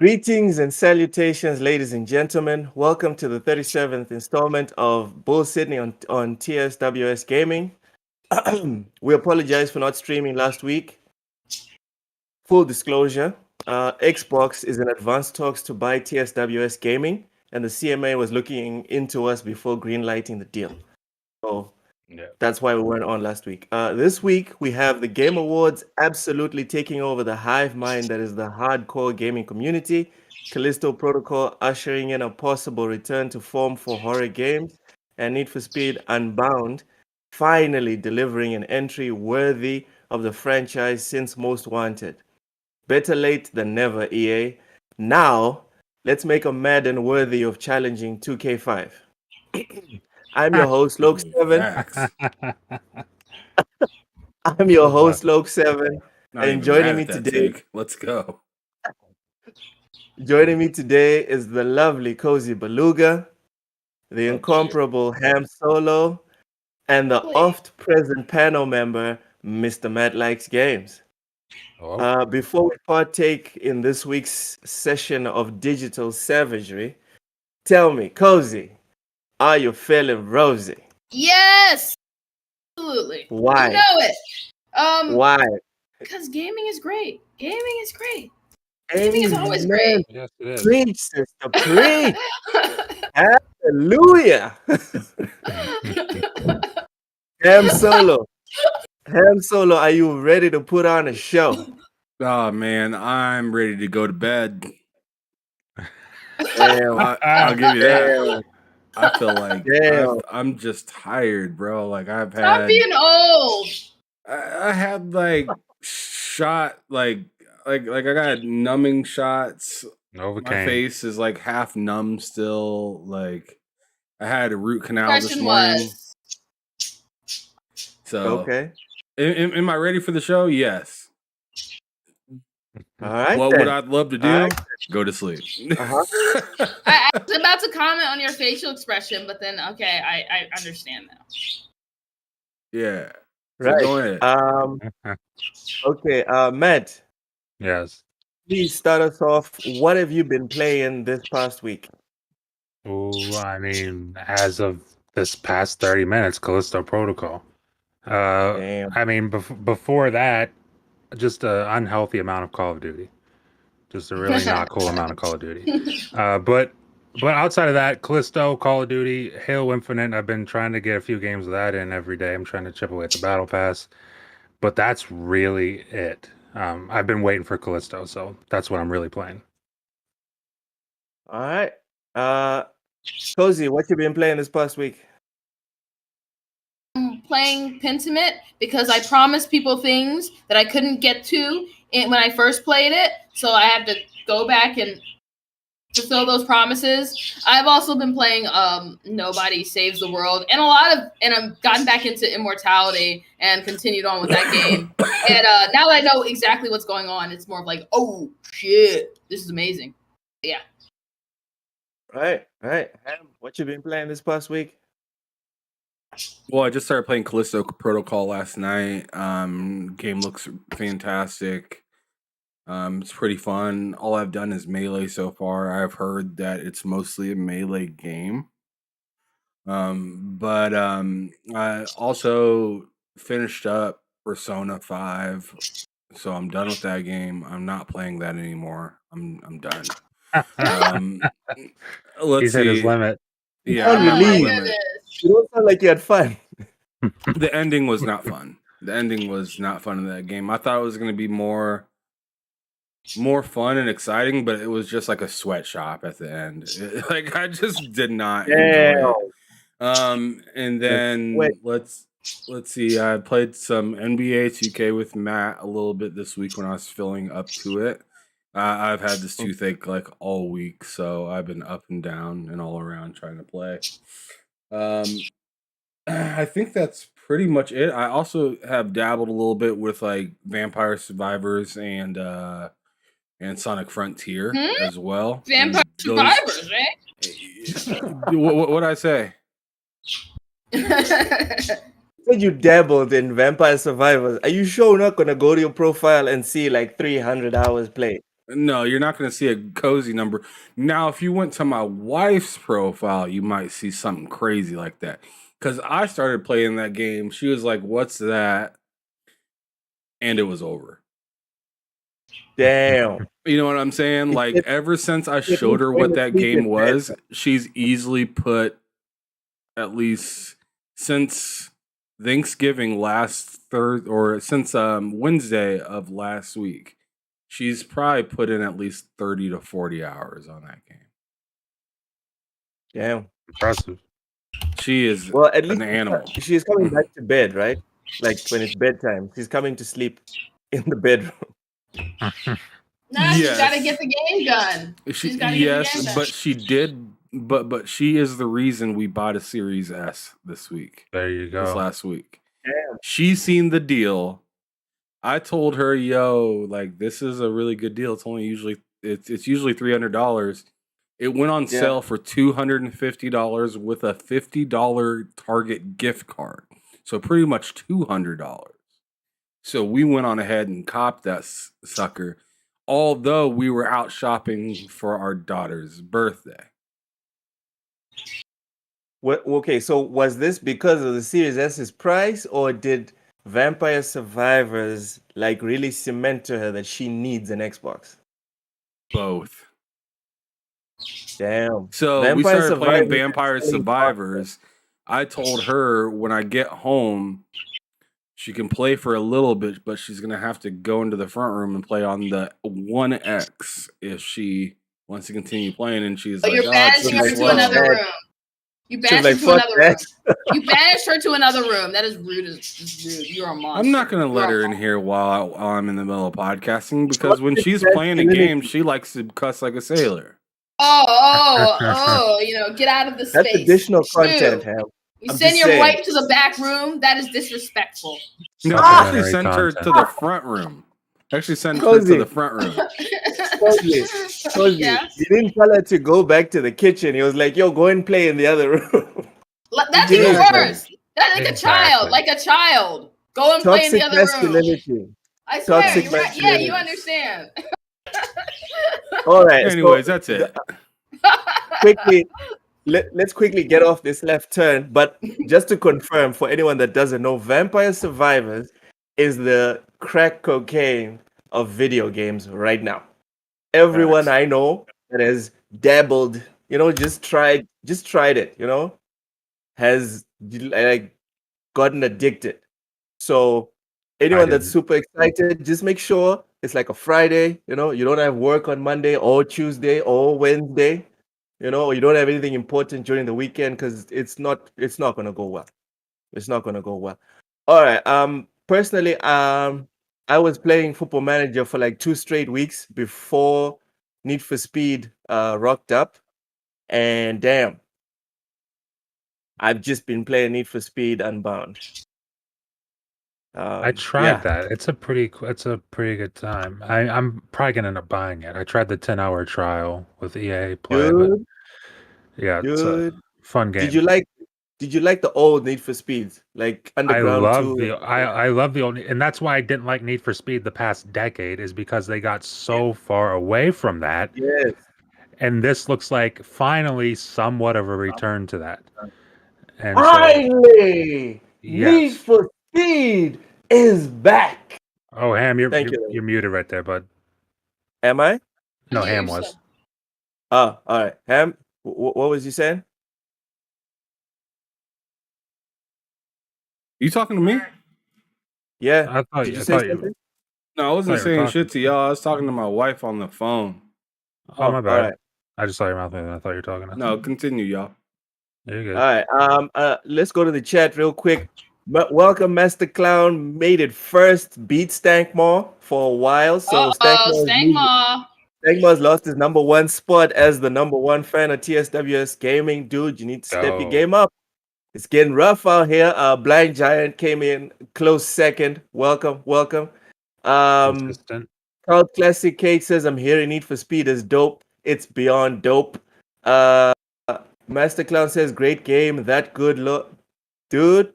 Greetings and salutations, ladies and gentlemen. Welcome to the 37th installment of Bull Sydney on TSWS Gaming. We apologize for not streaming last week. Full disclosure, Xbox is in advanced talks to buy TSWS Gaming, and the CMA was looking into us before greenlighting the deal. So that's why we weren't on last week. This week, we have the Game Awards absolutely taking over the hive mind that is the hardcore gaming community. Callisto Protocol ushering in a possible return to form for horror games, and Need for Speed Unbound finally delivering an entry worthy of the franchise since Most Wanted. Better late than never, EA. Now, let's make a Madden worthy of challenging 2K5. I'm your host, Loke7. I'm your host, Loke7. And joining me today, let's go. Joining me today is the lovely Cozy Beluga, the incomparable Ham Solo, and the oft-present panel member, Mr. Matt Likes Games. Before we partake in this week's session of digital savagery, tell me, Cozy, are you feeling rosy? Yes, absolutely. Why? You know it. Why? Because gaming is great. Gaming is great. Gaming is always great. Yes, it is. Preach, sister, preach. Hallelujah. Ham Solo, are you ready to put on a show? Oh man, I'm ready to go to bed. Damn. I'll give you that. I feel like I'm just tired, bro. Like Stop being old. I had like shot like I got numbing shots. Novocaine. My face is like half numb still. Like I had a root canal this morning. So okay. Am I ready for the show? Yes. All right. What would I love to do? Go to sleep. I was about to comment on your facial expression, but then okay, I understand now. Yeah. Right. So go ahead. Okay, Matt. Yes. Please start us off. What have you been playing this past week? Oh, I mean, as of this past 30 minutes, Callisto Protocol. Damn. I mean, before that, just an unhealthy amount of Call of Duty. Just a really not cool amount of Call of Duty. But outside of that, Callisto, Call of Duty, Halo Infinite, I've been trying to get a few games of that in every day. I'm trying to chip away at the Battle Pass. But that's really it. I've been waiting for Callisto, so that's what I'm really playing. All right. Cozy, what you been playing this past week? I'm playing Pentiment because I promised people things that I couldn't get to when I first played it, so I have to go back and fulfill those promises. I've also been playing Nobody Saves the World and I've gotten back into Immortality and continued on with that game. And now that I know exactly what's going on, it's more of like, oh shit, this is amazing. Yeah. Right. What you been playing this past week? Well, I just started playing Callisto Protocol last night. Game looks fantastic. It's pretty fun. All I've done is melee so far. I've heard that it's mostly a melee game. But I also finished up Persona 5. So I'm done with that game. I'm not playing that anymore. I'm done. He's hit his limit. Yeah, I'm at my limit. You don't sound like you had fun. The ending was not fun. The ending was not fun in that game. I thought it was going to be more fun and exciting, but it was just like a sweatshop at the end. Like I just did not enjoy it. And then let's see. I played some NBA 2K with Matt a little bit this week when I was filling up to it. I've had this toothache like all week, so I've been up and down and all around trying to play. I think that's pretty much it. I also have dabbled a little bit with like Vampire Survivors and Sonic Frontier as well. Vampire Survivors, right? What'd I say? Said you dabbled in Vampire Survivors. Are you sure we're not gonna go to your profile and see like 300 hours played? No, you're not going to see a cozy number. Now, if you went to my wife's profile, you might see something crazy like that. Because I started playing that game. She was like, "What's that?" And it was over. Damn. You know what I'm saying? Like, ever since I It showed her means what that sleep game in bed. was, she's easily put, at least since Thanksgiving since Wednesday of last week, she's probably put in at least 30 to 40 hours on that game. Damn. Impressive. She is Well, at least an animal. she's coming back to bed, right? Like when it's bedtime, she's coming to sleep in the bedroom. Nah, she's Yes. got to get the game done. She's got to get the game done. But she did. But she is the reason we bought a Series S this week. There you go. This last week. Damn. She's seen the deal. I told her, "Yo, like this is a really good deal. It's usually $300. It went on sale for $250 with a $50 Target gift card, so pretty much $200. So we went on ahead and copped that sucker, although we were out shopping for our daughter's birthday. Okay, so was this because of the Series S's price, or did Vampire Survivors like really cement to her that she needs an Xbox? Both. Damn. So we started playing Vampire Survivors. I told her when I get home, she can play for a little bit, but she's going to have to go into the front room and play on the 1X if she wants to continue playing. And she's like, you're banishing her to another room. You banished her to another room. You banished her to another room. That is rude. It's rude. You're a monster. I'm not going to let her in here while I'm in the middle of podcasting, because when she's playing a game, she likes to cuss like a sailor. Get out of the space. That's additional content, Ham. You send your wife to the back room? That is disrespectful. No, I actually sent her to the front room. Cozy. Yes. You didn't tell her to go back to the kitchen. He was like, "Yo, go and play in the other room." That's even worse. That's like a child. Like a child. Go and play in the other room. I swear, you're right. Yeah, you understand. All right. Anyways, that's it. Let's quickly get off this left turn. But just to confirm, for anyone that doesn't know, Vampire Survivors is the crack cocaine of video games right now. Everyone I know that has dabbled, just tried it, has like gotten addicted. So anyone that's super excited, just make sure it's like a Friday, you don't have work on Monday or Tuesday or Wednesday, or you don't have anything important during the weekend, because it's not gonna go well. It's not gonna go well. All right. Personally, I was playing Football Manager for like 2 straight weeks before Need for Speed rocked up, and damn, I've just been playing Need for Speed Unbound. I tried that. It's a pretty good time. I'm probably gonna end up buying it. I tried the 10-hour trial with EA Play, but it's a fun game. Did you like the old Need for Speeds, like Underground 2? I love the old, and that's why I didn't like Need for Speed the past decade, is because they got so far away from that. Yes. And this looks like finally somewhat of a return to that. And finally, Need for Speed is back. Oh, Ham, you're muted right there, bud. Am I? No, Ham was. Oh, all right. Ham, what was you saying? You talking to me? Yeah. Did you say something? No, I wasn't saying shit to y'all. I was talking to my wife on the phone. Oh, my bad. Right. I just saw your mouth and I thought you were talking. No, continue, y'all. You're good. All right. Let's go to the chat real quick. Welcome, Master Clown. Made it first. Beat Stankmore for a while. So Stankmore's lost his number 1 spot as the number 1 fan of TSWS Gaming. Dude, you need to step your game up. It's getting rough out here. Blind Giant came in close second. Welcome. Consistent. Cloud Classic Cake says, "I'm hearing Need for Speed is dope. It's beyond dope." Master Clown says, "Great game. That good look." Dude,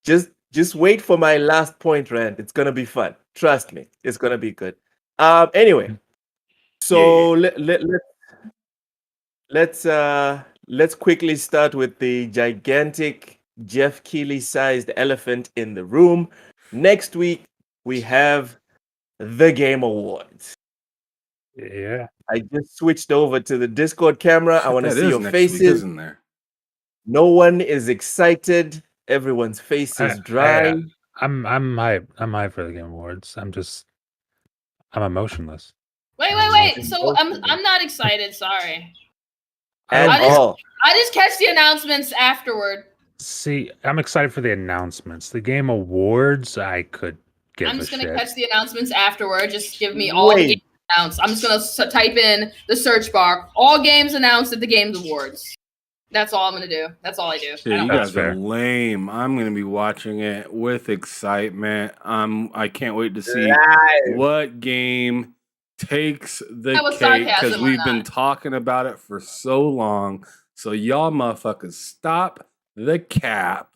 just wait for my last point rant. It's gonna be fun. Trust me. It's gonna be good. Anyway, So let's quickly start with the gigantic Jeff Keighley-sized elephant in the room. Next week we have the Game Awards. Yeah. I just switched over to the Discord camera. I want to That see is your next week, faces. isn't there? No one is excited. Everyone's face is dry. I'm hyped. I'm hyped for the Game Awards. I'm emotionless. Wait. So I'm not excited. Sorry. And I just catch the announcements afterward. See, I'm excited for the announcements. The Game Awards, I could give I'm just a gonna shit. catch the announcements afterward. Just give me all the games announced. I'm just gonna type in the search bar, all games announced at the Games Awards. That's all I'm gonna do. That's all I do. Dude, you guys are lame. I'm gonna be watching it with excitement. I can't wait to see what game takes the cake, because we've been talking about it for so long. So y'all motherfuckers stop the cap.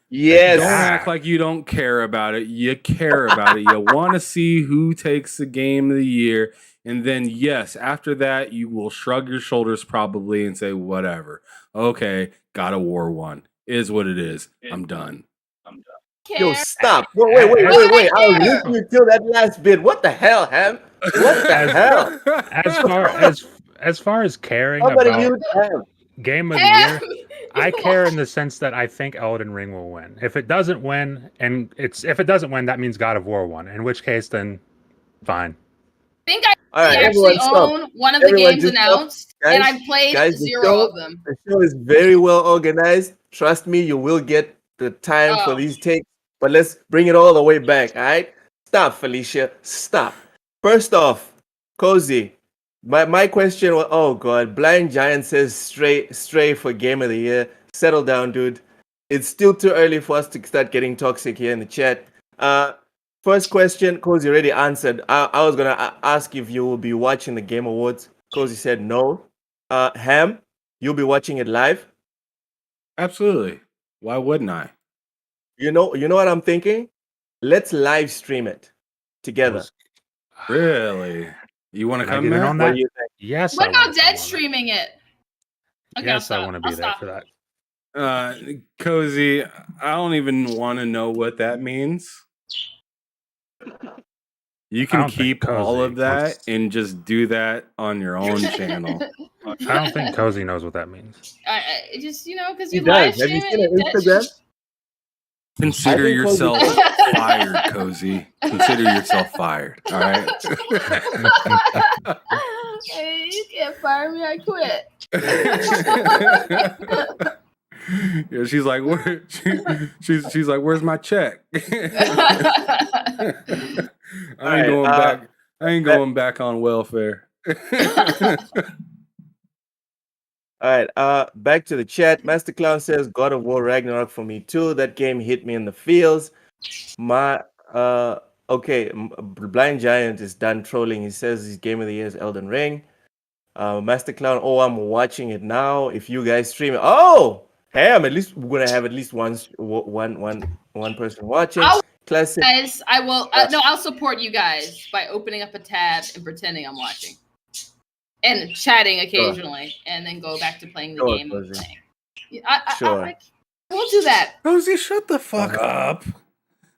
Yes. Don't act like you don't care about it. You care about it. You want to see who takes the game of the year. And then, yes, after that, you will shrug your shoulders probably and say, whatever. Okay, God of War 1 is what it is. I'm done. Yo, stop. Wait. I was listening to that last bit. What the hell, Ham? What the hell? As far as caring How about you, Ham? Game of the Year, I care in the sense that I think Elden Ring will win. If it doesn't win, that means God of War won. In which case, then fine. I think I actually own one of the games announced, and I played 0 of them. The show is very well organized. Trust me, you will get the time for these takes. But let's bring it all the way back, all right? Stop, Felicia. Stop. First off, Cozy, my question was, oh God, Blind Giant says stray for Game of the Year. Settle down, dude. It's still too early for us to start getting toxic here in the chat. First question, Cozy already answered. I was going to ask if you will be watching the Game Awards. Cozy said no. Ham, you'll be watching it live? Absolutely. Why wouldn't I? You know what I'm thinking? Let's live stream it together. Really? You want to come in on that? What do you think? Yes. What about dead streaming it? Okay, yes, I want to be there for that. Cozy, I don't even want to know what that means. You can keep all of that and just do that on your own channel. I don't think Cozy knows what that means. Just, because you live stream it. Have you seen Instagram? Consider yourself fired, Cozy. Consider yourself fired. All right. Hey, you can't fire me. I quit. Yeah, she's like, she's like, where's my check? I ain't going back on welfare. All right, back to the chat. Master Clown says God of War Ragnarok for me too. That game hit me in the feels. Blind Giant is done trolling. He says his game of the year is Elden Ring. Master Clown, I'm watching it now. If you guys stream it, Ham, at least we're gonna have at least one person watching. Classic. Guys, I will. I'll support you guys by opening up a tab and pretending I'm watching. And chatting occasionally, and then go back to playing the game. I won't do that. Rosie, shut the fuck up.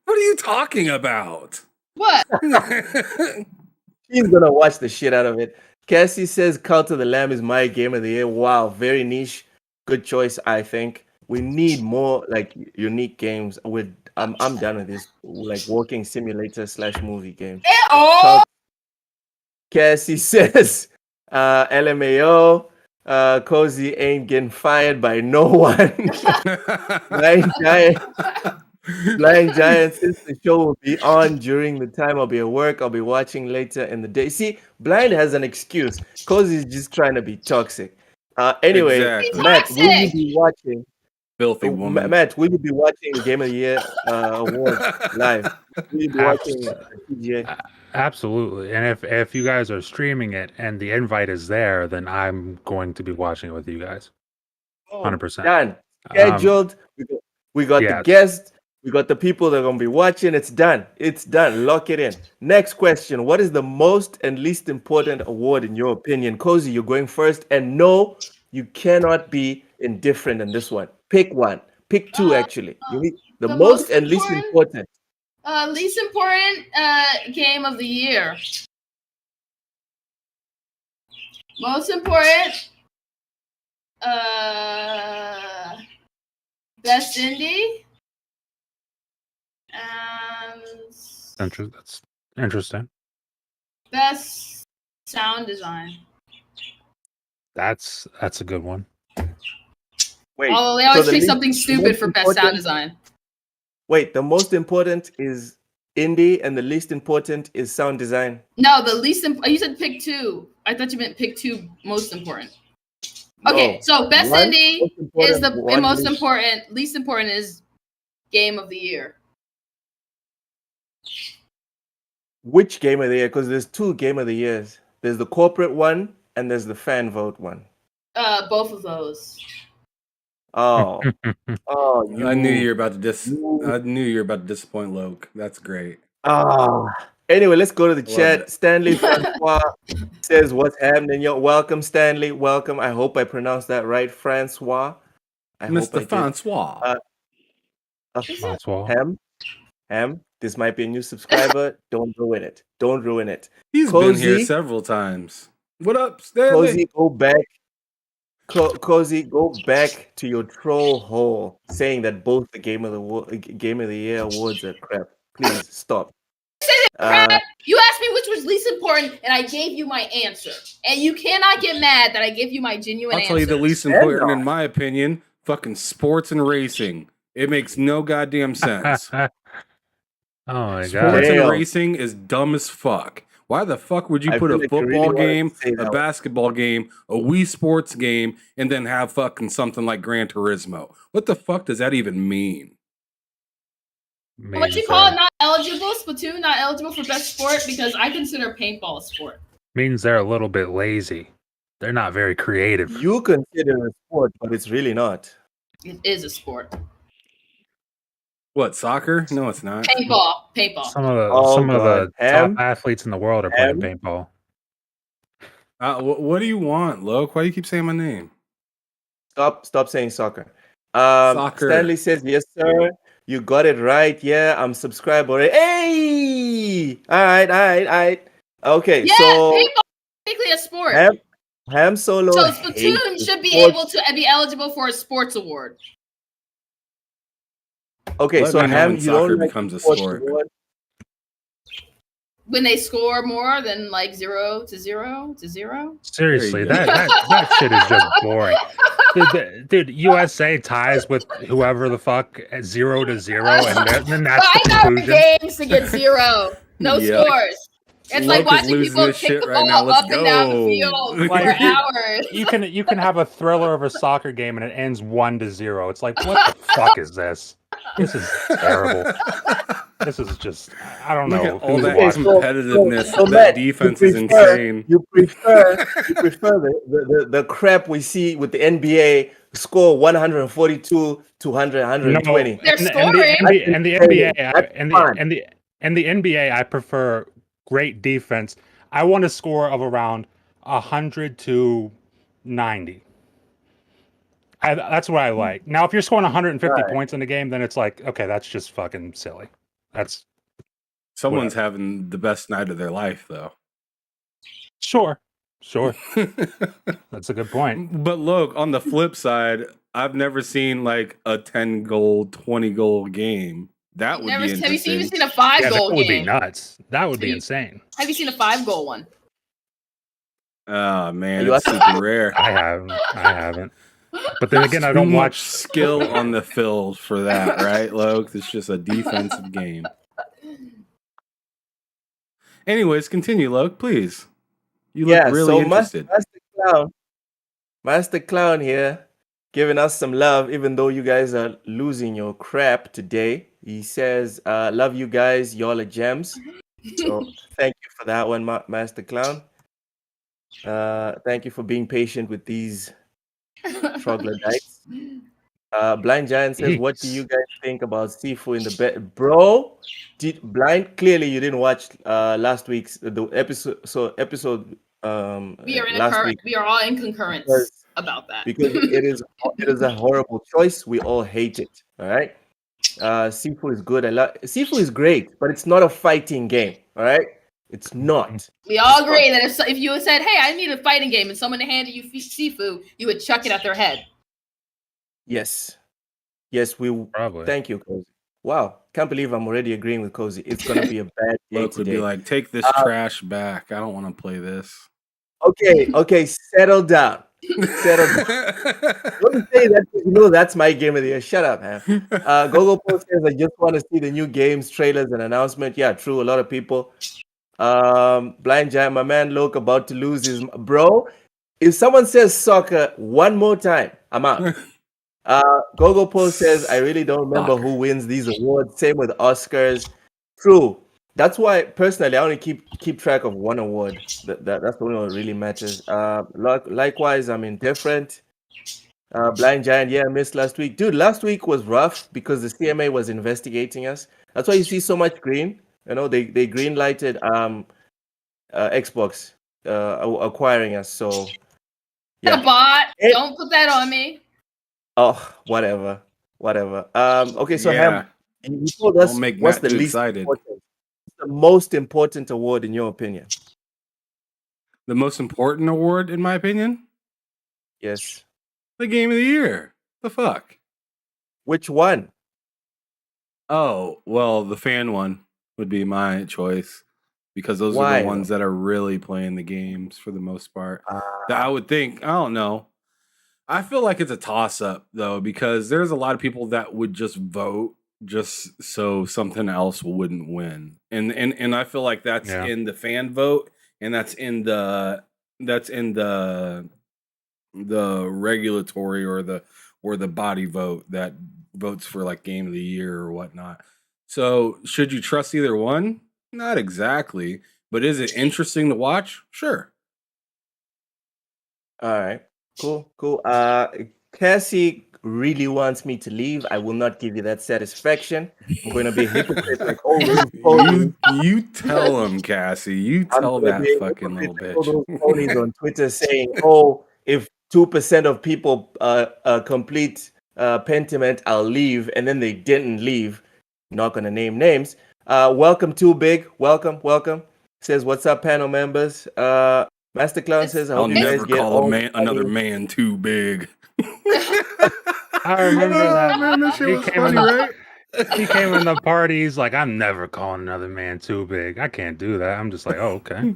What are you talking about? What? He's gonna watch the shit out of it. Cassie says Cult of the Lamb is my game of the year. Wow, very niche. Good choice, I think. We need more like unique games. I'm done with this like walking simulator / movie game. Cassie says LMAO, Cozy ain't getting fired by no one. Blind Giant, since the show will be on during the time I'll be at work, I'll be watching later in the day. See, Blind has an excuse. Cozy's just trying to be toxic. Anyway, exactly. Matt, will you be watching? Filthy woman. Matt, will you be watching the Game of the Year award live? Will you be watching TGA? Absolutely. And if you guys are streaming it and the invite is there, then I'm going to be watching it with you guys. 100%. Done. Scheduled. We got the guest. We got the people that are gonna be watching. It's done. It's done. Lock it in. Next question: what is the most and least important award in your opinion? Cozy, you're going first. And no, you cannot be indifferent in this one. Pick one. Pick two. Actually, you need the the most most and least important? important. Least important game of the year. Most important. Best indie. And That's interesting. best sound design. That's a good one. Wait. Although they always the pick least- something the stupid most for best sound important- design. Wait, the most important is indie, and the least important is sound design. No, the least you said pick two. I thought you meant pick two most important. Okay, No. so best One indie most important, is the one most least- important. Least important is game of the year. Which game of the year? Because there's two game of the years. There's the corporate one and there's the fan vote one. Both of those. Oh, I knew you were about to you- I knew you were about to disappoint Loke. That's great. Anyway, let's go to the Love chat. it. Stanley Francois says, "What's happening? Yo, welcome, Stanley. Welcome. I hope I pronounced that right, Francois. I hope I Mr. did. Francois. Francois. Ham. This might be a new subscriber. Don't ruin it. Don't ruin it. He's been here Cozy. several times. What up, Stanley? Cozy, go back. Cozy, go back to your troll hole, saying that both the game of the year awards are crap. Please stop. You asked me which was least important, and I gave you my answer. And you cannot get mad that I give you my genuine I'll answer. tell you the least important, in my opinion, fucking sports and racing. It makes no goddamn sense. Oh my god. Sports and Damn. racing is dumb as fuck. Why the fuck would you I put feel a like you really football wanted to game, say a that one. basketball game, a Wii Sports game, and then have fucking something like Gran Turismo? What the fuck does that even mean? What you call it? Not eligible? Splatoon not eligible for best sport because I consider paintball a sport. Means they're a little bit lazy. They're not very creative. You consider it a sport, but it's really not. It is a sport. What, soccer? No, it's not. Paintball. Some of the Oh, God. Ham? top athletes in the world are playing paintball. What do you want, Loke? Why do you keep saying my name? Stop saying soccer. Soccer. Stanley says, "Yes, sir. You got it right. Yeah, I'm subscribed already." Hey! All right. Okay, Yeah, so paintball is technically a sport. Ham Solo. So hates Splatoon the should be sports. able to be eligible for a sports award. Okay, Let so me know Ham, when you soccer don't like becomes a sports sport. award? When they score more than like 0 to 0 to 0. Seriously, There you go. that shit is just boring. Dude, USA ties with whoever the fuck at 0 to 0, and then that's the 5 hour conclusion. games to get 0. No Yep. scores. It's Loke like is watching losing people his kick shit the right ball now. Let's up and down the go. field for Like, hours. You can have a thriller of a soccer game and it ends 1 to 0. It's like, what the fuck is this? This is terrible. This is just, I don't Look know. at all who's that watching. competitiveness. So That Matt, defense you is prefer- insane. You prefer the crap we see with the NBA score 142 to 100, 120. They're and scoring. the NBA That's fine. and the NBA, I prefer great defense. I want a score of around 100 to 90. That's what I like. Now, if you're scoring 150 Right. points in a game, then it's like, okay, that's just fucking silly. That's Someone's having the best night of their life, though. sure. That's a good point. But look, on the flip side, I've never seen like a 10 goal, 20 goal game. That would Have be you interesting. even seen a 5 Yeah, that goal would be game? nuts. That would be you- insane. Have you seen a 5 goal one? Oh man, You it's super rare. I haven't. But then again, I Too don't much watch. skill on the field for that, right, Loke? It's just a defensive game. Anyways, continue, Loke, please. You look really interested. Master Clown here, giving us some love, even though you guys are losing your crap today. He says, "Love you guys, y'all are gems." So thank you for that one, Master Clown. Thank you for being patient with these troglodytes. Blind Giant says, "What do Eeks. you guys think about Sifu in the bed, bro?" Blind? Clearly, you didn't watch last week's the episode. So episode last week We are all in concurrence because about that. it is a horrible choice. We all hate it. All right. Sifu is good. Sifu is great, but it's not a fighting game. All right. It's not. We all agree that if you had said, "Hey, I need a fighting game," and someone handed you Sifu, you would chuck it at their head. Yes. Yes, we Probably. Thank you, Cozy. Wow, can't believe I'm already agreeing with Cozy. It's gonna be a bad day Look would today. be like, take this trash back. I don't want to play this. Okay, settle down. Settle down. Let me say that because you know that's my game of the year. Shut up, man. Gogo Post says I just want to see the new games, trailers, and announcement. Yeah, true. A lot of people. Blind Giant, my man Luke about to lose his bro. If someone says soccer one more time, I'm out. Gogo Post says, I really don't remember who wins these awards. Same with Oscars. True. That's why personally I only keep track of one award. That's the only one that really matters. Likewise, I'm indifferent. Blind Giant, yeah, I missed last week. Dude, last week was rough because the CMA was investigating us. That's why you see so much green. You know, they green lighted Xbox acquiring us. So yeah. A bot. Don't put that on me. Oh, whatever. Okay, so Yeah. Ham, you told us Don't make what's Matt the too least excited. important, the most important award in your opinion? The most important award, in my opinion, Yes. the game of the year. The fuck? Which one? Oh, well, the fan one would be my choice because those are Why, the ones that are really playing the games for the most part. though? That I would think. I don't know. I feel like it's a toss up though because there's a lot of people that would just vote just so something else wouldn't win, and I feel like that's in the fan vote and that's in the regulatory or the body vote that votes for like game of the year or whatnot. So should you trust either one? Not exactly, but is it interesting to watch? Sure. All right. Cool. Cassie really wants me to leave. I will not give you that satisfaction. I'm going to be a hypocrite like all those ponies. You tell him, Cassie. You tell that fucking little All those bitch. ponies on Twitter saying, "Oh, if 2% of people complete Pentiment, I'll leave," and then they didn't leave. Not going to name names. Welcome, Too Big. Welcome. Says, "What's up, panel members?" Master Clown says, "I I'll hope you guys never get call all another man too big. I remember that. Man, that shit was funny, right? He came in the party. He's like, I'm never calling another man too big. I can't do that. I'm just like, oh, okay.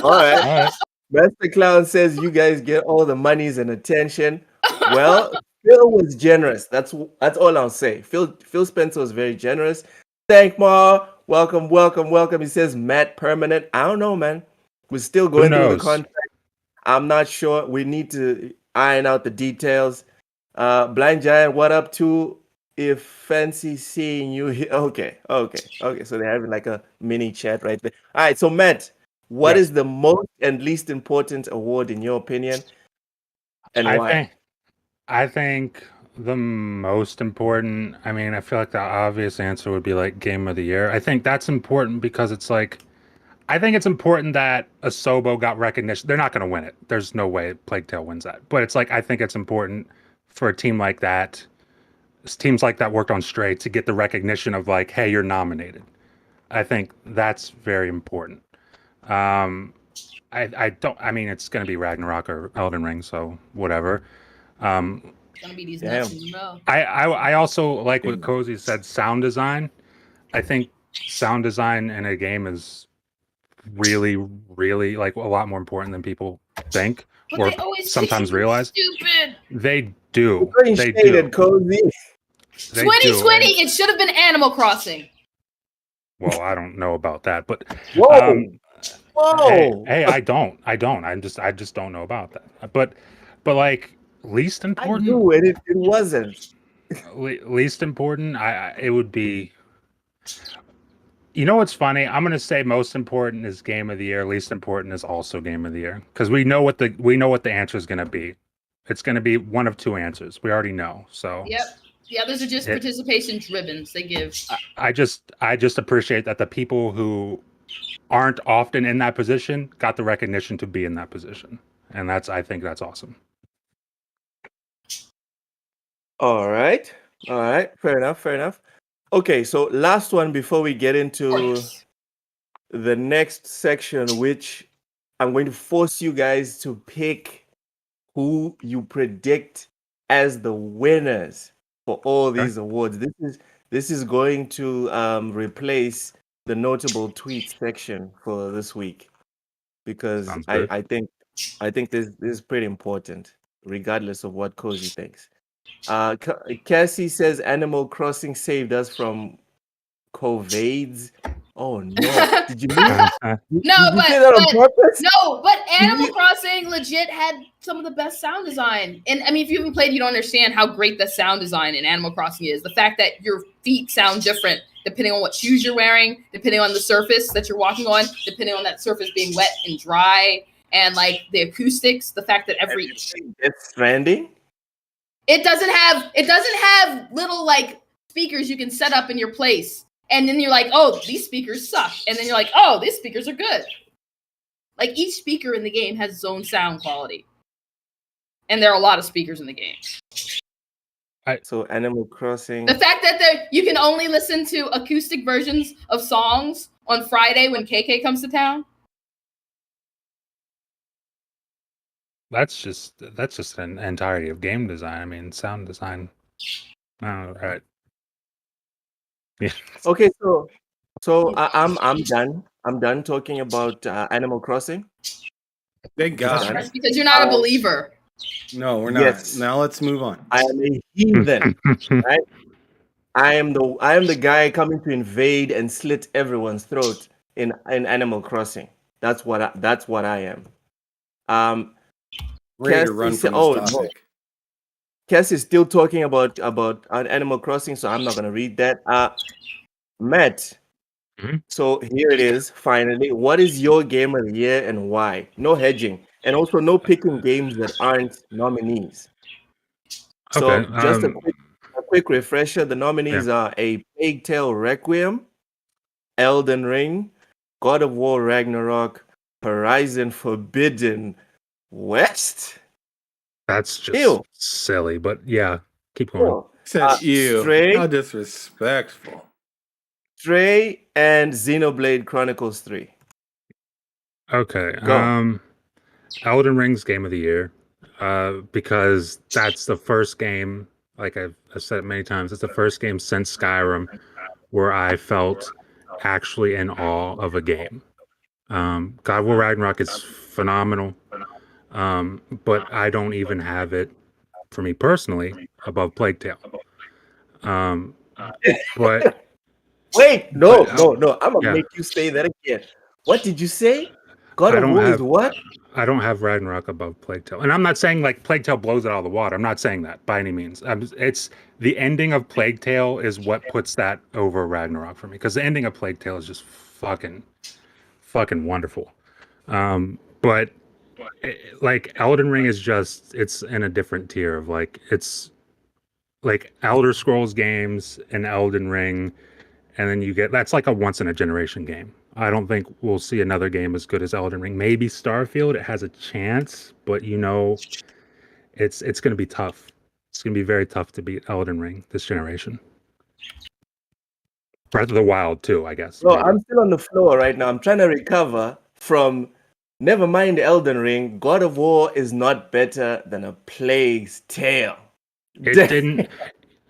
All right. Master Clown says, "You guys get all the monies and attention." Well, Phil was generous. That's all I'll say. Phil Spencer was very generous. Thank Ma. Welcome. He says Matt permanent. I don't know, man. We're still going through the contract. I'm not sure. We need to iron out the details. Blind Giant, what up to? If fancy seeing you here. Okay. So they're having like a mini chat right there. All right. So Matt, what is the most and least important award in your opinion, and why? I think the most important. I mean, I feel like the obvious answer would be like Game of the Year. I think that's important because it's like, I think it's important that Asobo got recognition. They're not going to win it. There's no way Plague Tale wins that. But it's like, I think it's important for a team like that, teams like that worked on Stray, to get the recognition of like, hey, you're nominated. I think that's very important. I mean, it's going to be Ragnarok or Elden Ring, so whatever. It's gonna be these nuts in the row. I also like what Cozy said, sound design. I think sound design in a game is really, really like a lot more important than people think, but or they always sometimes realize. Stupid. They do. They do. Cozy. 2020, it should have been Animal Crossing. Well, I don't know about that, but whoa. Hey, I don't. I just don't know about that. But like least important. I knew it. It wasn't. Least important. It would be. You know what's funny? I'm gonna say most important is Game of the Year. Least important is also Game of the Year because we know what the answer is gonna be. It's going to be one of two answers. We already know. So Yep. The others are just participation ribbons they give. I just appreciate that the people who aren't often in that position got the recognition to be in that position, and I think that's awesome. All right. Fair enough. Okay, so last one before we get into the next section, which I'm going to force you guys to pick who you predict as the winners for all these awards. This is going to replace the notable tweet section for this week, because I think this is pretty important, regardless of what Cozy thinks. Cassie says Animal Crossing saved us from COVIDs. Oh no! Did you say that on purpose? No, but Animal Crossing legit had some of the best sound design. And I mean, if you haven't played, you don't understand how great the sound design in Animal Crossing is. The fact that your feet sound different depending on what shoes you're wearing, depending on the surface that you're walking on, depending on that surface being wet and dry, and like the acoustics. The fact that it's Stranding. It doesn't have little like speakers you can set up in your place. And then you're like, oh, these speakers suck. And then you're like, oh, these speakers are good. Like each speaker in the game has its own sound quality. And there are a lot of speakers in the game. So Animal Crossing. The fact that you can only listen to acoustic versions of songs on Friday when KK comes to town. That's just an entirety of game design. I mean, sound design. All right. Yeah. Okay, so I'm done. I'm done talking about Animal Crossing. Thank God. That's because you're not a believer. No, we're not. Yes. Now let's move on. I am a heathen, right? I am the guy coming to invade and slit everyone's throat in Animal Crossing. That's what I am. Ready to run from this topic. Cass is still talking about Animal Crossing, so I'm not gonna read that. Matt. Mhm. So here it is. Finally, what is your game of the year and why? No hedging, and also no picking games that aren't nominees. So Okay, just a quick refresher. The nominees are A Plague Tale Requiem, Elden Ring, God of War Ragnarok, Horizon Forbidden West. That's just silly, but yeah, keep going. Said you. Stray. How disrespectful. Stray and Xenoblade Chronicles 3. Okay. Go. Elden Ring's game of the year, because that's the first game, like I've said many times, it's the first game since Skyrim where I felt actually in awe of a game. God of War Ragnarok is phenomenal, but I don't even have it, for me personally, above Plague Tale. But wait, no. I'm gonna make you say that again. What did you say? God of War is what? I don't have Ragnarok above Plague Tale, and I'm not saying like Plague Tale blows it out of the water. I'm not saying that by any means. It's the ending of Plague Tale is what puts that over Ragnarok for me, because the ending of Plague Tale is just fucking wonderful. But like Elden Ring is just, it's in a different tier of like, it's like Elder Scrolls games and Elden Ring, and then you get, that's like a once in a generation game. I don't think we'll see another game as good as Elden Ring. Maybe Starfield, it has a chance, but you know, it's going to be tough. It's going to be very tough to beat Elden Ring this generation. Breath of the Wild too, I guess. No, I'm still on the floor right now. I'm trying to recover from, never mind Elden Ring, God of War is not better than a Plague's Tale.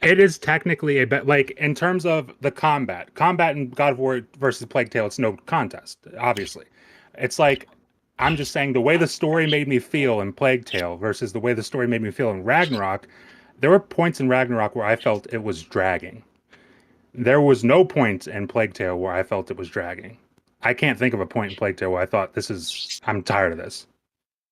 It is technically a bet, like in terms of the combat in God of War versus Plague Tale, it's no contest, obviously. It's like, I'm just saying the way the story made me feel in Plague Tale versus the way the story made me feel in Ragnarok, there were points in Ragnarok where I felt it was dragging. There was no point in Plague Tale where I felt it was dragging. I can't think of a point in Plague Tale where I thought I'm tired of this.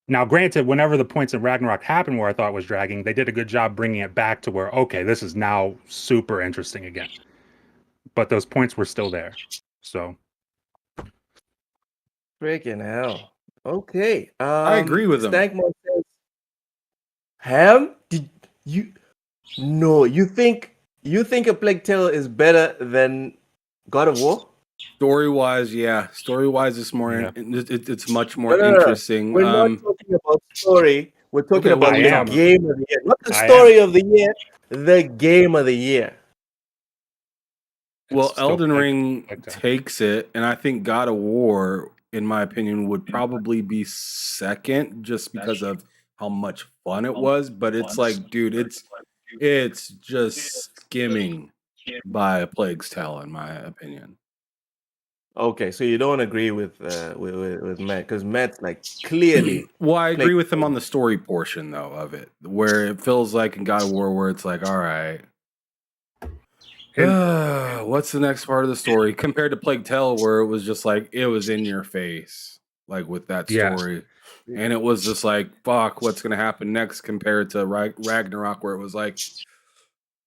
Now, granted, whenever the points in Ragnarok happened where I thought it was dragging, they did a good job bringing it back to where, okay, this is now super interesting again. But those points were still there. So. Freaking hell. Okay. I agree with him. Stankmore says, Ham, did you? No, you think a Plague Tale is better than God of War? Story-wise, yeah. Story-wise, it's more. Yeah. It's much more No. interesting. We're not talking about story. We're talking Okay, what about are we the talking about? game of the year, not the I story of the year. The game of the year. Well, It's still Elden Plague- Ring Plague Tale. takes it, and I think God of War, in my opinion, would probably be second, just because of how much fun it was. But it's like, dude, it's just skimming by a Plague's Tale, in my opinion. Okay, so you don't agree with Matt because Matt's like clearly. Well, I agree Plague with him Tale. on the story portion, though, of it, where it feels like in God of War, where it's like, all right, what's the next part of the story compared to Plague Tale, where it was just like it was in your face, like with that Yeah. story, and it was just like, fuck, what's gonna happen next, compared to Ragnarok, where it was like,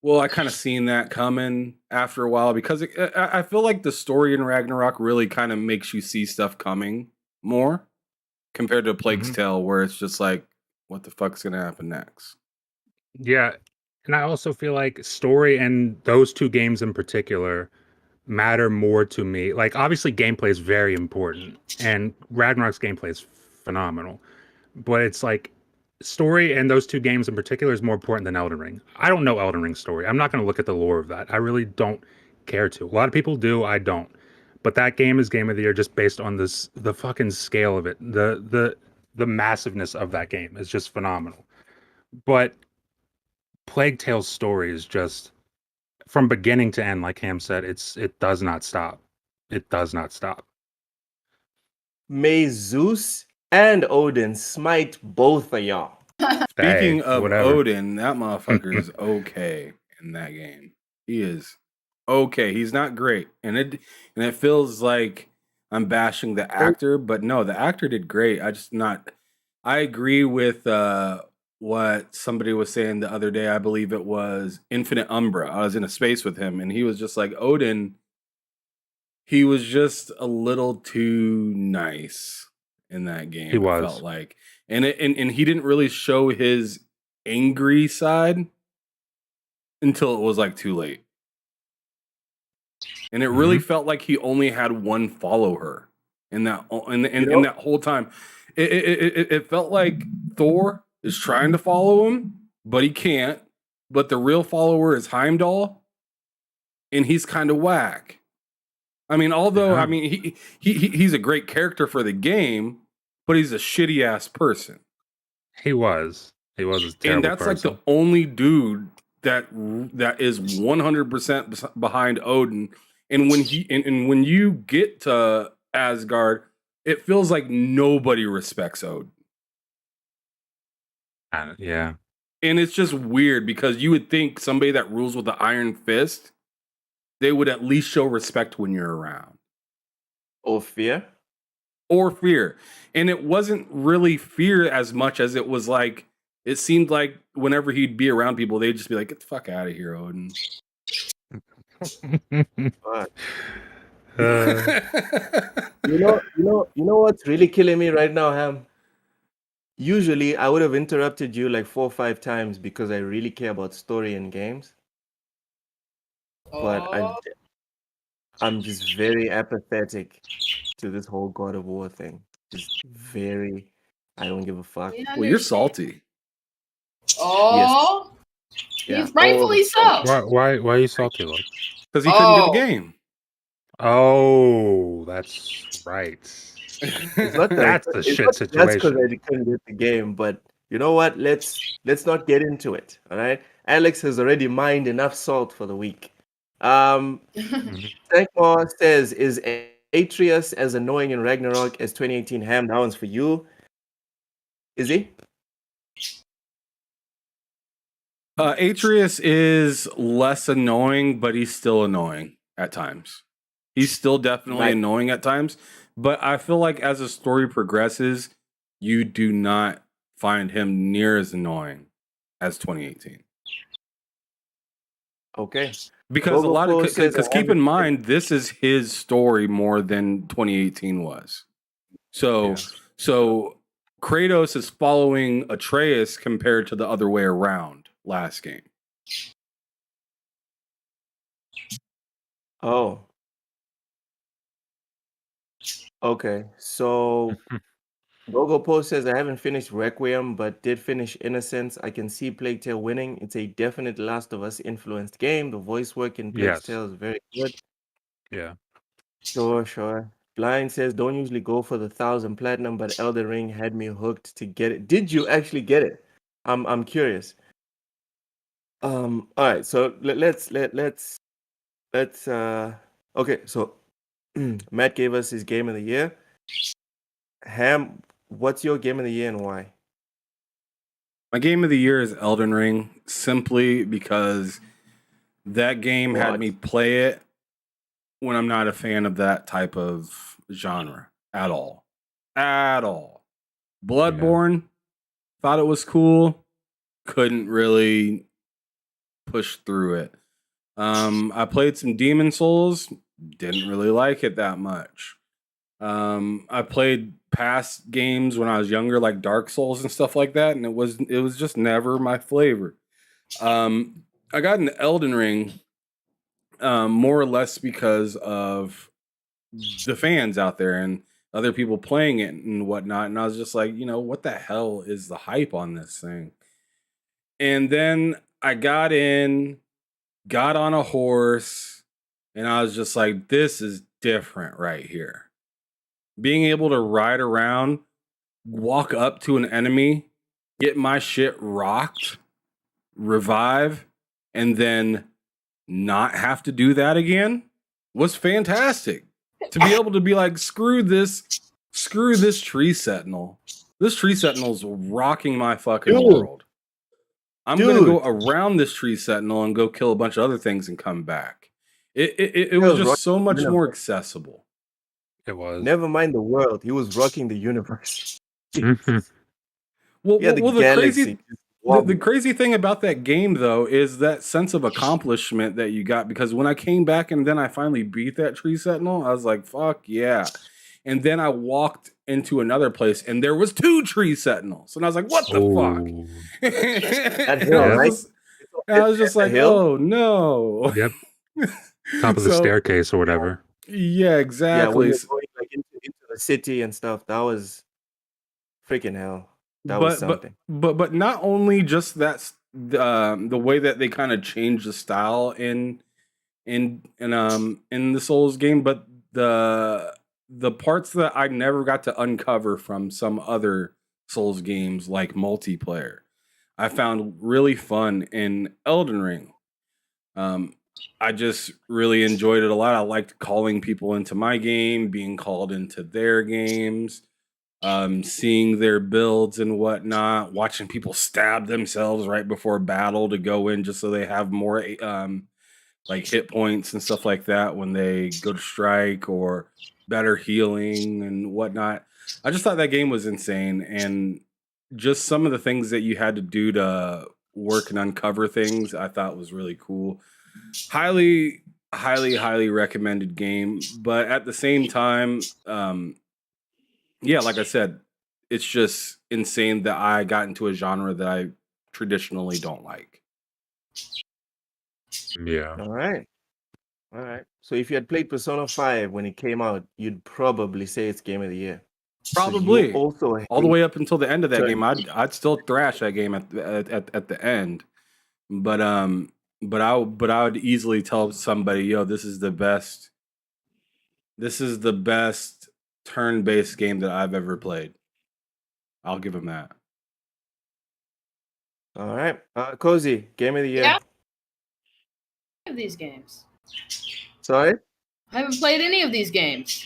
well, I kind of seen that coming after a while, because I feel like the story in Ragnarok really kind of makes you see stuff coming more compared to Plague's Mhm. Tale, where it's just like, what the fuck's gonna happen next? Yeah. And I also feel like story and those two games in particular matter more to me. Like, obviously, gameplay is very important, and Ragnarok's gameplay is phenomenal. But it's like story and those two games in particular is more important than Elden Ring. I don't know Elden Ring's story. I'm not going to look at the lore of that. I really don't care to. A lot of people do. I don't. But that game is game of the year just based on the fucking scale of it. The massiveness of that game is just phenomenal. But Plague Tale's story is just from beginning to end, like Ham said, it does not stop. It does not stop. May Zeus and Odin smite both of y'all. Speaking Hey, of whatever. Odin, that motherfucker is okay in that game. He is okay. He's not great, and it feels like I'm bashing the actor, but no, the actor did great. I agree with what somebody was saying the other day. I believe it was Infinite Umbra. I was in a space with him, and he was just like, Odin. He was just a little too nice in that game. He It was. felt like, and he didn't really show his angry side until it was like too late. And it really felt like he only had one follower in that in that whole time. It felt like Thor is trying to follow him, but he can't. But the real follower is Heimdall, and he's kind of whack. I mean, although Yeah. I mean he's a great character for the game, but he's a shitty ass person. He was. He was a terrible And that's person. like the only dude that is 100% behind Odin. And when and when you get to Asgard, it feels like nobody respects Odin. Yeah. And it's just weird, because you would think somebody that rules with the iron fist, they would at least show respect when you're around. Or fear? Or fear. And it wasn't really fear as much as it was like, it seemed like whenever he'd be around people, they'd just be like, get the fuck out of here, Odin. Fuck. Uh, You know what's really killing me right now, Ham? Usually, I would have interrupted you like 4 or 5 times because I really care about story in games. But I'm just very apathetic to this whole God of War thing. Just very, I don't give a fuck. Well, you're salty. Oh, Yeah. he's rightfully so. why are you salty, Lord? Because he couldn't get Oh. the game. Oh, that's right. It's not that That's the it's shit not just because situation. I couldn't get the game, but you know what? Let's not get into it. All right. Alex has already mined enough salt for the week. Tankmore says, is Atreus as annoying in Ragnarok as 2018 Ham? That one's for you. Is he? Atreus is less annoying, but he's still annoying at times. He's still definitely Right. annoying at times, but I feel like as the story progresses, you do not find him near as annoying as 2018. Okay. Because a lot of, Gogopo says, because keep in mind, this is his story more than 2018 was. So, Yeah. so Kratos is following Atreus compared to the other way around last game. Oh. Okay. So Gogo Post says, I haven't finished Requiem, but did finish Innocence. I can see Plague Tale winning. It's a definite Last of Us influenced game. The voice work in Plague Yes. Tale is very good. Yeah. Sure. Blind says, don't usually go for the 1,000 platinum, but Elden Ring had me hooked to get it. Did you actually get it? I'm curious. All right, so let's okay, so Matt gave us his game of the year. Ham, what's your game of the year and why? My game of the year is Elden Ring, simply because that game had What? me play it when I'm not a fan of that type of genre at all. At all. Bloodborne, thought it was cool, couldn't really push through it. I played some Demon Souls, didn't really like it that much. I played past games when I was younger, like Dark Souls and stuff like that, and it was just never my flavor. I got into Elden Ring more or less because of the fans out there and other people playing it and whatnot, and I was just like, what the hell is the hype on this thing? And then I got on a horse, and I was just like, this is different right here. Being able to ride around, walk up to an enemy, get my shit rocked, revive, and then not have to do that again was fantastic. To be able to be like, screw this tree sentinel. This tree sentinel's rocking my fucking world. I'm gonna go around this tree sentinel and go kill a bunch of other things and come back. It was just so much more accessible. It was. Never mind the world. He was rocking the universe. Well, Yeah, the crazy thing about that game, though, is that sense of accomplishment that you got. Because when I came back and then I finally beat that tree sentinel, I was like, fuck yeah. And then I walked into another place and there was 2 tree sentinels. And I was like, what the fuck? That hill, right? I was just like, oh no. Yep. Top of the staircase or whatever. Yeah, exactly. Yeah, when you're going like into the city and stuff, that was freaking hell. That was something. But not only just that, the way that they kind of changed the style in the Souls game, but the parts that I never got to uncover from some other Souls games, like multiplayer, I found really fun in Elden Ring. I just really enjoyed it a lot. I liked calling people into my game, being called into their games, seeing their builds and whatnot, watching people stab themselves right before battle to go in just so they have more like hit points and stuff like that when they go to strike, or better healing and whatnot. I just thought that game was insane, and just some of the things that you had to do to work and uncover things, I thought was really cool. Highly recommended game, but at the same time, yeah, like I said, it's just insane that I got into a genre that I traditionally don't like. Yeah. All right. So if you had played Persona 5 when it came out, you'd probably say it's game of the year. Probably. Also all the way up until the end of that game, I'd still thrash that game at the end. But I would easily tell somebody, yo, this is the best turn-based game that I've ever played. I'll give him that. All right. Cozy, game of the year. Yeah. Of these games. Sorry? I haven't played any of these games.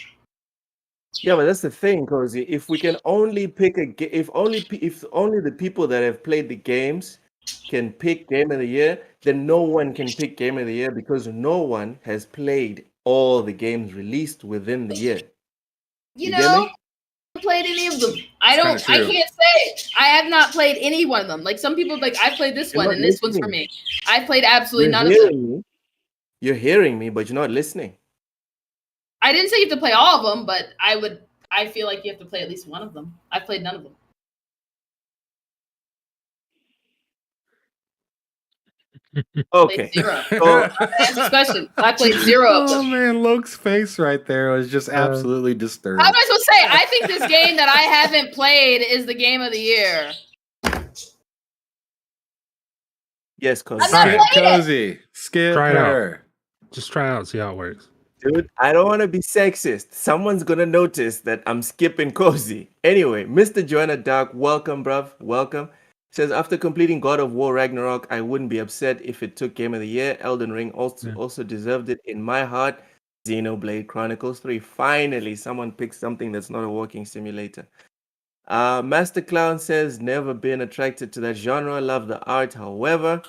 Yeah, but that's the thing, Cozy. If we can only pick if only the people that have played the games can pick game of the year, then no one can pick game of the year because no one has played all the games released within the year. You know, I haven't played any of them. I can't say. I have not played any one of them. Like some people, like I played this one and this one's for me. I played absolutely none of them. You're hearing me, but you're not listening. I didn't say you have to play all of them, but I feel like you have to play at least one of them. I've played none of them. Okay. Zero. So Ask this question. I played 0 of Oh them. man, Loke's face right there was just absolutely disturbed. How am I supposed to say? I think this game that I haven't played is the game of the year. yes, cause I'm not Try it. playing it. Cozy, skip Try it out. her. Just try it out and see how it works. dude, I don't want to be sexist. Someone's gonna notice that I'm skipping Cozy. Anyway, Mr. Joanna Dark, welcome, bruv. Welcome. Says after completing God of War Ragnarok, I wouldn't be upset if it took Game of the Year. Elden Ring also deserved it in my heart. Xenoblade Chronicles 3. Finally, someone picked something that's not a walking simulator. Master Clown says never been attracted to that genre. Love the art, however.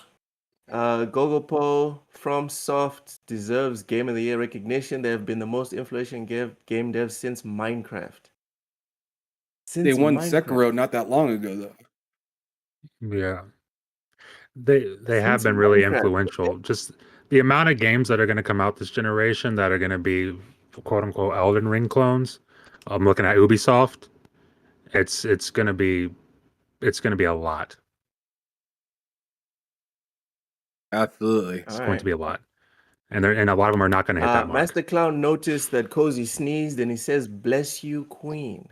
Gogopo from Soft deserves Game of the Year recognition. They have been the most influential game devs since Minecraft. They won Sekiro not that long ago, though. Yeah. They have Since been really Minecraft. influential. Just the amount of games that are going to come out this generation that are going to be quote unquote Elden Ring clones. I'm looking at Ubisoft. It's going to be a lot. Absolutely. It's going to be a lot. And a lot of them are not going to hit that mark. Master Clown noticed that Cozy sneezed and he says, "Bless you, Queen."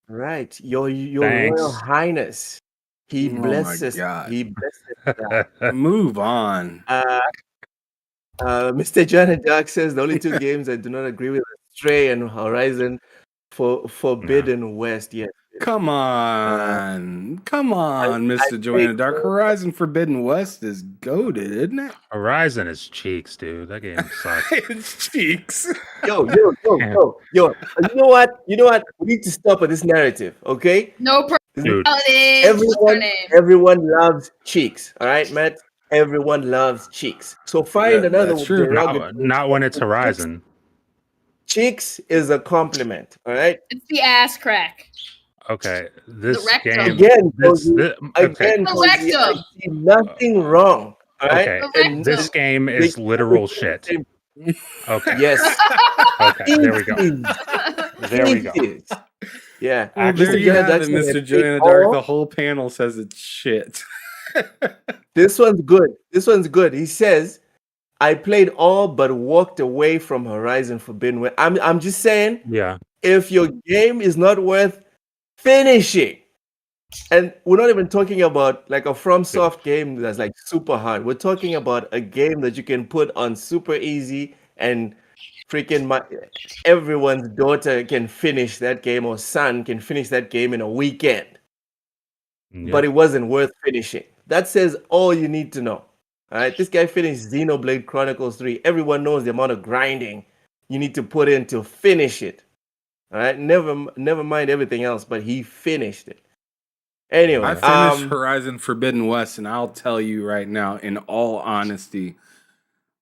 Right, your Thanks. Royal Highness. He Oh my blesses. God. He blesses. Move on. Mr. John Dark says the only two games I do not agree with are Stray and Horizon Forbidden West. Yes. Come on. Come on, Mr. Joanna think Dark. so. Horizon Forbidden West is goated, isn't it? Horizon is cheeks, dude. That game sucks. It's cheeks. Yo. You know what? We need to stop at this narrative, okay? No Dude. personality. What's her name? Everyone loves cheeks. All right, Matt. Everyone loves cheeks. So find another that's true. Not when it's Horizon. Cheeks is a compliment. All right. It's the ass crack. Okay, this rectum. game Again, this, Cozy, this, again, The Cozy, I rectum. see nothing wrong. All right. okay, The rectum. this game is literal shit. Okay, Yes. okay, there we go. There we go. Yeah. Well, Actually, there you have it, Mr. Joanna Dark. The whole panel says it's shit. This one's good. He says, I played all but walked away from Horizon Forbidden West. I'm just saying, Yeah, if your game is not worth finishing, and we're not even talking about like a FromSoft game that's like super hard. We're talking about a game that you can put on super easy and freaking everyone's daughter can finish that game or son can finish that game in a weekend. But it wasn't worth finishing. That says all you need to know. All right, this guy finished Xenoblade Chronicles 3. Everyone knows the amount of grinding you need to put in to finish it. All right, never mind everything else, but he finished it. Anyway, I finished Horizon Forbidden West, and I'll tell you right now, in all honesty,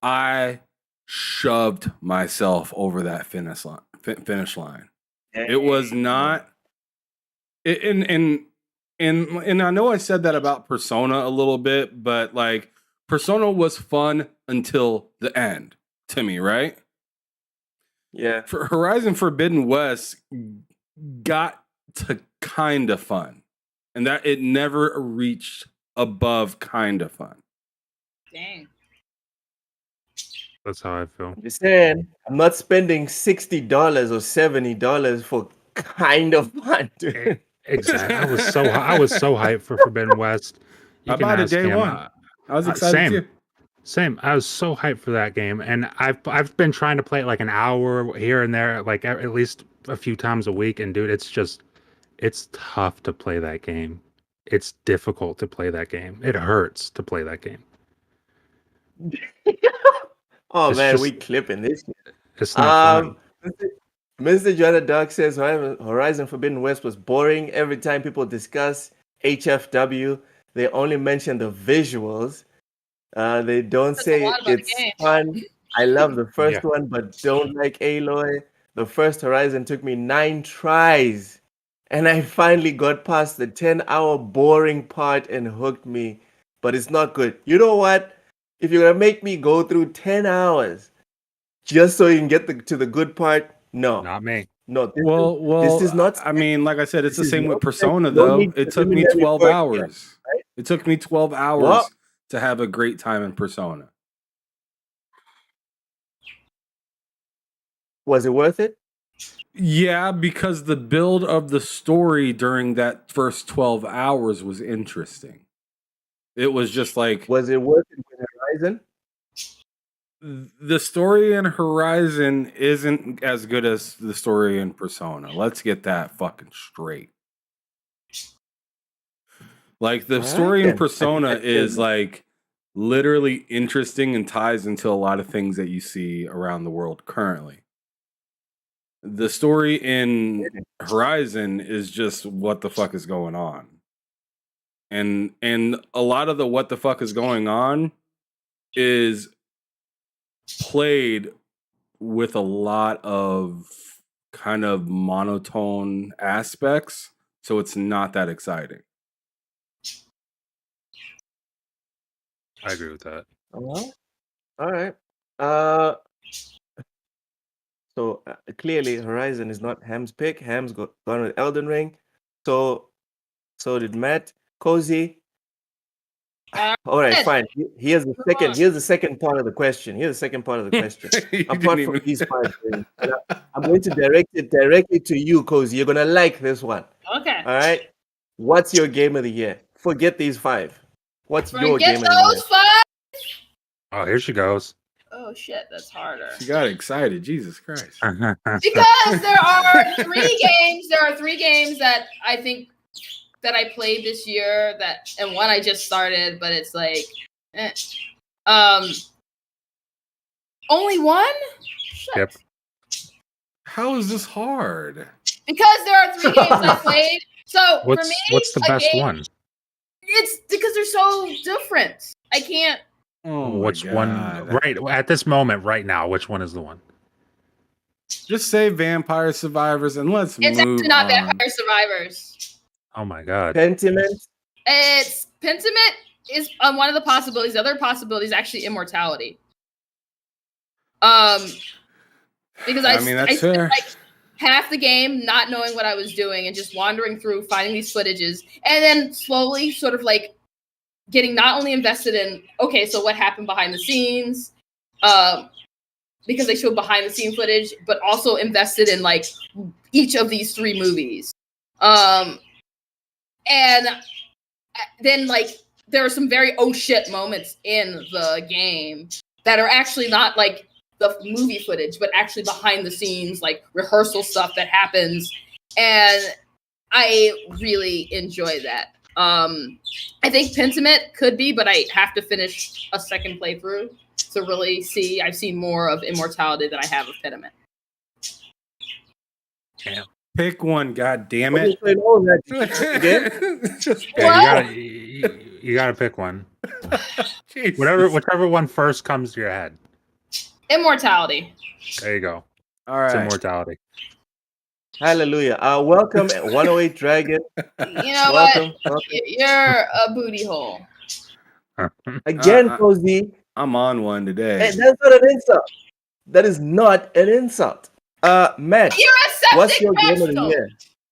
I shoved myself over that finish line. It was not, and I know I said that about Persona a little bit, but like Persona was fun until the end to me, right? Yeah. For Horizon Forbidden West got to kind of fun, and that it never reached above kind of fun. Dang. that's how I feel. I'm just saying, I'm not spending $60 or $70 for kind of fun, dude. Exactly. I was so hyped for Forbidden West. I bought it day one. I was excited too. Same. I was so hyped for that game, and I've been trying to play it like an hour here and there, like at least a few times a week. And dude, it's tough to play that game. It's difficult to play that game. It hurts to play that game. Oh It's man, just- we clipping this. It's not fun. Mr. Joanna Dark says Horizon Forbidden West was boring. Every time people discuss HFW, they only mention the visuals. They don't That's a say lot about the it's game. fun. I love the first Yeah. one, but don't like Aloy. The first Horizon took me 9 tries, and I finally got past the 10-hour boring part and hooked me. But it's not good. You know what? If you're gonna make me go through 10 hours just so you can get to the good part, no. Not me. No, Well, this is not. I mean, like I said, it's the This is same with not- Persona, no though. need It took me preliminary 12 work here, hours. right? It took me 12 hours What? to have a great time in Persona. Was it worth it? Yeah, because the build of the story during that first 12 hours was interesting. It was just like Was it worth it with Horizon? the story in Horizon isn't as good as the story in Persona. Let's get that fucking straight. Like the All right, story in then. Persona I is like literally interesting and ties into a lot of things that you see around the world currently. The story in Horizon is just what the fuck is going on. And a lot of the what the fuck is going on is played with a lot of kind of monotone aspects, so it's not that exciting. I agree with that. All right. So clearly, Horizon is not Ham's pick. Ham's gone with Elden Ring. So did Matt. Cozy. All right, fine. Here's the second part of the question. Here's the second part of the question. Apart from these 5 things, I'm going to direct it directly to you, Cozy. You're gonna like this one. Okay. All right. What's your game of the year? Forget these 5. What's your game of the those year? 5. Oh, here she goes. Oh shit, that's harder. She got excited. Jesus Christ. Because there are 3 games. There are 3 games that I think that I played this year and one I just started, but it's like only one? Shit. Yep. How is this hard? Because there are 3 games I played. So for me, what's the best one? It's because they're so different. I can't. Oh, which one? Right at this moment, right now, which one is the one? Just say Vampire Survivors and let's move on. It's actually not Vampire Survivors. Oh my god. Pentiment. Pentiment is one of the possibilities. The other possibility is actually Immortality. Because I that's spent fair. like half the game not knowing what I was doing and just wandering through, finding these footages, and then slowly sort of like getting not only invested in, okay, so what happened behind the scenes, because they showed behind the scene footage, but also invested in like each of these 3 movies. And then like there are some very oh shit moments in the game that are actually not like the movie footage, but actually behind the scenes, like rehearsal stuff that happens. And I really enjoy that. I think Pentiment could be, but I have to finish a second playthrough to really see. I've seen more of Immortality than I have of Pentiment. Damn. Pick one, god damn it. You gotta pick one. Whichever one first comes to your head. Immortality. There you go. All right. It's Immortality. Hallelujah. Welcome, 108 Dragon. You know welcome. You're a booty hole. Again, Cozy. I'm on one today. Hey, that's not an insult. That is not an insult. Matt, You're a septic what's your game of the vegetable. year?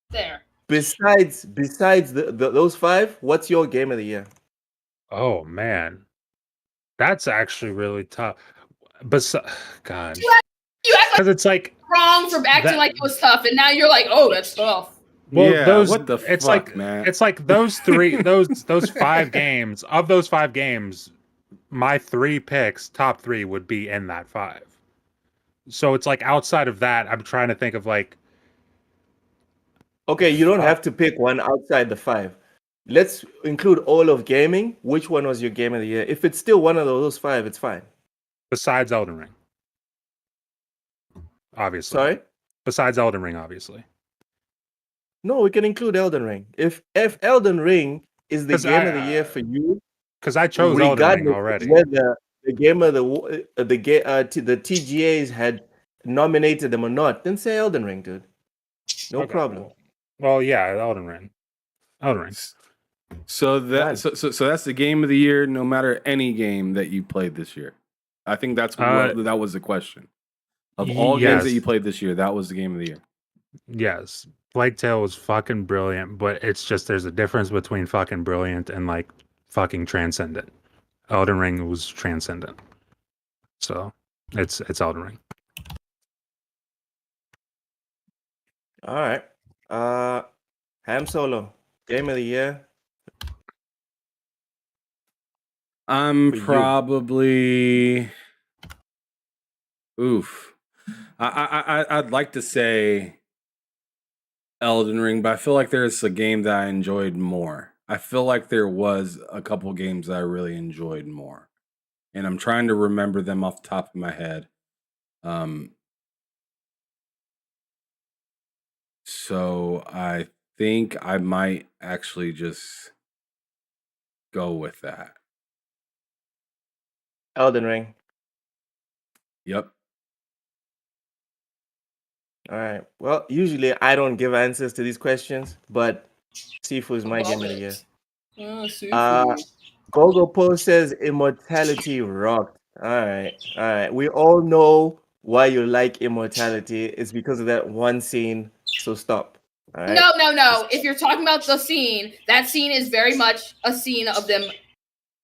There. Besides those 5, what's your game of the year? Oh man, that's actually really tough. But God, You act because it's like wrong for acting like it was tough, and now you're like, oh, that's tough. Well, yeah, what the it's fuck, like, man? It's like those 3, those 5 games. Of those 5 games, my 3 picks, top 3, would be in that 5. So it's like outside of that, I'm trying to think of like. Okay, you don't have to pick one outside the 5. Let's include all of gaming. Which one was your game of the year? If it's still one of those 5, it's fine. Besides Elden Ring, obviously. Sorry? Besides Elden Ring, obviously. No, we can include Elden Ring. If Elden Ring is the game of the year for you, because I chose Elden Ring already. Whether the game of the TGAs had nominated them or not, then say Elden Ring, dude. No problem. Well, yeah, Elden Ring. So that's the game of the year, no matter any game that you played this year. I think that was the question. Of all games that you played this year, that was the game of the year. Yes. Plague Tale was fucking brilliant, but it's just there's a difference between fucking brilliant and like fucking transcendent. Elden Ring was transcendent. So it's Elden Ring. All right. Ham Solo, game of the year. I'm For you. probably oof. I'd like to say Elden Ring, but I feel like there's a game that I enjoyed more. I feel like there was a couple games that I really enjoyed more, and I'm trying to remember them off the top of my head. So I think I might actually just go with that. Elden Ring. Yep. All right. Well, usually I don't give answers to these questions, but Sifu is my game of the year. Oh, Gogo Post says Immortality rocked. All right. All right. We all know why you like Immortality. It's because of that one scene. So stop. All right. No. If you're talking about the scene, that scene is very much a scene of them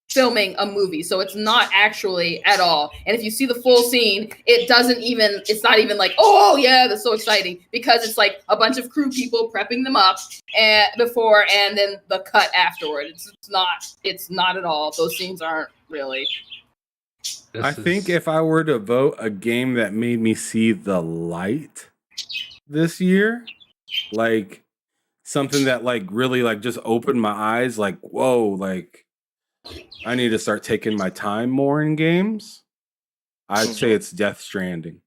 filming a movie. So it's not actually at all. And if you see the full scene, it's not even like, oh yeah, that's so exciting, because it's like a bunch of crew people prepping them up before and then the cut afterward. It's not at all. Those scenes aren't really. I think if I were to vote a game that made me see the light this year, like something that like really like just opened my eyes, like, whoa, like I need to start taking my time more in games, I'd say it's Death Stranding.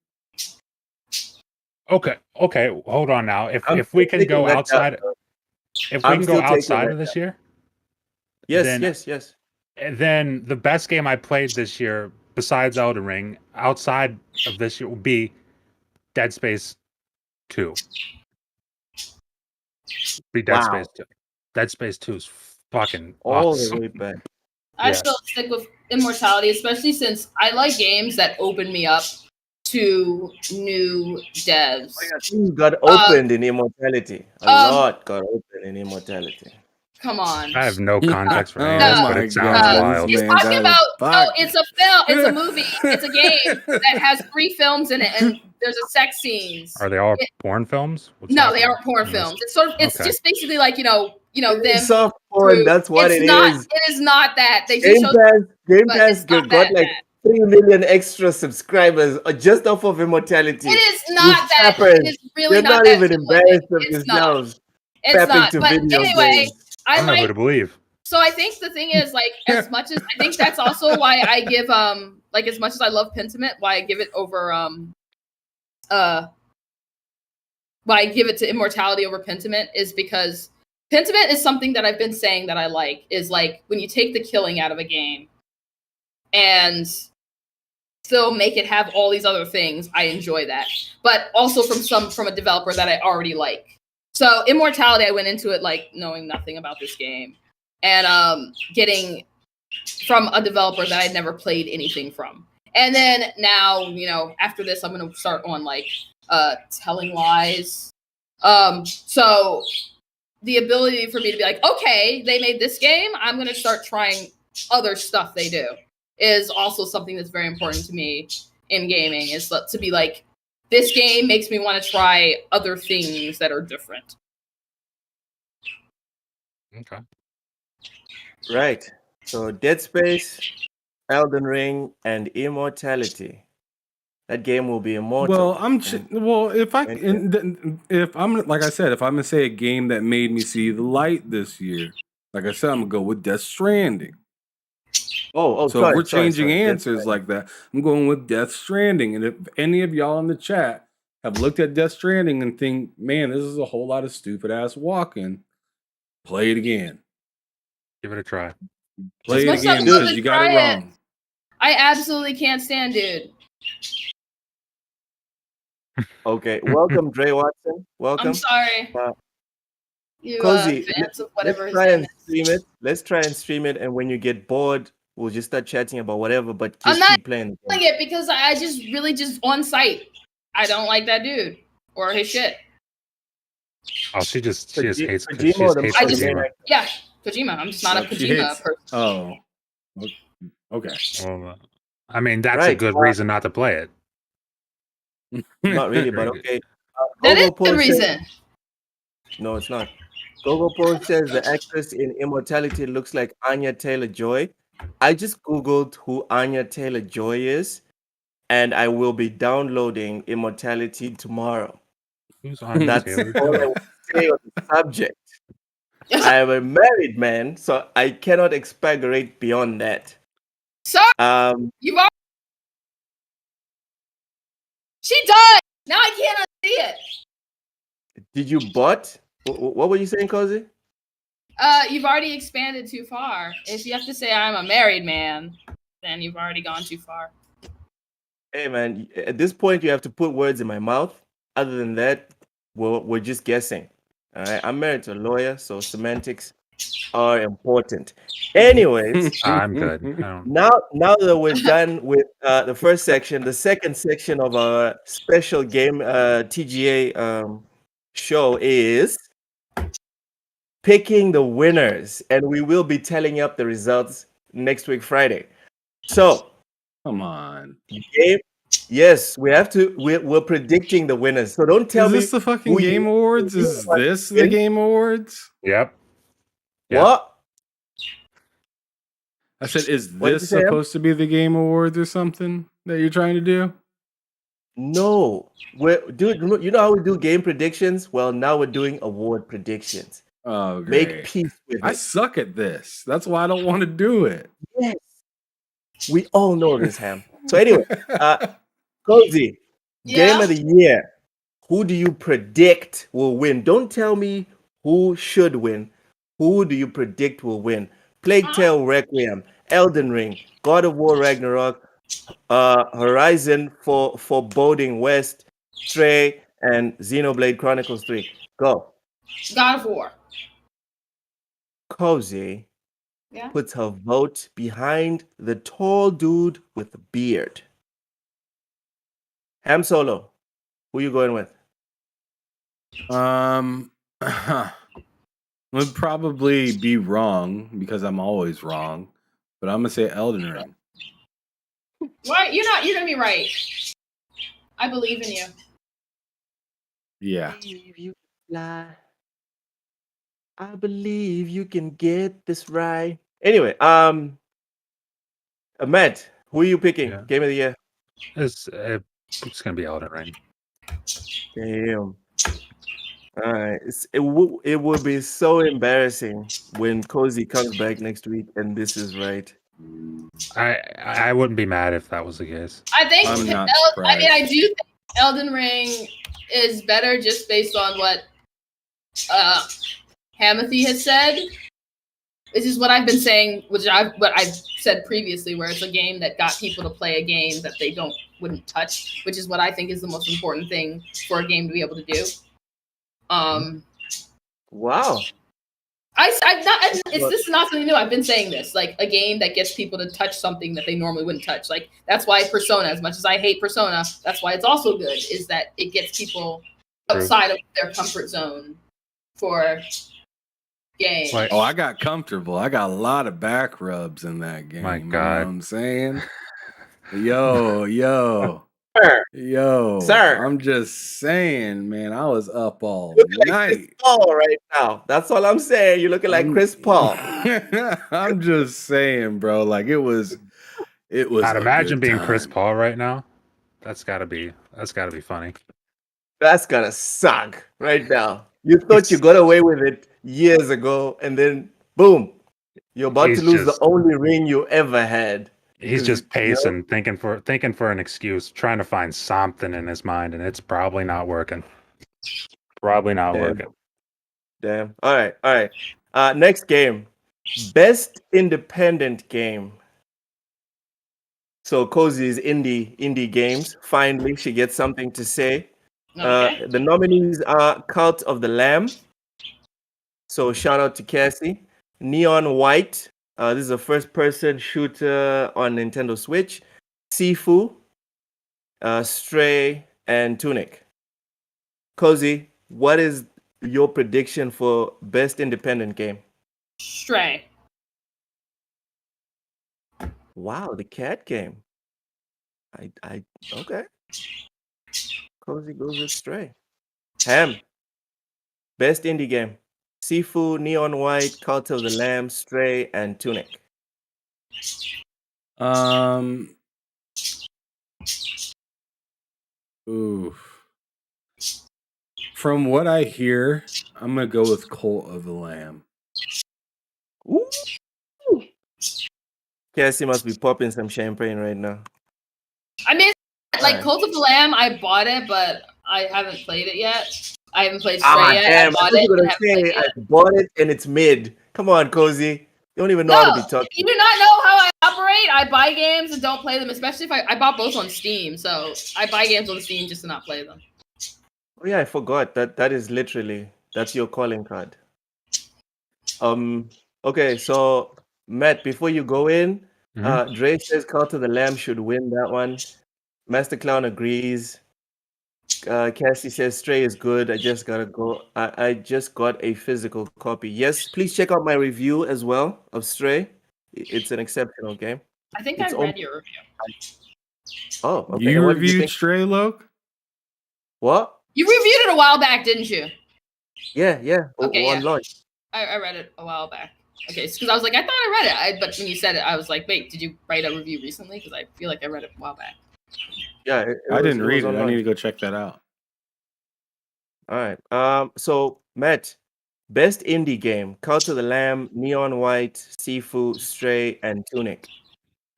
Okay, hold on now. If we can go outside, if we can go outside of this year, yes. Then the best game I played this year, besides Elden Ring, outside of this year, would be Dead Space 2. Dead Space 2. Dead Space 2 is fucking awesome. All the way back. I still stick with Immortality, especially since I like games that open me up to new devs. Things got opened in Immortality. A lot got opened in Immortality. Come on. I have no context for any of this, but it sounds wild. He's talking about it's a film, it's a movie, it's a game that has 3 films in it, and there's a sex scenes. Are they all porn films? No, they aren't porn films. It's just basically like them. Soft porn. That's what it is. It is not that. They Game just Pass got like 3 million extra subscribers just off of Immortality. It is not that. It is really They're not even embarrassed of themselves. It's not. But anyway, I don't know who to believe. So I think the thing is, like, as much as I think that's also why I give like, as much as I love Pentiment, why I give it over why I give it to Immortality over Pentiment is because Pentiment is something that I've been saying that I like, is like when you take the killing out of a game and still make it have all these other things. I enjoy that, but also from a developer that I already like. So Immortality, I went into it like knowing nothing about this game, and getting from a developer that I'd never played anything from. And then now, after this, I'm gonna start on like Telling Lies. So the ability for me to be like, okay, they made this game, I'm gonna start trying other stuff they do, is also something that's very important to me in gaming, is to be like, this game makes me want to try other things that are different. Okay. Right. So Dead Space, Elden Ring, and Immortality. That game will be immortal. Well, if I'm like I said, if I'm gonna say a game that made me see the light this year, like I said, I'm gonna go with Death Stranding. So if we're changing answers like that, I'm going with Death Stranding. And if any of y'all in the chat have looked at Death Stranding and think, man, this is a whole lot of stupid ass walking, play it again. Give it a try. Play it again because you got it wrong. I absolutely can't stand dude. Okay, welcome, Dre Watson. Welcome. I'm sorry. Cozy, fans of whatever let's try and stream it. Let's try and stream it, and when you get bored, we'll just start chatting about whatever. But just keep playing. I'm not it because I just on site. I don't like that dude or his shit. Oh, she just hates Kojima. Yeah, Kojima. I'm just not a Kojima person. Oh, Okay. Well, I mean, that's a Right. good reason not to play it. Not really, Very but good. okay. That is Gogo the Post says, reason. no, it's not. Gogo Post says the actress in Immortality looks like Anya Taylor-Joy. I just Googled who Anya Taylor-Joy is, and I will be downloading Immortality tomorrow. Who's on That's Taylor all I Joy? want to say on the subject. I am a married man, so I cannot expagorate beyond that. Sorry, you've already. She died. Now I can't unsee it. Did you bot? What were you saying, Cozy? You've already expanded too far. If you have to say I'm a married man, then you've already gone too far. Hey, man, at this point, you have to put words in my mouth. Other than that, we're just guessing. All right, I'm married to a lawyer, so semantics are important. Anyways, I'm good. I don't. now that we're done with the first section, the second section of our special game TGA show is picking the winners, and we will be telling up the results next week, Friday. So, Come on. game, yes, we have to. We're predicting the winners. So don't tell Is me this the fucking who you- Game Awards? who you Is want this to the win. Game Awards? Yep. Yeah. What? I said, is What did you this say, Em? supposed to be the Game Awards or something that you're trying to do? No, dude. You know how we do game predictions? Well, now we're doing award predictions. Oh, Make great. peace with I it. suck at this. That's why I don't want to do it. Yes, we all know this, Ham. So anyway, Cozy, game Yeah. of the year. Who do you predict will win? Don't tell me who should win. Who do you predict will win? Plague Tale Requiem, Elden Ring, God of War Ragnarok, Horizon for Foreboding West, Stray, and Xenoblade Chronicles 3. Go. God of War. Cozy Yeah. puts her vote behind the tall dude with the beard. Ham Solo, who you going with? Would probably be wrong because I'm always wrong, but I'm gonna say Elden Ring. Why? You're not. You're gonna be right. I believe in you. Yeah. Believe you can fly. I believe you can get this right. Anyway, Ahmed, who are you picking? Yeah. Game of the year. It's gonna be Elden Ring. Damn. All right. It would be so embarrassing when Cozy comes back next week and this is right. I wouldn't be mad if that was the case. I think. I'm not I mean, I surprised. do think Elden Ring is better just based on what Hamathy has said. This is what I've been saying, what I've said previously, where it's a game that got people to play a game that they wouldn't touch, which is what I think is the most important thing for a game to be able to do. Wow. This is not something new. I've been saying this, like a game that gets people to touch something that they normally wouldn't touch. Like that's why Persona, as much as I hate Persona, that's why it's also good, is that it gets people outside of their comfort zone for games. Like- Oh, I got comfortable. I got a lot of back rubs in that game. My You know God. what I'm saying? Yo. Sir. I'm just saying, man. I was up all Looking like Chris night. Paul right now. That's all I'm saying. You're looking like Chris Paul. I'm just saying, bro. Like it was. I'd a imagine good being Chris time. Paul right now. That's gotta be funny. That's gonna suck right now. You thought you got away with it years ago, and then boom, you're about He's to lose just- the only ring you ever had. He's just pacing, thinking for an excuse, trying to find something in his mind, and it's probably not working. Probably not working. Damn. All right. Next game, best independent game. So Cozy's indie games. Finally, she gets something to say. Okay. The nominees are Cult of the Lamb. So shout out to Cassie. Neon White. This is a first-person shooter on Nintendo Switch. Sifu, Stray, and Tunic. Cozy, what is your prediction for best independent game? Stray. Wow, the cat game. Okay. Cozy goes with Stray. Ham. Best indie game. Sifu, Neon White, Cult of the Lamb, Stray, and Tunic. Oof. From what I hear, I'm gonna go with Cult of the Lamb. Ooh. Cassie must be popping some champagne right now. I mean, like Alright. Cult of the Lamb, I bought it, but I haven't played it yet. I haven't played Stray Ah, yet. damn. I bought I it was and gonna haven't played say it I yet. bought it and it's mid. Come on, Cozy. You don't even know how to be talking. You do not know how I operate. I buy games and don't play them, especially if I bought both on Steam. So I buy games on Steam just to not play them. Oh yeah, I forgot that is literally that's your calling card. Okay, so Matt, before you go in, Dre says Cult of the Lamb should win that one. Master Clown agrees. Cassie says Stray is good. I just gotta go. I just got a physical copy. Yes, please check out my review as well of Stray. It's an exceptional game. I think It's I read your review. Oh, okay. You And what did you reviewed think? Stray, Loke? What? You reviewed it a while back, didn't you? Yeah. Okay, On yeah. launch. I read it a while back. Okay, because I was like, I thought I read it. But when you said it, I was like, wait, did you write a review recently? Because I feel like I read it a while back. Yeah, I didn't read it. on I launch. need to go check that out. All right. So Matt, best indie game: Cult of the Lamb, Neon White, Sifu, Stray, and Tunic.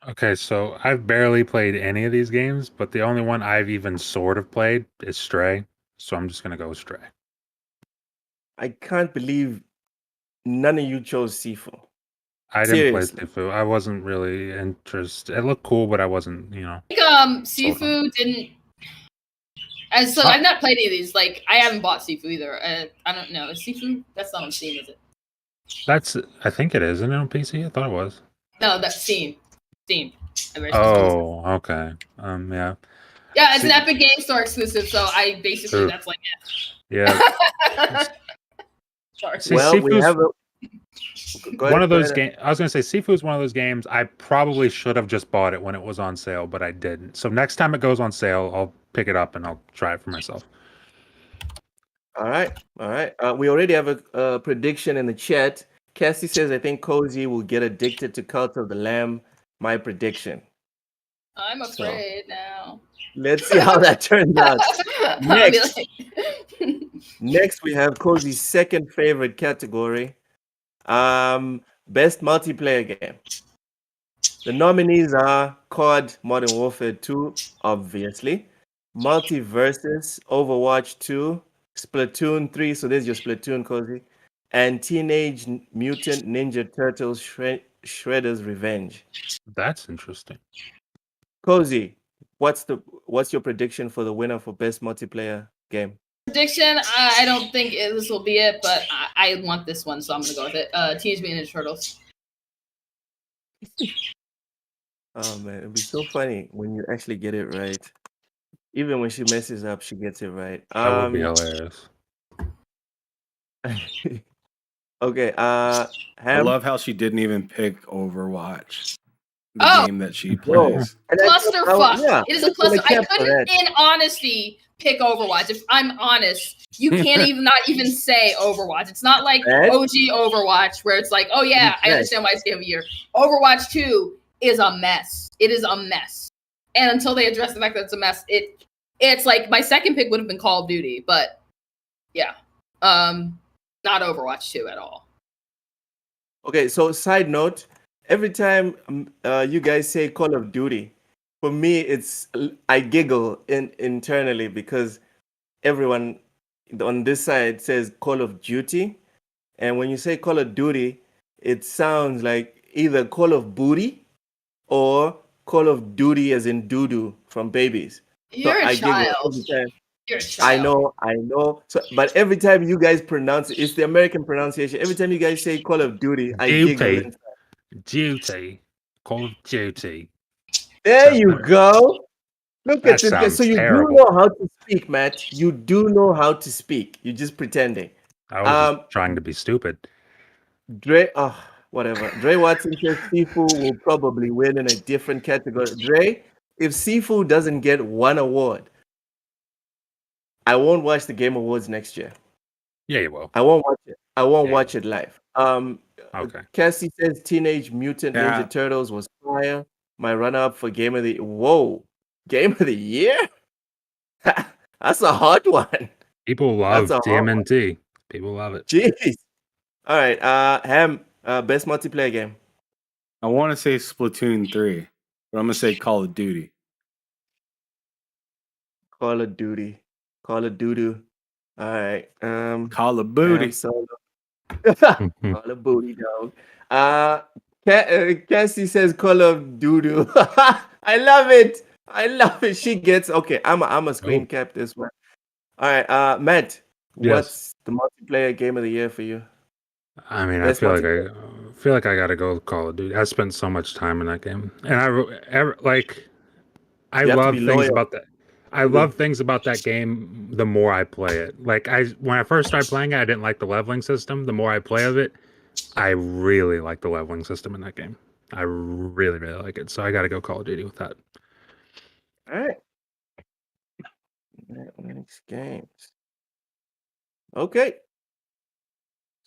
Okay, so I've barely played any of these games, but the only one I've even sort of played is Stray. So I'm just gonna go with Stray. I can't believe none of you chose Sifu. I didn't play Seriously. Sifu. I wasn't really interested. It looked cool, but I wasn't, I think Sifu didn't. So I've not played any of these. Like I haven't bought Sifu either. I don't know. Is Sifu? That's not on Steam, is it? I think it is. Isn't it on PC? I thought it was. No, that's Steam. Steam. Oh, okay. Yeah. Yeah, it's an Epic Game Store exclusive, so I basically that's like yeah. Sorry. Well, we have one of those games. I was gonna say Sifu is one of those games. I probably should have just bought it when it was on sale, but I didn't. So next time it goes on sale, I'll pick it up and I'll try it for myself. All right. We already have a prediction in the chat. Cassie says, I think Cozy will get addicted to Cult of the Lamb. My prediction. I'm afraid now. Let's see how that turns out. Next, we have Cozy's second favorite category. Best multiplayer game. The nominees are COD Modern Warfare 2, obviously. Multiversus, Overwatch 2, Splatoon 3, so there's your Splatoon, Cozy, and Teenage Mutant Ninja Turtles Shredder's Revenge. That's interesting. Cozy, what's your prediction for the winner for best multiplayer game? Prediction, I don't think this will be it, but I want this one, so I'm gonna go with it. Teenage Mutant Ninja Turtles. Oh man, it'd be so funny when you actually get it right. Even when she messes up, she gets it right. That would be hilarious. Okay. I love how she didn't even pick Overwatch, the game that she plays. Clusterfuck. Yeah, it is a cluster. I couldn't, in honesty, pick Overwatch. If I'm honest, you can't not even say Overwatch. It's not like OG Overwatch where it's like, oh yeah, I understand why it's game of the year. Overwatch 2 is a mess. It is a mess. And until they address the fact that it's a mess, it's like my second pick would have been Call of Duty, but yeah. Not Overwatch 2 at all. Okay, so side note, every time you guys say Call of Duty, for me I giggle internally because everyone on this side says Call of Duty, and when you say Call of Duty, it sounds like either Call of Booty or Call of Duty as in doo-doo from babies. You're a child. You're a child. I know. So, but every time you guys pronounce it, it's the American pronunciation. Every time you guys say Call of Duty, I giggle. Duty. Call of Duty. There you go. Look at it. So you do know how to speak, Matt. You do know how to speak. You're just pretending. I was just trying to be stupid. Dre, whatever. Dre Watson says Sifu will probably win in a different category. Dre, if Sifu doesn't get one award, I won't watch the Game Awards next year. Yeah, you will. I won't watch it. I won't Yeah, watch it live. Okay. Cassie says Teenage Mutant Yeah. Ninja Turtles was fire. My runner-up for Game of the Game of the Year? That's a hard one. People love That's a hard one. TMNT. People love it. Jeez. All right. Ham, best multiplayer game. I want to say Splatoon 3, but I'm gonna say Call of Duty. Call of Duty. Call of Duty. All right. Call of Booty. Ham Solo. Call of Booty, dog. Cassie says Call of Duty. I love it. I love it. She gets okay. I'm a screen cap this one. All right. Matt, Yes. what's the multiplayer game of the year for you? I mean, Best I feel like I gotta go with Call of Duty. I spent so much time in that game, and I You have to love be things loyal. about that. I love things about that game. The more I play it, like when I first started playing it, I didn't like the leveling system. The more I play of it, I really like the leveling system in that game. I really, really like it. So I got to go Call of Duty with that. All right. Next games. Okay.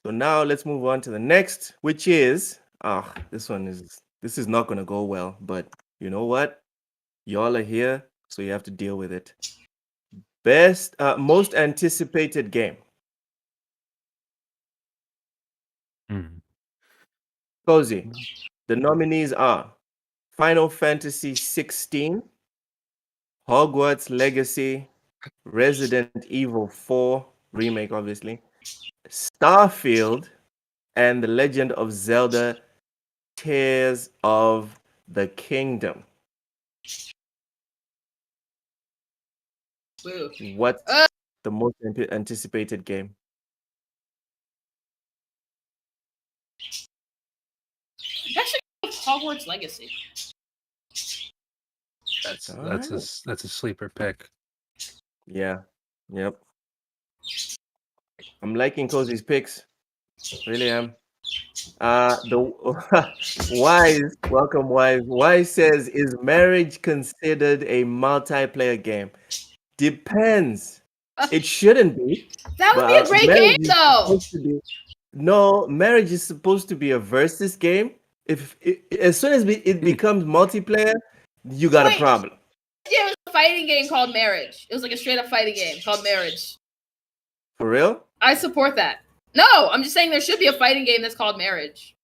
So now let's move on to the next, which is this is not gonna go well, but you know what? Y'all are here, so you have to deal with it. Most anticipated game. Cozy. The nominees are Final Fantasy 16, Hogwarts Legacy, Resident Evil 4 remake, obviously, Starfield, and The Legend of Zelda: Tears of the Kingdom. Woo. What's the most anticipated game? Actually, Hogwarts Legacy. That's Alright. a sleeper pick. Yeah. Yep. I'm liking Cozy's picks. Really am. The Wise, welcome Wise. Wise says, is marriage considered a multiplayer game? Depends. It shouldn't be. That would be a but great marriage game, is though. supposed to be- No, marriage is supposed to be a versus game. As soon as it becomes multiplayer, you got a Wait. problem. Yeah, it was a fighting game called Marriage. It was like a straight up fighting game called Marriage. For real? I support that. No, I'm just saying there should be a fighting game that's called Marriage.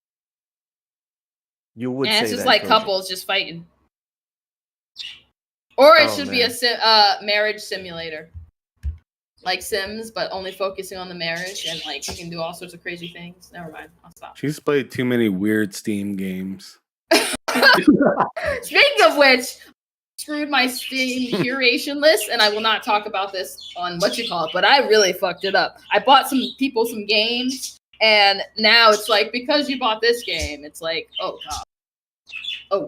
You would And say it's just that, like Cozy. couples just fighting. Or it Oh, should be a marriage simulator. Like Sims, but only focusing on the marriage, and like you can do all sorts of crazy things. Never mind, I'll stop. She's played too many weird Steam games. Speaking of which, screwed my Steam curation list, and I will not talk about this on but I really fucked it up. I bought some people some games, and now it's like, because you bought this game, it's like, oh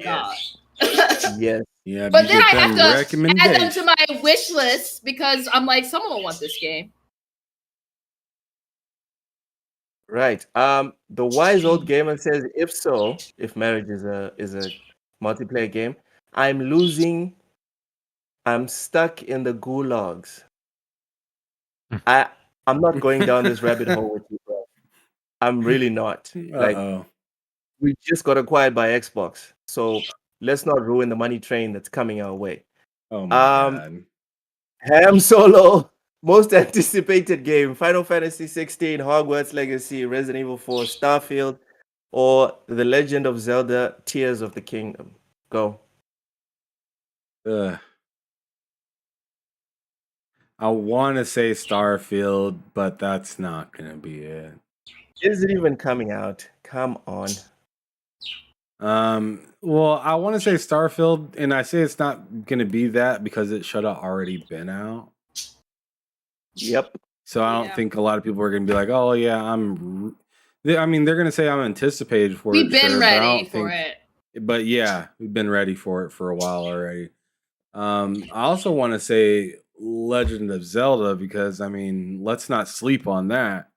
god. Yes. Yeah, But you then get I have them to add them recommendations. to my wish list because I'm like, someone will want this game. Right. The wise old gamer says, if marriage is a multiplayer game, I'm losing. I'm stuck in the gulags. I'm not going down this rabbit hole with you, bro. I'm really not. Like, Uh-oh. we just got acquired by Xbox, so let's not ruin the money train that's coming our way. Oh my god. Ham Solo, most anticipated game: Final Fantasy 16, Hogwarts Legacy, Resident Evil 4, Starfield, or The Legend of Zelda: Tears of the Kingdom. Go. Ugh. I want to say Starfield, but that's not going to be it. Is it even coming out? Come on. Well, I want to say Starfield, and I say it's not going to be that because it should have already been out. Yep. So I don't think a lot of people are going to be like, "Oh yeah, I mean, they're going to say I'm anticipated for it. We've been ready for it. But yeah, we've been ready for it for a while already. I also want to say Legend of Zelda because I mean, let's not sleep on that.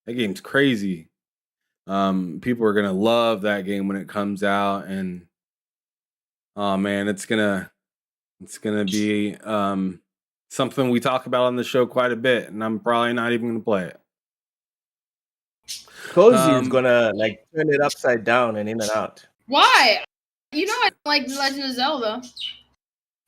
That game's crazy. People are gonna love that game when it comes out, and oh man, it's gonna be something we talk about on the show quite a bit, and I'm probably not even gonna play it. Cozy is gonna like turn it upside down and in and out. Why? You know I don't like The Legend of Zelda.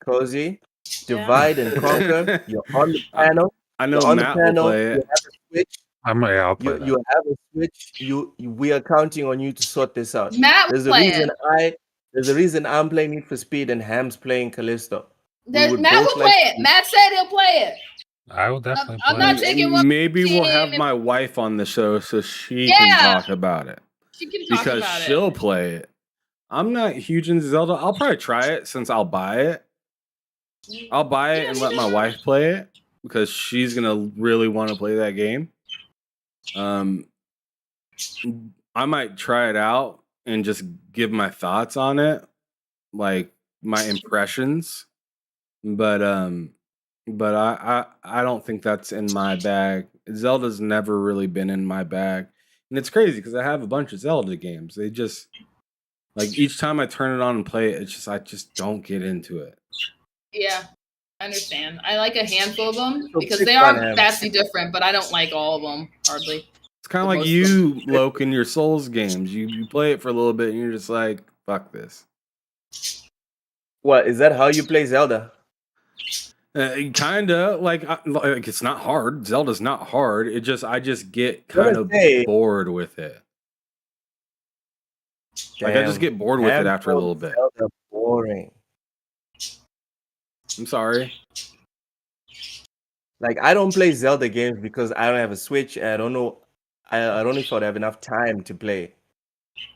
Cozy, divide and conquer. You're on the panel. I know You're on Matt the panel. will play You it. have a Switch. I'll play that. You have a Switch. We are counting on you to sort this out. Matt will There's a play reason it. there's a reason I'm playing Need for Speed and Ham's playing Callisto. Matt will play it. Matt said he'll play it. I will definitely I'm play not it. taking one. Maybe we'll have my wife on the show so she Yeah. can talk about it. She can talk Because about she'll it. play it. I'm not huge into Zelda. I'll probably try it since I'll buy it. I'll buy it and let my wife play it because she's gonna really want to play that game. I might try it out and just give my thoughts on it, like my impressions. But I don't think that's in my bag. Zelda's never really been in my bag. And it's crazy because I have a bunch of Zelda games. They just like each time I turn it on and play it, I just don't get into it. Yeah, I understand. I like a handful of them So because pick they one, are Ham. vastly different, but I don't like all of them hardly. It's kind of For like most of you, Loke, in your Souls games. You play it for a little bit and you're just like, fuck this. What is that? How you play Zelda? Kinda like it's not hard. Zelda's not hard. I just get kind of bored with it. Like I just get bored with it after a little bit. Zelda boring. I'm sorry. Like I don't play Zelda games because I don't have a Switch. And I don't know. I don't know if I'd have enough time to play.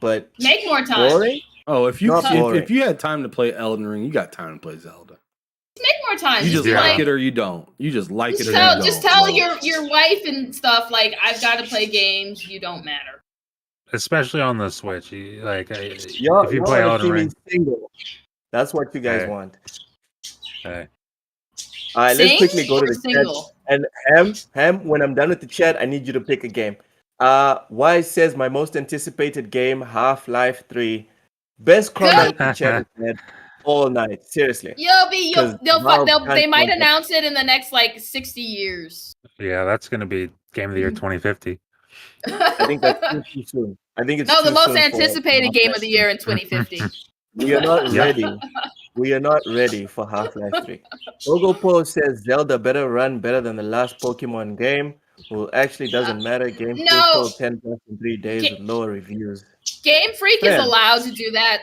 But make more time. Boring? Oh, if you Not if you had time to play Elden Ring, you got time to play Zelda. Make more time. You just like it or you don't. You just like it or you don't. Just tell your wife and stuff like I've got to play games. You don't matter. Especially on the Switch, if you Y'all play wanna see Elden me Ring, single. That's what you guys Hey. want. hey, All right, let's quickly go to or the single? chat. And Ham, when I'm done with the chat, I need you to pick a game. Wise says my most anticipated game, Half-Life 3. Best comment the chat has had all night. Seriously. They might announce it in the next like 60 years. yeah, that's gonna be Game of the Year 2050. I think that's too soon. I think it's No, the too most soon for anticipated game of the year in 2050. We are not Yeah. ready. We are not ready for Half-Life 3. Ogopo says Zelda better run better than the last Pokemon game. Well, actually doesn't matter. Game sold 10 plus in 3 days with lower reviews. Game Freak is Fair. allowed to do that.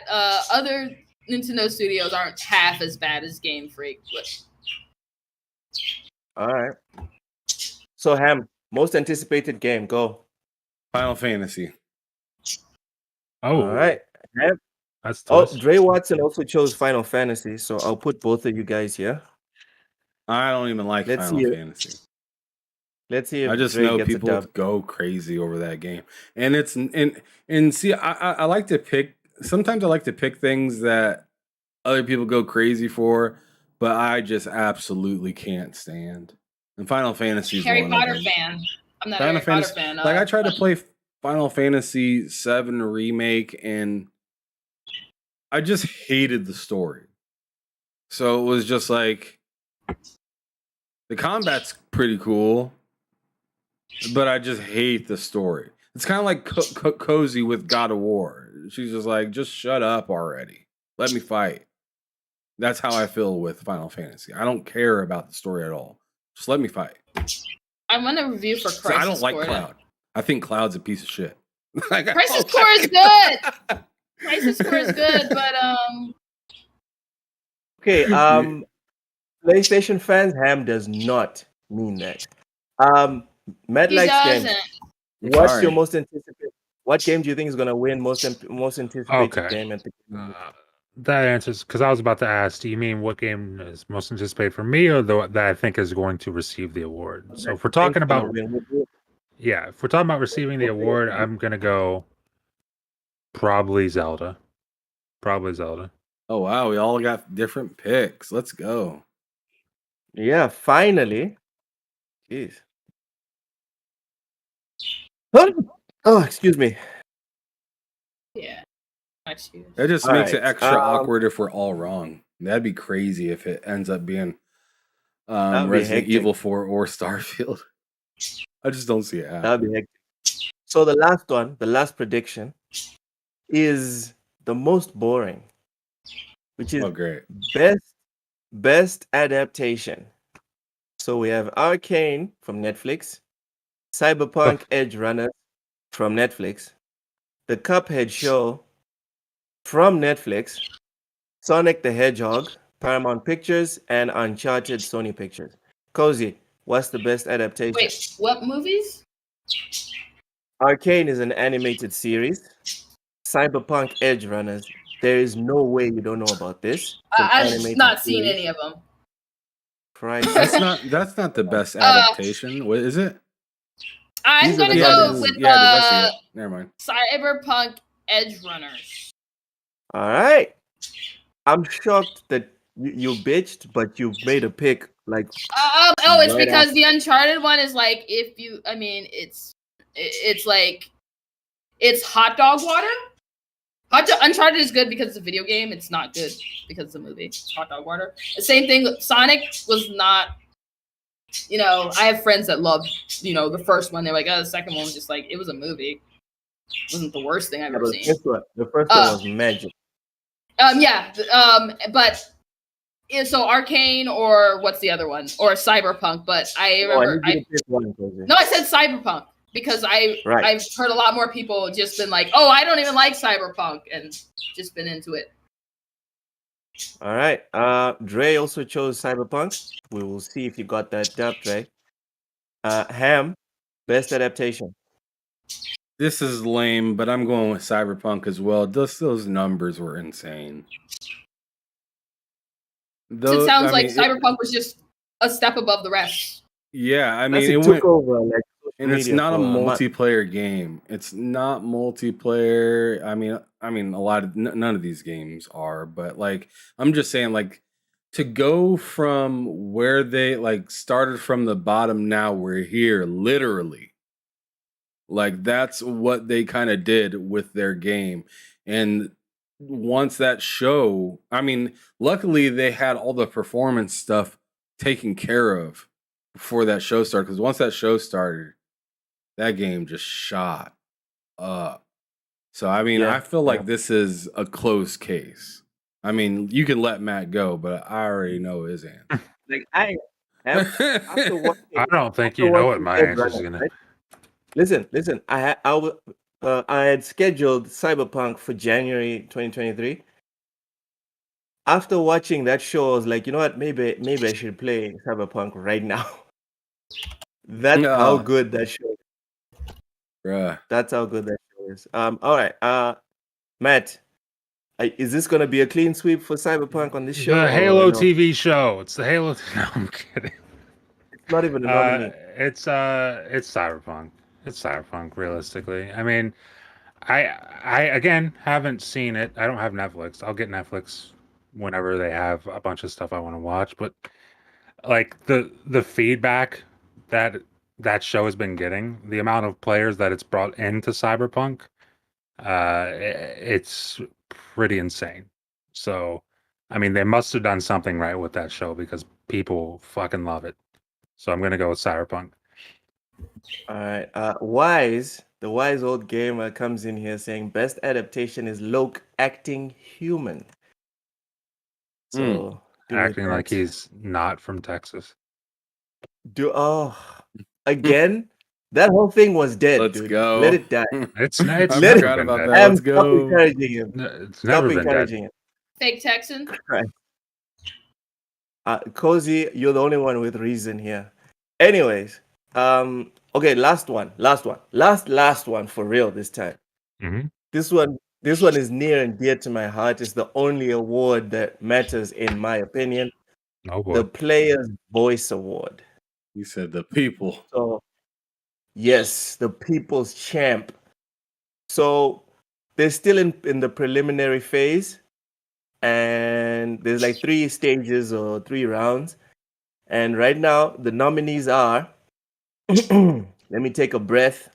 Other Nintendo studios aren't half as bad as Game Freak. All right. So Ham, most anticipated game, go. Final Fantasy. Oh, All right. Ham. that's Oh, twist. Dre Watson also chose Final Fantasy, so I'll put both of you guys here. I don't even like Let's Final see it. Fantasy. Let's see if I just Dre know gets a people dub. go crazy over that game, and it's and see, I like to pick. Sometimes I like to pick things that other people go crazy for, but I just absolutely can't stand. And Final Fantasy is Harry one Potter of them. fan. I'm not Final a Harry Fantasy, Potter fan. like I tried to play Final Fantasy VII remake, and I just hated the story. So it was just like the combat's pretty cool, but I just hate the story. It's kind of like Cozy with God of War. She's just like, just shut up already. Let me fight. That's how I feel with Final Fantasy. I don't care about the story at all. Just let me fight. I'm on a review for Crisis So I don't like Core. Cloud. I think Cloud's a piece of shit. Crisis Core is good. Crisis Core is good, but Okay, PlayStation fans, Ham does not mean that. Matt he likes games. doesn't. What's Sorry. your most anticipated? What game do you think is gonna win most anticipated Okay. game at the That answers because I was about to ask. Do you mean what game is most anticipated for me, or that I think is going to receive the award? So if we're talking about, if we're talking about receiving the award, I'm gonna go probably Zelda. Probably Zelda. Oh wow, we all got different picks. Let's go. Yeah, finally. Jeez. Oh, excuse me. Yeah. Excuse. That just All makes it right, extra awkward if we're all wrong. That'd be crazy if it ends up being that'd be Resident hectic. Evil 4 or Starfield. I just don't see it That'd happening. be hectic. So the last one, the last prediction, is the most boring, which is Oh, great. best adaptation. So we have Arcane from Netflix, Cyberpunk Edge Runners from Netflix, the Cuphead show from Netflix, Sonic the Hedgehog, Paramount Pictures, and Uncharted Sony Pictures. Cozy, what's the best adaptation? Wait, what movies? Arcane is an animated series. Cyberpunk Edge Runners. There is no way you don't know about this. It's an I've animated not seen series. any of them. Christ. That's not the best adaptation. What is it? I'm These are gonna the go ones- with Yeah, did I see it? Never mind. Cyberpunk Edge Runners. All right. I'm shocked that you bitched, but you made a pick. Like, It's Right because the Uncharted one is like it's like it's hot dog water. Uncharted is good because it's a video game. It's not good because it's a movie. It's hot dog water. The same thing. Sonic was not. I have friends that loved the first one. They're like, oh, the second one was just like it was a movie. It wasn't the worst thing I've ever seen. the first one was magic. But so Arcane or what's the other one? Or Cyberpunk, but I remember I pick one, Cozy. I said Cyberpunk because I've heard a lot more people just been like, oh, I don't even like Cyberpunk and just been into it. All right. Dre also chose Cyberpunk. We will see if you got that dub, Dre. Ham, best adaptation. This is lame, but I'm going with Cyberpunk as well. Those numbers were insane. It sounds like Cyberpunk was just a step above the rest. Yeah, I Plus mean, it took over, like, social and it's media not a for month. multiplayer game. It's not multiplayer. I mean, a lot of none of these games are, but like, I'm just saying, like, to go from where they like started from the bottom, now we're here, literally. Like that's what they kind of did with their game, and once that show, I mean, luckily they had all the performance stuff taken care of before that show started. Because once that show started, that game just shot up. So I mean, I feel like this is a close case. I mean, you can let Matt go, but I already know his answer. Like after watching, I don't think after you know what watching my Edge answer is Runners, gonna. right? Listen. I had scheduled Cyberpunk for January 2023. After watching that show, I was like, you know what? Maybe I should play Cyberpunk right now. That's how good that show is. Bruh. That's how good that show is. All right. Matt, is this gonna be a clean sweep for Cyberpunk on this show? The Halo TV show. It's the Halo. No, I'm kidding. It's not even a nominee. It's Cyberpunk. It's Cyberpunk. Realistically, I mean, I again haven't seen it. I don't have Netflix. I'll get Netflix whenever they have a bunch of stuff I want to watch. But like the feedback that show has been getting, the amount of players that it's brought into Cyberpunk, it's pretty insane. So, I mean, they must have done something right with that show because people fucking love it. So I'm gonna go with Cyberpunk. All right. The wise old gamer comes in here saying best adaptation is Loke acting human. So Acting like he's not from Texas. Again, that whole thing was dead. Let's dude. go. Let it die. It's I never forgot been about dead. that. Let's Stop go. encouraging him. It's Stop never been dead. encouraging him. Fake Texan. Cozy, you're the only one with reason here. Anyways, okay, last one for real this time. Mm-hmm. This one is near and dear to my heart. It's the only award that matters in my opinion. Oh boy. The Player's Voice Award. You said the people. So, yes, the People's Champ. So they're still in the preliminary phase, and there's like 3 stages or 3 rounds. And right now, the nominees are. Let me take a breath.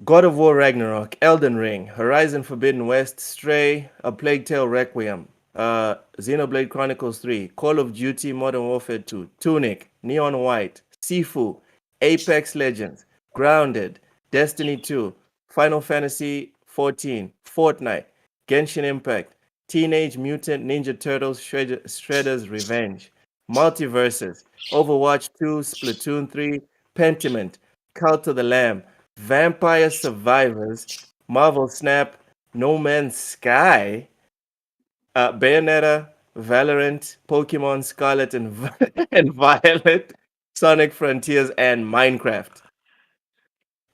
God of War Ragnarok, Elden Ring, Horizon Forbidden West, Stray, A Plague Tale Requiem, Xenoblade Chronicles 3, Call of Duty Modern Warfare 2, Tunic, Neon White, Sifu, Apex Legends, Grounded, Destiny 2, Final Fantasy 14, Fortnite, Genshin Impact, Teenage Mutant Ninja Turtles Shredder's Revenge, Multiverses, Overwatch 2, Splatoon 3, Pentiment, Cult of the Lamb, Vampire Survivors, Marvel Snap, No Man's Sky, Bayonetta, Valorant, Pokemon Scarlet and, and Violet, Sonic Frontiers, and Minecraft.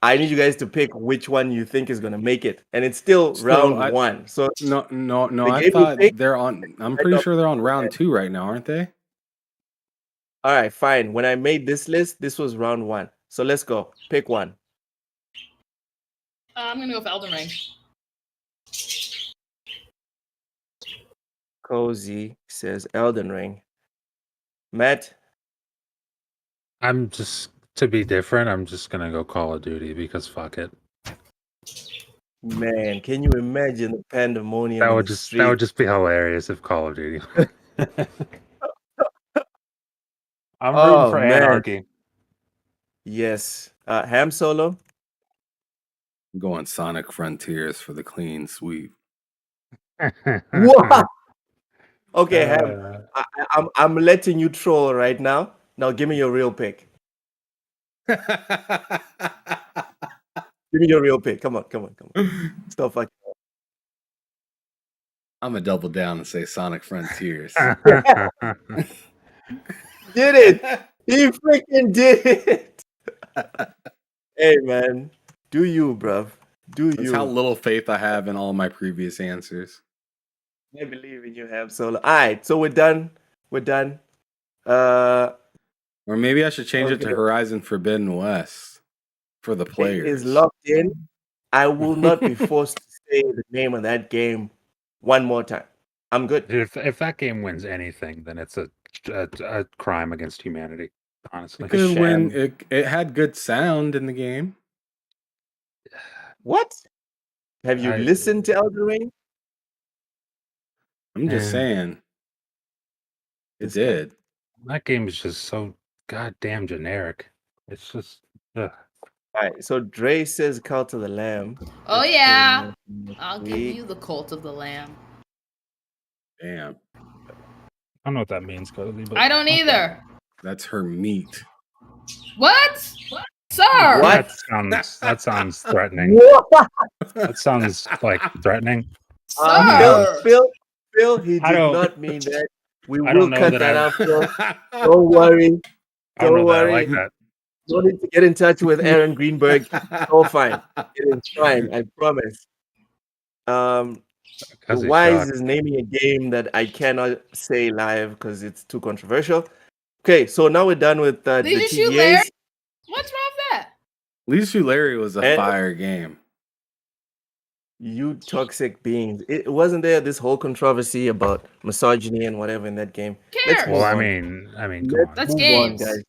I need you guys to pick which one you think is going to make it. And it's still round one. So no. the I game thought you pick, they're on. I'm pretty sure they're on round 2 right now, aren't they? all right, fine. When I made this list, this was round 1. So let's go. Pick one. I'm gonna go with Elden Ring. Cozy says Elden Ring. Matt? I'm just, to be different, I'm just going to go Call of Duty because fuck it. Man, can you imagine the pandemonium That in would the just street? that would just be hilarious if Call of Duty. I'm rooting for man. anarchy. Yes. Ham Solo? I'm going Sonic Frontiers for the clean sweep. What? Okay, Ham. I'm letting you troll right now. Now give me your real pick. Give me your real pick. Come on. Stop fucking. I'm gonna double down and say Sonic Frontiers. Did it? He freaking did it. Hey man, do you, bruv? Do That's you? how little faith I have in all my previous answers. I believe in you, Ham Solo. All right, so we're done. Or maybe I should change it to Okay. Horizon Forbidden West for the It players. is locked in. I will not be forced to say the name of that game one more time. I'm good. If that game wins anything, then it's a crime against humanity. Honestly, Good when sham. it had good sound in the game. What? Have you listened to Elden Ring? I'm just saying. It This guy. did. That game is just so goddamn generic. It's just. Ugh. All right, so Dre says Cult of the Lamb. Oh Let's yeah, put him I'll next give week. you the Cult of the Lamb. Damn. I don't know what that means, Cozy, but I don't either. That's her meat. What? Sir! What? That sounds threatening. What? That sounds like threatening. Sir! Phil, he I did don't- not mean that. We I will don't know cut that that I- out, Phil. Don't worry. I don't know Don't that I worry. like that. Don't need to get in touch with Aaron Greenberg. All fine. It is fine. I promise. Because he's Wise shocked. is naming a game that I cannot say live because it's too controversial. Okay, so now we're done with the Did you shoot Larry? TGAs. What's wrong with that? Leisure Larry was a And- fire game. You toxic beings. It wasn't there this whole controversy about misogyny and whatever in that game. Let's Cares? move Well, I on. mean, come Let's on. That's move games. on, guys.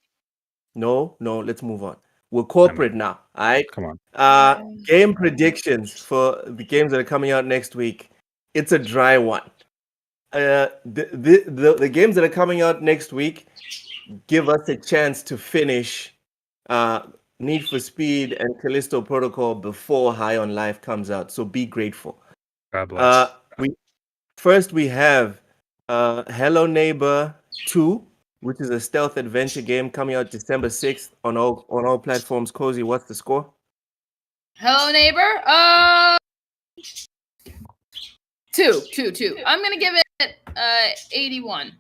No, let's move on. We're corporate now. All right. Come on. Game predictions for the games that are coming out next week. It's a dry one. The games that are coming out next week give us a chance to finish Need for Speed and Callisto Protocol before High on Life comes out. So be grateful. God bless. We have Hello Neighbor 2, which is a stealth adventure game coming out December 6th on all platforms. Cozy, what's the score? Hello, neighbor. 2. I'm gonna give it 81.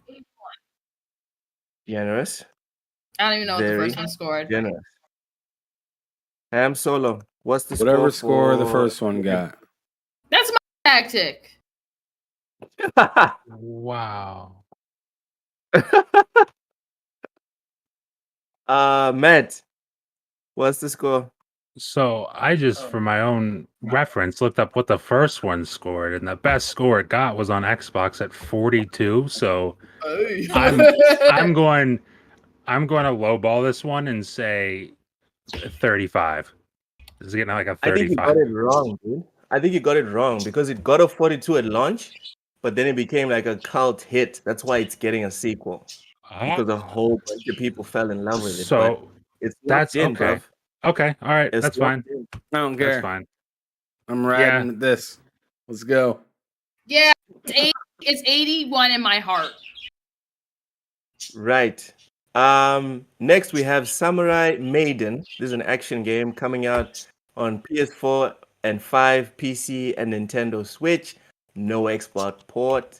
Generous. I don't even know what the Very first one scored. Generous. Ham Solo, what's the Whatever score score the for- first one got. That's my tactic. Wow. Matt, what's the score? So I just, for my own reference, looked up what the first one scored, and the best score it got was on Xbox at 42. So I'm going to lowball this one and say 35. It's getting like a I think you 35. got it wrong, dude. I think you got it wrong because it got a 42 at launch, but then it became like a cult hit. That's why it's getting a sequel because a whole bunch of people fell in love with it. But So it's that's locked in, okay. bruv. Okay, all right, It's that's fine. locked in. I don't That's care. fine. I'm riding with this. Let's go. Yeah, it's 81 in my heart. Right. Next we have Samurai Maiden. This is an action game coming out on PS4 and 5, PC, and Nintendo Switch. No export port.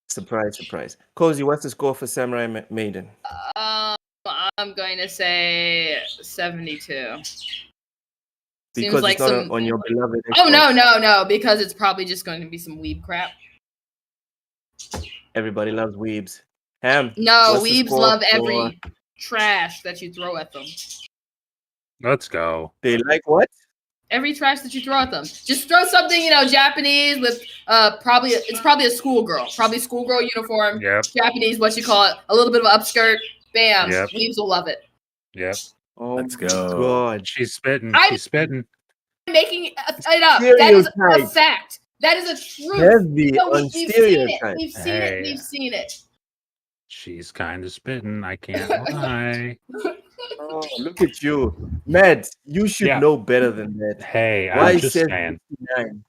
Surprise, surprise. Cozy, what's the score for Samurai Maiden? I'm going to say 72. Because Seems like it's not some. on your beloved Xbox. Oh no! Because it's probably just going to be some weeb crap. Everybody loves weebs. Ham. No, what's the weebs score love for- every trash that you throw at them. Let's go. They like what? Every trash that you throw at them. Just throw something, Japanese with it's probably a schoolgirl. Probably schoolgirl uniform. Yep. Japanese, what you call it, a little bit of upskirt. Bam. Yep. Weebs will love it. Yep. Oh, Let's my go. God. She's spitting. I'm- She's spitting. Making it up. That is a Stereotype. fact. That is a truth. Heavy No, on we've seen it. stereotype. We've seen it. Hey. We've seen it. She's kind of spitting. I can't lie. Oh, look at you. Matt, you should Yeah. know better than that. Hey, Why I'm it just says saying. 69?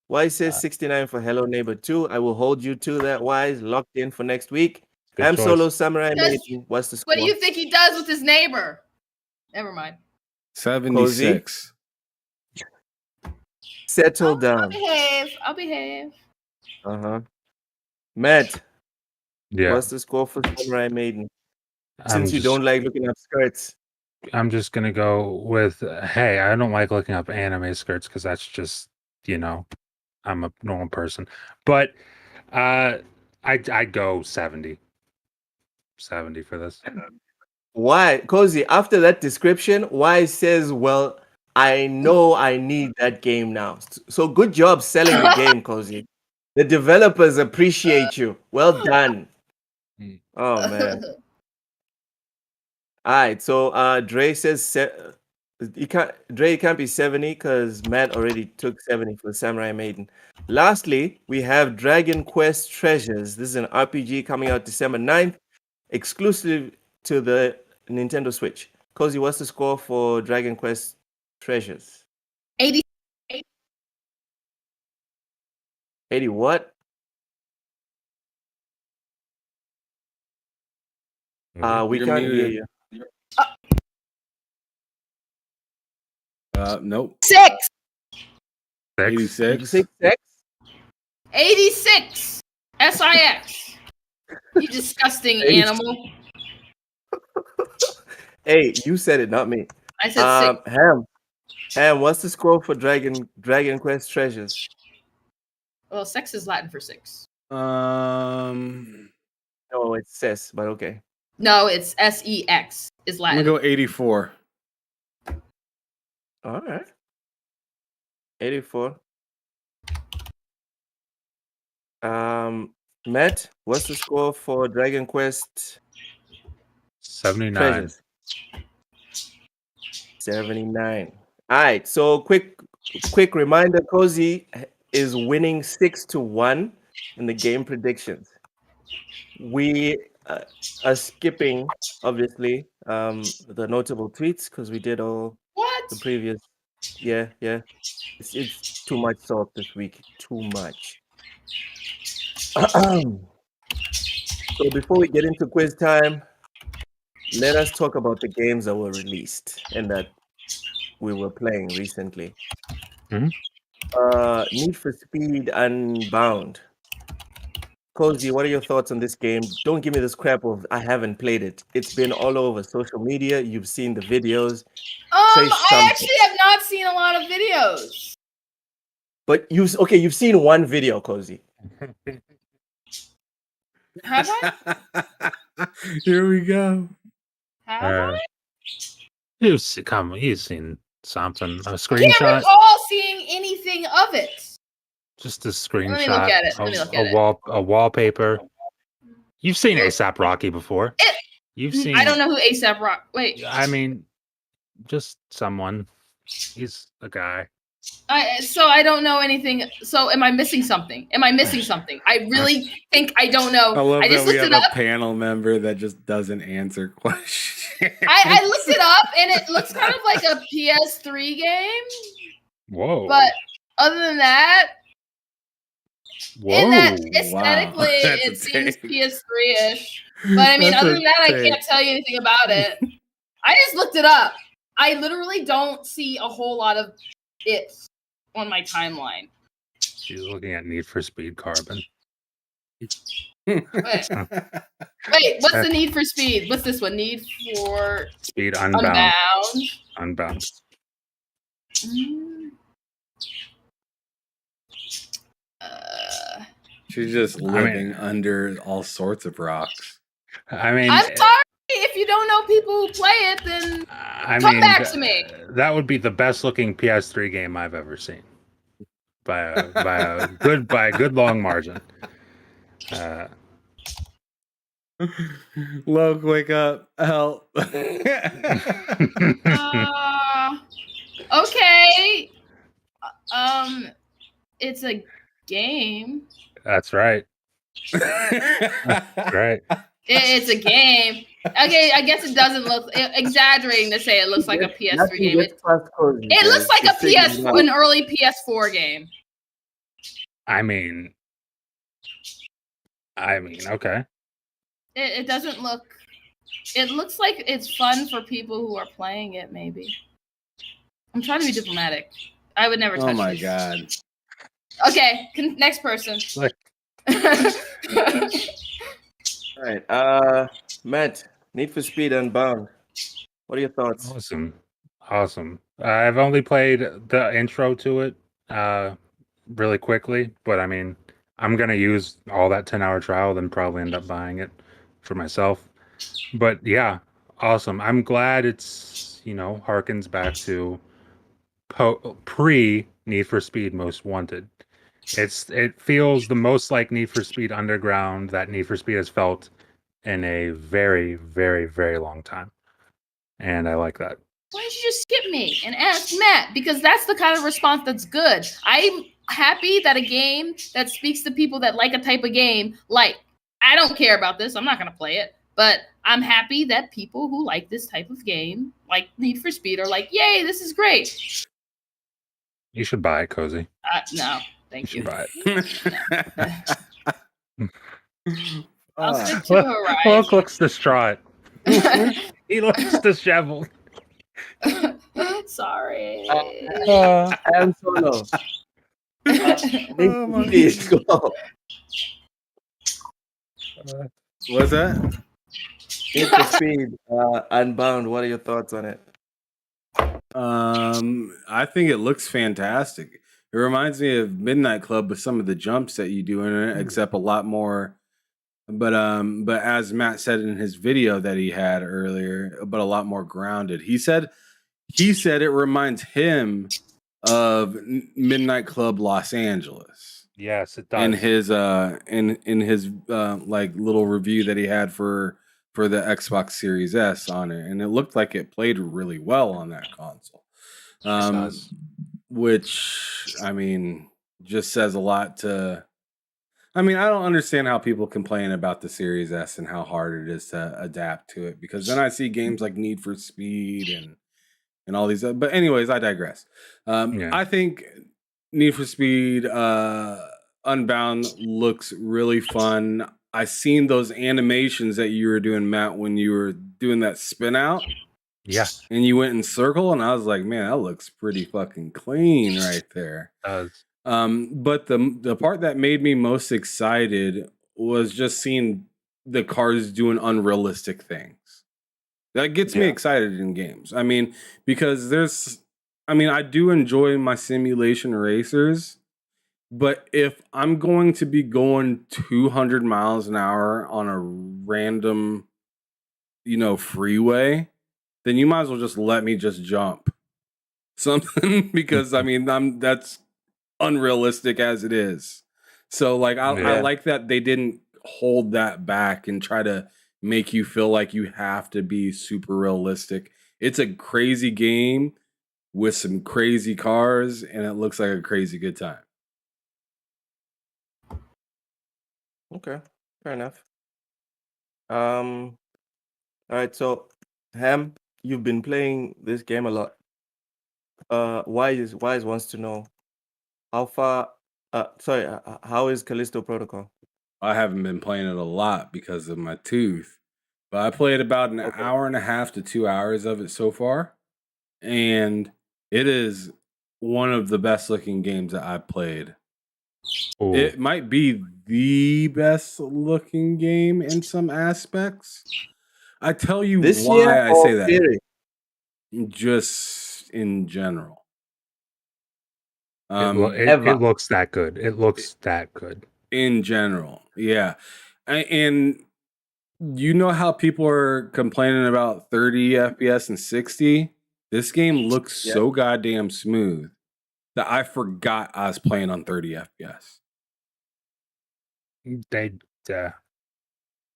Why it says 69 for Hello Neighbor 2? I will hold you to that, Wise. Locked in for next week. Good Ham choice. Solo Samurai Yes. Maiden. What's the score? What do you think he does with his neighbor? Never mind. 76. Settle I'll down. I'll behave. Uh-huh. Matt, Yeah. what's the score for Samurai Maiden? I'm Since you just, don't like looking up skirts. I'm just gonna go with. Hey, I don't like looking up anime skirts because that's just I'm a normal person. But I'd go 70. 70 for this. Why? Cozy, after that description, Wise says, well, I know I need that game now. So good job selling the game, Cozy. The developers appreciate you. Well done. Oh, man. All right, so Dre says it can't be 70 because Matt already took 70 for Samurai Maiden. Lastly, we have Dragon Quest Treasures. This is an RPG coming out December 9th, exclusive to the Nintendo Switch. Cozy, what's the score for Dragon Quest Treasures? 80. 80 what? We You're can't hear muted. you. Nope. 6. 86. 66? 86. SIX. You disgusting 86. animal. Hey, you said it, not me. I said 6. Ham, what's the score for Dragon Quest Treasures? Well, sex is Latin for 6. I'm No, it's SES, but okay. No, it's SEX is gonna Latin. go 84. All right. 84. Matt, what's the score for Dragon Quest 79. Treasures? 79. All right. So quick reminder: Cozy is winning 6-1 in the game predictions. We are skipping, obviously, the notable tweets because we did all What? the previous. Yeah. It's too much salt this week. Too much. So before we get into quiz time, let us talk about the games that were released and that we were playing recently. Mhm. Need for Speed Unbound. Cozy, what are your thoughts on this game? Don't give me this crap of I haven't played it. It's been all over social media. You've seen the videos. Say I something. actually have not seen a lot of videos. But you've seen one video, Cozy. Have I? Here we go. Have I? You've seen something. A I can't screenshot. recall seeing anything of it. Just a screenshot. Let me look at it. Let me look at it. A wallpaper. You've seen ASAP Rocky before. You've seen. I don't know who ASAP Rock. Wait. I mean, just someone. He's a guy. So I don't know anything. So am I missing something? I really think I don't know. I love I just that we looked have it a up. panel member that just doesn't answer questions. I looked it up, and it looks kind of like a PS3 game. Whoa. But other than that, in that Whoa. aesthetically, Wow. That's a it seems take. PS3-ish. But I mean, That's other a than that, I take. can't tell you anything about it. I just looked it up. I literally don't see a whole lot of it on my timeline. She's looking at Need for Speed Carbon. Wait, what's the Need for Speed? What's this one? Need for Speed Unbound. Unbound. She's just living under all sorts of rocks. I mean, I'm sorry if you don't know people who play it, then come back to me. That would be the best looking PS3 game I've ever seen. By a good long margin. Loke, wake up. Help. Okay. It's a game. That's right. That's right. It's a game. Okay, I guess it doesn't look exaggerating to say it looks like a PS3 game. It looks like an early PS4 game. I mean, okay. It doesn't look. It looks like it's fun for people who are playing it. Maybe. I'm trying to be diplomatic. I would never touch. Oh my this. god. Okay, next person. All right, Matt, Need for Speed Unbound. What are your thoughts? Awesome. I've only played the intro to it really quickly, but I mean, I'm gonna use all that 10-hour trial, then probably end up buying it for myself. But yeah, awesome. I'm glad it's harkens back to pre Need for Speed Most Wanted. It feels the most like Need for Speed Underground that Need for Speed has felt in a very, very, very long time. And I like that. Why don't you just skip me and ask Matt? Because that's the kind of response that's good. I'm happy that a game that speaks to people that like a type of game, I don't care about this, I'm not going to play it, but I'm happy that people who like this type of game, like Need for Speed, are like, yay, this is great. You should buy it, Cozy. No, thank you. Buy it. I'll stick to Horizon. Look looks distraught. He looks disheveled. Sorry. I am Solo. Please go. What's that? Need for Speed Unbound. What are your thoughts on it? I think it looks fantastic. It reminds me of Midnight Club with some of the jumps that you do in it, except a lot more. But as Matt said in his video that he had earlier, but a lot more grounded. He said it reminds him of Midnight Club Los Angeles. Yes, it does. In his in his like little review that he had for the Xbox Series S on it, and it looked like it played really well on that console. Which I mean just says a lot to. I mean, I don't understand how people complain about the Series S and how hard it is to adapt to it, because then I see games like Need for Speed and all these. But anyways, I digress. I think Need for Speed Unbound looks really fun. I seen those animations that you were doing, Matt, when you were doing that spin out. Yeah. And you went in circle, and I was like, man, that looks pretty fucking clean right there. But the part that made me most excited was just seeing the cars doing unrealistic things. That gets me excited in games. I mean, because I do enjoy my simulation racers, but if I'm going to be going 200 miles an hour on a random, freeway, then you might as well just let me just jump something, because I mean, that's unrealistic as it is. So I like that they didn't hold that back and try to make you feel like you have to be super realistic. It's a crazy game, with some crazy cars, and it looks like a crazy good time. Okay, fair enough. All right, so Ham, you've been playing this game a lot. Wise wants to know how far. How is Callisto Protocol? I haven't been playing it a lot because of my tooth, but I played about an hour and a half to 2 hours of it so far, and it is one of the best looking games that I've played. Ooh. It might be the best looking game in some aspects. I tell you This why year I or say that. period? Just in general. Ever. It looks that good. It looks that good. In general, yeah. And you know how people are complaining about 30 FPS and 60? This game looks Yeah. so goddamn smooth that I forgot I was playing on 30 FPS.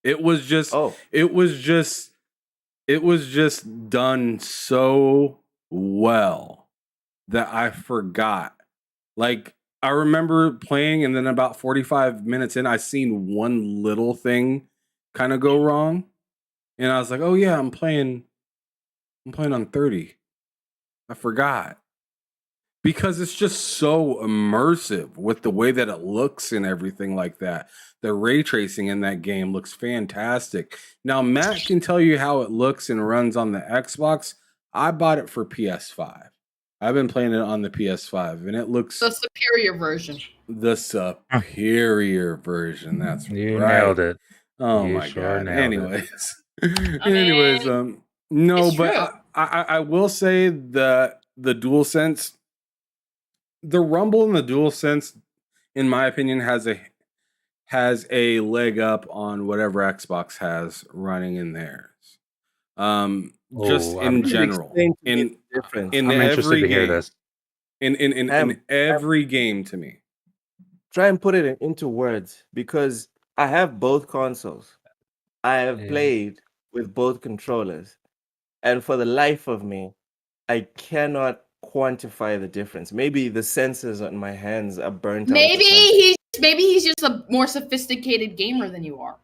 It was just Oh, it was just done so well that I forgot. Like, I remember playing, and then about 45 minutes in, I seen one little thing kind of go wrong. And I was like, oh yeah, I'm playing on 30. I forgot. Because it's just so immersive with the way that it looks and everything like that. The ray tracing in that game looks fantastic. Now, Matt can tell you how it looks and runs on the Xbox. I bought it for PS5. I've been playing it on the PS5, and it looks The superior version. the superior version. That's You right. nailed it. Oh You my sure god. nailed it. Anyways, mean, no, it's but true. I will say that the DualSense, the rumble in the DualSense, in my opinion, has a leg up on whatever Xbox has running in theirs. Just in general, explain to me the difference. in I'm interested every to hear game, this. in every game to me. Try and put it into words, because I have both consoles. I have Yeah. played with both controllers, and for the life of me, I cannot quantify the difference. Maybe the sensors on my hands are burnt out. Maybe he's just a more sophisticated gamer than you are.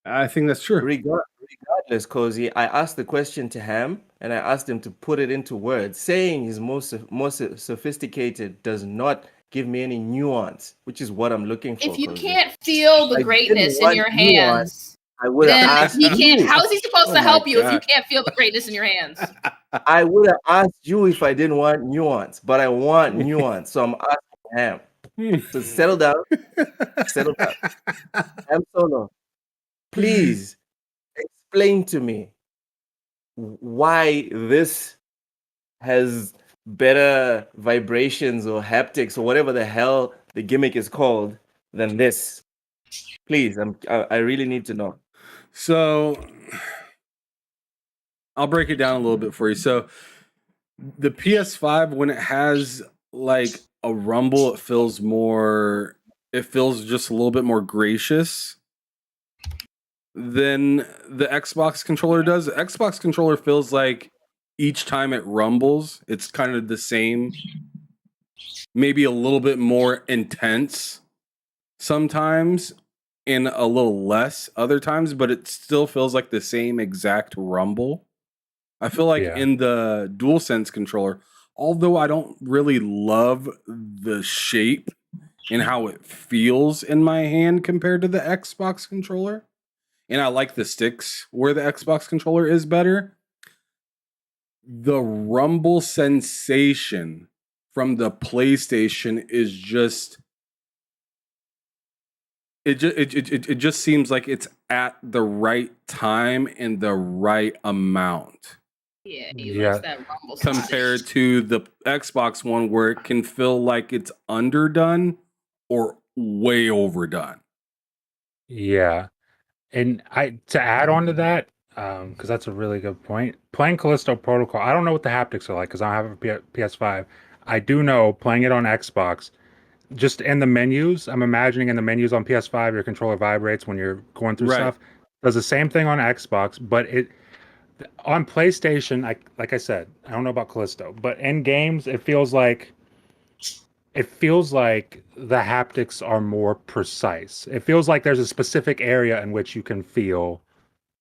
I think that's true. Regardless, Cozy, I asked the question to Ham, and I asked him to put it into words. Saying he's more sophisticated does not give me any nuance, which is what I'm looking for. If you Cozy. can't feel the I greatness didn't in your want nuance. hands, I would have then asked he can't. you. How is he supposed Oh to my help you if you God. can't feel the greatness in your hands? I would have asked you if I didn't want nuance, but I want nuance, so I'm asking Ham. So settle down. Settle down. Ham Solo, please explain to me why this has better vibrations or haptics or whatever the hell the gimmick is called than this. Please, I really need to know. So I'll break it down a little bit for you. So the PS5, when it has like a rumble, it feels just a little bit more gracious than the Xbox controller does. The Xbox controller feels like each time it rumbles, it's kind of the same, maybe a little bit more intense sometimes and a little less other times, but it still feels like the same exact rumble. I feel like in the DualSense controller, although I don't really love the shape and how it feels in my hand compared to the Xbox controller, and I like the sticks where the Xbox controller is better, the rumble sensation from the PlayStation is just it just seems like it's at the right time and the right amount. Yeah, he likes that rumble compared to the Xbox one where it can feel like it's underdone or way overdone. Yeah. And to add on to that, because that's a really good point. Playing Callisto Protocol, I don't know what the haptics are like because I don't have a PS5. I do know playing it on Xbox, just in the menus, I'm imagining in the menus on PS5, your controller vibrates when you're going through Right. stuff. Does the same thing on Xbox, but On PlayStation, like I said, I don't know about Callisto, but in games, it feels like the haptics are more precise. It feels like there's a specific area in which you can feel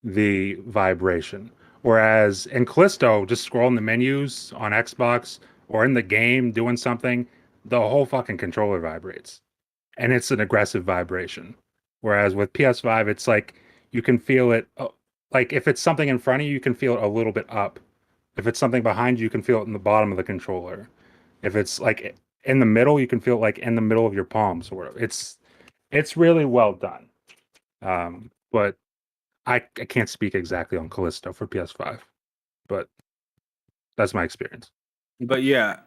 the vibration. Whereas in Callisto, just scrolling the menus on Xbox or in the game doing something, the whole fucking controller vibrates. And it's an aggressive vibration. Whereas with PS5, it's like you can feel it. Like if it's something in front of you, you can feel it a little bit up. If it's something behind you, you can feel it in the bottom of the controller. If it's like in the middle, you can feel it like in the middle of your palms or whatever. It's really well done. But I can't speak exactly on Callisto for PS5, but that's my experience. But yeah.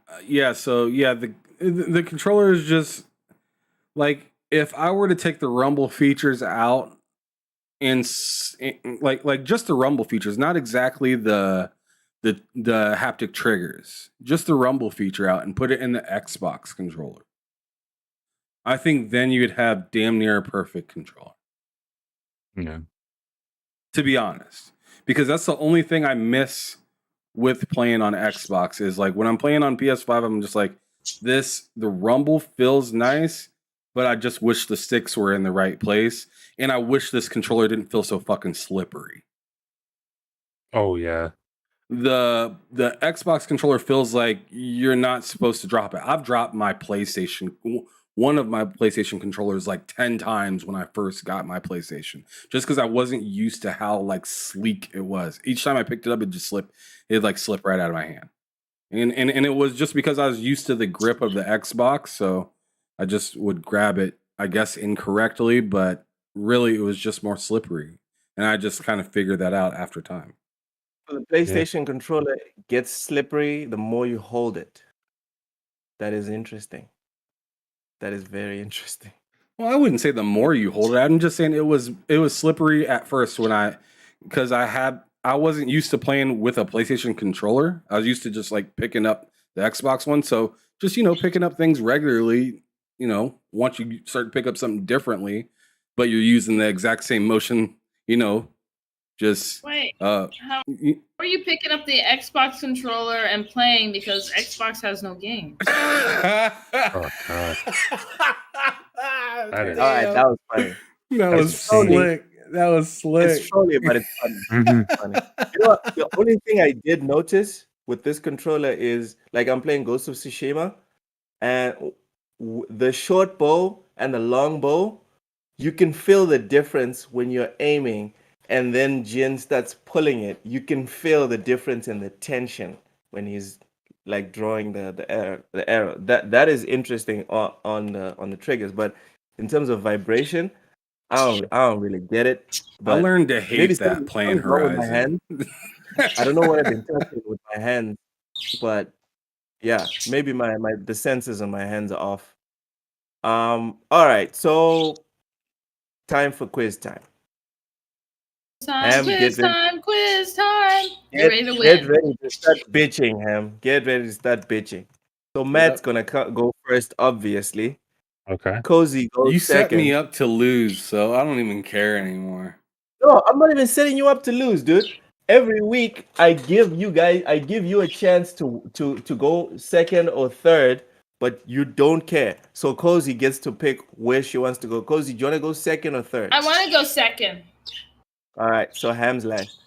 So yeah, the controller is just like if I were to take the rumble features out and like just the rumble features, not exactly the haptic triggers, just the rumble feature out and put it in the Xbox controller. I think then you'd have damn near a perfect controller. Yeah. To be honest, because that's the only thing I miss with playing on Xbox is like when I'm playing on PS5, I'm just like the rumble feels nice, but I just wish the sticks were in the right place, and I wish this controller didn't feel so fucking slippery. Oh yeah. The Xbox controller feels like you're not supposed to drop it. I've dropped one of my PlayStation controllers like 10 times when I first got my PlayStation, just because I wasn't used to how like sleek it was. Each time I picked it up, it'd slip right out of my hand. And it was just because I was used to the grip of the Xbox, so I just would grab it, I guess, incorrectly, but really it was just more slippery. And I just kind of figured that out after time. The PlayStation controller gets slippery the more you hold it. That is interesting. That is very interesting. Well, I wouldn't say the more you hold it. I'm just saying it was slippery at first because I wasn't used to playing with a PlayStation controller. I was used to just like picking up the Xbox one. So just picking up things regularly. Once you start to pick up something differently, but you're using the exact same motion. Just Wait, how are you picking up the Xbox controller and playing because Xbox has no games? Oh god. All right, that was funny. That was slick. That was slick. It's trolly, but it's funny. It's funny. You know what? The only thing I did notice with this controller is like I'm playing Ghost of Tsushima, and the short bow and the long bow, you can feel the difference when you're aiming, and then Jin starts pulling it. You can feel the difference in the tension when he's like drawing the arrow. That is interesting on the triggers, but in terms of vibration, I don't really get it. I learned to hate that something's playing wrong with my Horizon. hand. I don't know what I've been touching with my hands, but yeah, maybe the senses on my hands are off. All right, so time for quiz time. Ham, Quiz time. You're ready to win. Get ready to start bitching, Ham. Get ready to start bitching. So Matt's gonna go first, obviously. Okay. Cozy goes You second. set me up to lose, so I don't even care anymore. No, I'm not even setting you up to lose, dude. Every week I give you a chance to go second or third, but you don't care. So Cozy gets to pick where she wants to go. Cozy, do you want to go second or third? I want to go second. All right, so Ham's last.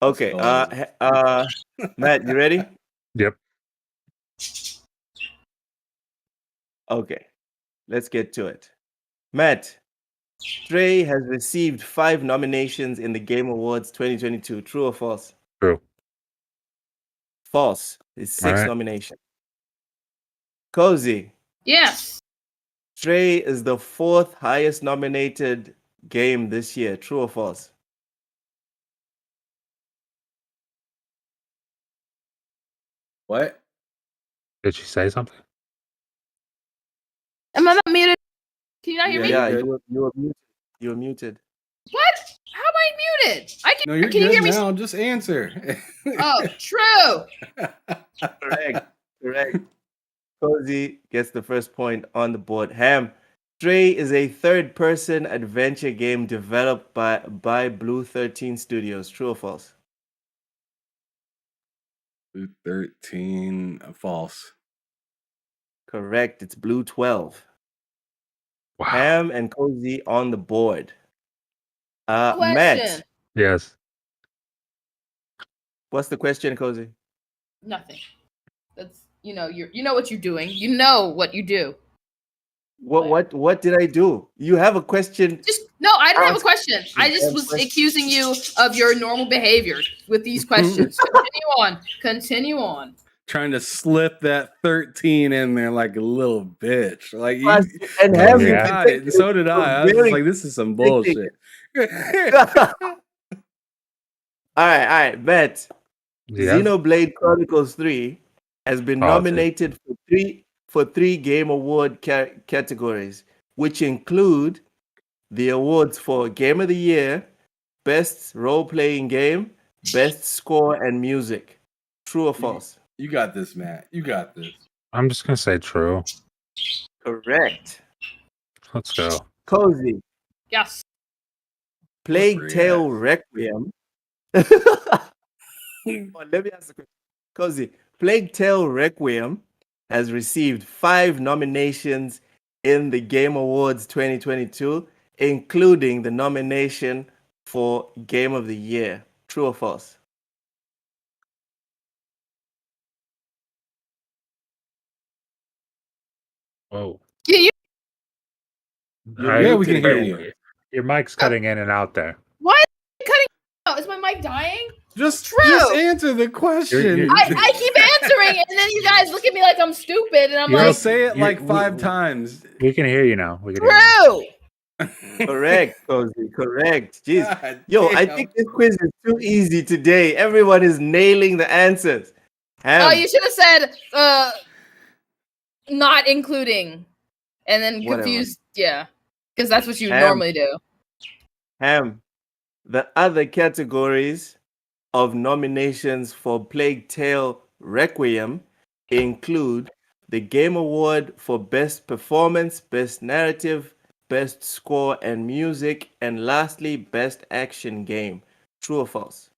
Okay, Matt, you ready? Yep. Okay, let's get to it. Matt, Stray has received 5 nominations in the Game Awards 2022. True or false? True. False. It's 6 right. nominations. Cozy. Yes. Stray is the 4th highest nominated game this year. True or false? What? Did she say something? Am I not muted? Can you not hear me? Yeah, you were muted. You were muted. What? How am I muted? No, you're can you good hear me? now. Just answer. Oh, true. Correct. Cozy gets the first point on the board. Ham, Stray is a third-person adventure game developed by Blue 13 Studios. True or false? Blue 13, false. Correct. It's Blue 12. Wow. Ham and Cozy on the board. Matt, Question. Yes. what's the question, Cozy? Nothing. That's you know what you're doing. You know what you do. What did I do? You have a question. No, I don't have a Ask question. I just damn was question. accusing you of your normal behavior with these questions. Continue on. Trying to slip that 13 in there like a little bitch. Like you, And Oh, Ham, you you yeah. got it, and so did I. I was just like, this is some bullshit. All right, Matt. Yes. Xenoblade Chronicles 3 has been Policy. nominated for three Game Award categories, which include the awards for Game of the Year, Best Role-Playing Game, Best Score and Music. True or false? You got this, Matt. You got this. I'm just gonna say true. Correct. Let's go. Cozy, Yes. Plague Tale Yes. Requiem. Let me ask the question. Cozy, Plague Tale Requiem has received 5 nominations in the Game Awards 2022, including the nomination for Game of the Year. True or false? Whoa. You- Yeah, we can hear you. Your mic's cutting in and out there. Why is it cutting out? Is my mic dying? Just True. answer the question. You're- I keep answering, and then you guys look at me like I'm stupid, and I'm You'll like, say it like you- 5 times. We can hear you now. We can hear you. true. Correct, Cozy. Correct. Jeez. God Yo, I damn. think this quiz is too easy today. Everyone is nailing the answers. Oh, you should have said not including, and then Whatever. confused. Yeah, because that's what you Ham. normally do. Ham, the other categories of nominations for Plague Tale Requiem include the Game Award for Best Performance, Best Narrative, Best Score and Music, and lastly, Best Action Game. True or false?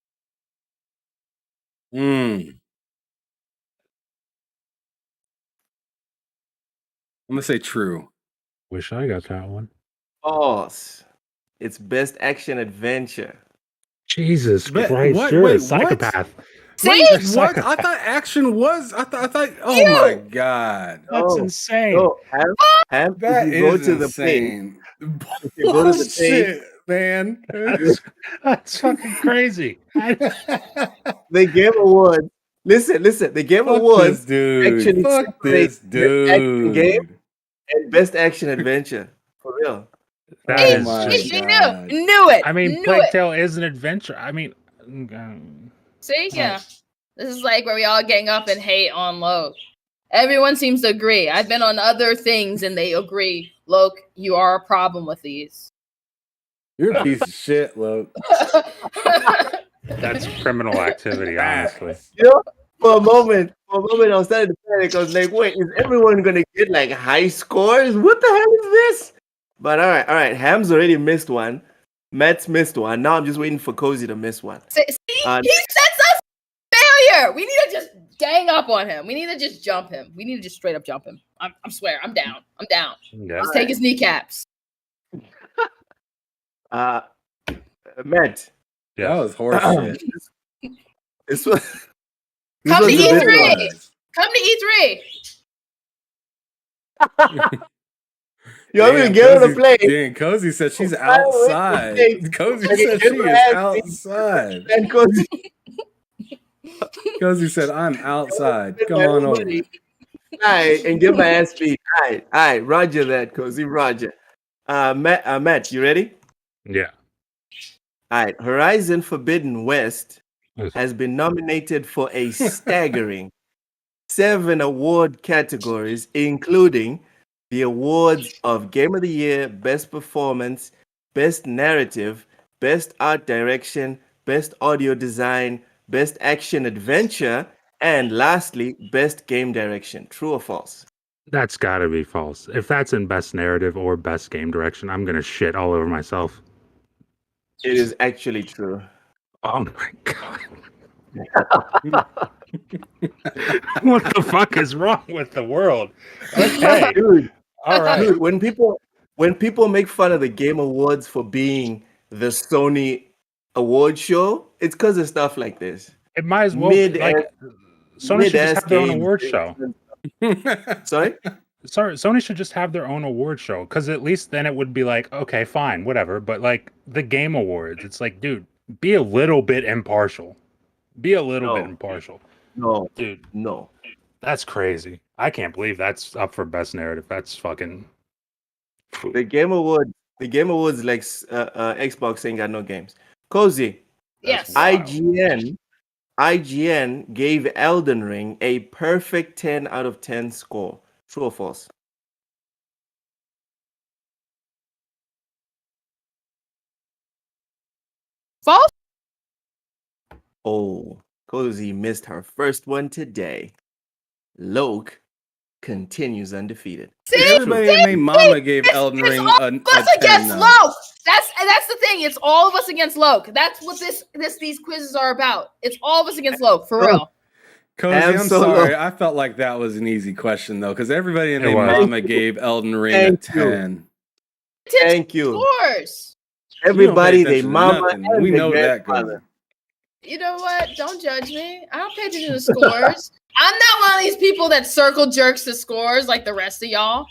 I'm gonna say true. Wish I got that one. False. It's Best Action Adventure. Jesus But Christ, what- you're wait, a what? psychopath. See? Wait, You're a what? I psychopath. thought action was. I thought. Oh You! my god, That's Oh, insane. So, Ham, that if you go is to the page, insane. if you go to the page, Bullshit, man. That's fucking crazy. the Game Awards. Listen. The Game Fuck Awards this dude. actually Fuck separate this Best Action Game dude. and Best Action Adventure. For real. That Oh is my just- She God. knew it. I mean, knew Plague it. Tale is an adventure. I mean, See, yeah, this is like where we all gang up and hate on Loke. Everyone seems to agree. I've been on other things and they agree. Loke, you are a problem with these. You're a piece of shit, Luke. that's criminal activity, honestly. You know, for a moment, I was starting to panic. I was like, wait, is everyone gonna get like high scores? What the hell is this? But all right. Ham's already missed one. Matt's missed one. Now I'm just waiting for Cozy to miss one. See, he sets us failure. We need to just gang up on him. We need to just jump him. We need to just straight up jump him. I swear, I'm down. Yeah. Let's take his kneecaps. Matt, That Yeah. was horseshit. this was. Come to was a bit E3. wild. Come to E3. You want me to get on the plane? Dang, Cozy said she's Why would you outside. think- Cozy Okay, said she get is my ass outside. And Cozy, Cozy said, I'm outside. Come on over. All right, and get my ass beat. All right, Roger that, Cozy. Roger. Matt, you ready? Yeah. All right. Horizon Forbidden West Yes. has been nominated for a staggering 7 award categories, including the awards of Game of the Year, Best Performance, Best Narrative, Best Art Direction, Best Audio Design, Best Action Adventure, and lastly, Best Game Direction. True or false? That's got to be false. If that's in best narrative or best game direction, I'm going to shit all over myself. It is actually true. Oh my God. What the fuck is wrong with the world? Okay, Dude, all right. dude, when people make fun of the Game Awards for being the Sony award show, it's because of stuff like this. It might as well Sony should just have their own award show. Sorry? Sorry, Sony should just have their own award show because at least then it would be like, okay, fine, whatever. But like the Game Awards, it's like, dude, be a little bit impartial. Be a little bit impartial. No, dude, no. That's crazy. I can't believe that's up for best narrative. That's fucking. The Game Awards, like Xbox ain't got no games. Cozy. Yes. IGN gave Elden Ring a perfect 10 out of 10 score. True or false? False. Oh, Cozy missed her first one today. Loke continues undefeated. Everybody and their mama gave Elden Ring a 10 against now. Loke. That's the thing. It's all of us against Loke. That's what these quizzes are about. It's all of us against Loke, for real. Cozy, I'm sorry. I felt like that was an easy question though, because everybody and their mama gave Elden Ring a 10. Thank you. Of course. Everybody, they mama. We know that, Cozy. You know what? Don't judge me. I don't pay attention to scores. I'm not one of these people that circle jerks the scores like the rest of y'all.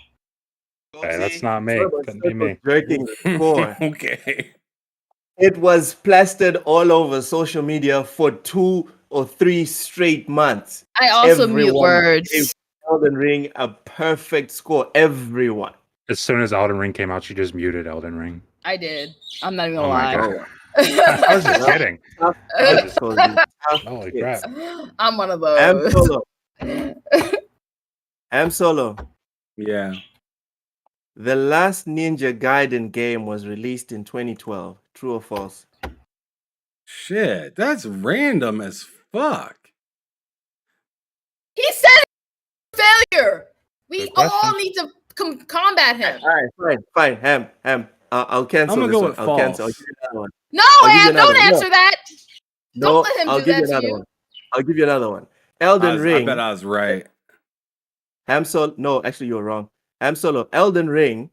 Hey, that's not me. Couldn't be me. Jerking the score. Okay. It was plastered all over social media for 2 or 3 straight months. I also mute words. Gave Elden Ring a perfect score. Everyone. As soon as Elden Ring came out, she just muted Elden Ring. I did. I'm not even gonna lie. I was just kidding. Holy crap. I'm one of those. Am Solo. Yeah. The last Ninja Gaiden game was released in 2012. True or false? Shit, that's random as fuck. He said failure. We all need to combat him. All right, fine. Ham. I'll cancel. I'm gonna go with I'll false. cancel. I'll give you another one. No, Ham, don't answer that. Don't let him do that to you. I'll give you another one. Elden Ring. I bet I was right. Ham Solo. No, actually, you were wrong. Ham Solo. Elden Ring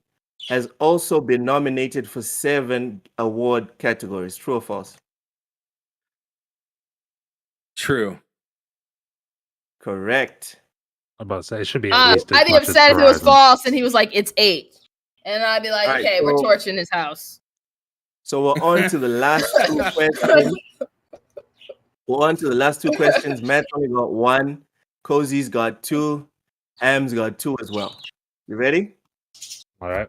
has also been nominated for 7 award categories. True or false? True. Correct. I'm about to say it should be at least as I'd be much as upset if it was Horizon. false and he was like, it's 8. And I'd be like, All right, okay, we're torching his house. So we're on to the last 2 questions. Matt's only got 1. Cozy's got 2. Ham's got 2 as well. You ready? All right.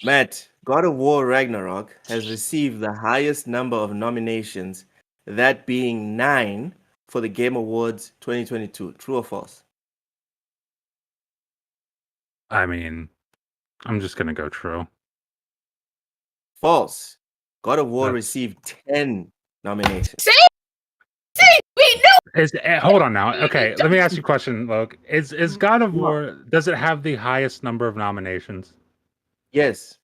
Matt, God of War Ragnarok has received the highest number of nominations, that being 9 for the Game Awards 2022. True or false? I mean, I'm just gonna go true. False. God of War received 10 nominations. See, we knew. Hold on now. Okay, let me ask you a question, Loke. Is God of War, does it have the highest number of nominations? Yes.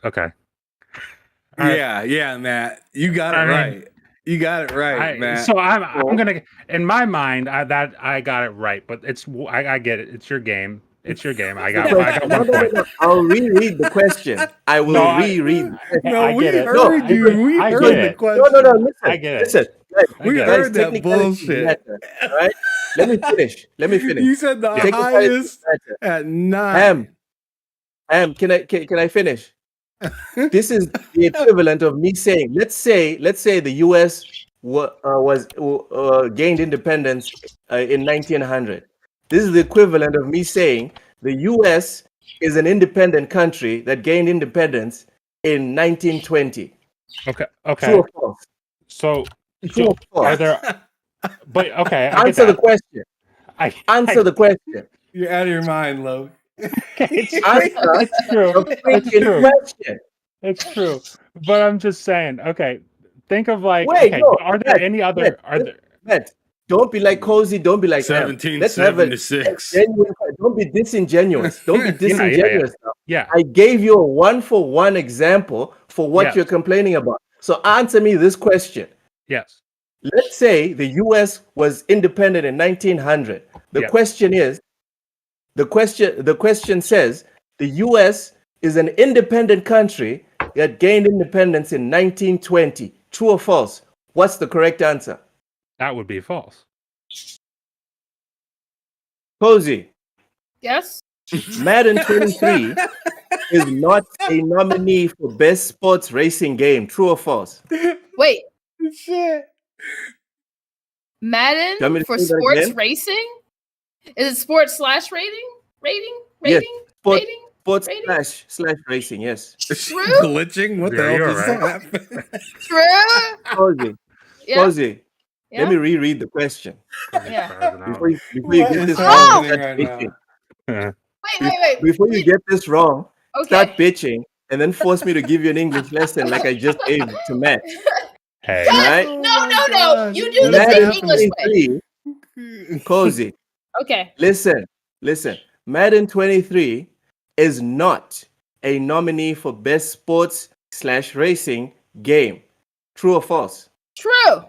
Okay. Yeah, Matt. You got it right. You got it right, Matt. So I'm gonna, in my mind, I got it right, but I get it. It's your game. It's your game. I got 1 point. I'll reread the question. I will reread. No, we heard you. We heard the question. No. Listen. I get it. Listen. We heard that bullshit. All right. Let me finish. You said the highest at 9. Ham, can I finish? This is the equivalent of me saying, let's say the U.S. gained independence in 1900. This is the equivalent of me saying the U.S. is an independent country that gained independence in 1920. Okay. True or false? So True or false? are there? But okay, answer the question. Answer the question. You're out of your mind, Lo. It's true. It's true. But I'm just saying. Okay, think of like. Are there any other? Don't be like Cozy. Don't be like 1776. Don't be disingenuous. Don't be disingenuous. Yeah. I gave you a 1-for-1 example for what you're complaining about. So answer me this question. Yes. Let's say the U.S. was independent in 1900. The Yes. question is, the question says the U.S. is an independent country that gained independence in 1920. True or false? What's the correct answer? That would be false. Cozy, Yes. Madden 23 is not a nominee for best sports racing game. True or false? Wait, Shit. Do you want me Madden to for say that sports again? racing? Is it sports / rating? Rating? Yes. Rating? Rating? Sports Rating? slash racing. Yes. Is she True? glitching? What the Yeah, hell you're just right. happened? True? Cozy, Yeah. Cozy, Yeah. let me reread the question Yeah. before you What get is this wrong. Oh! happening Start right bitching. now? Wait. Before you get this wrong, start Okay. bitching and then force me to give you an English lesson like I just gave to Matt. Hey. All right? Oh No. my God. You do What the is thing Madden English way. 23, Cozy, Okay. listen. Madden 23 is not a nominee for best sports / racing game. True or false? True.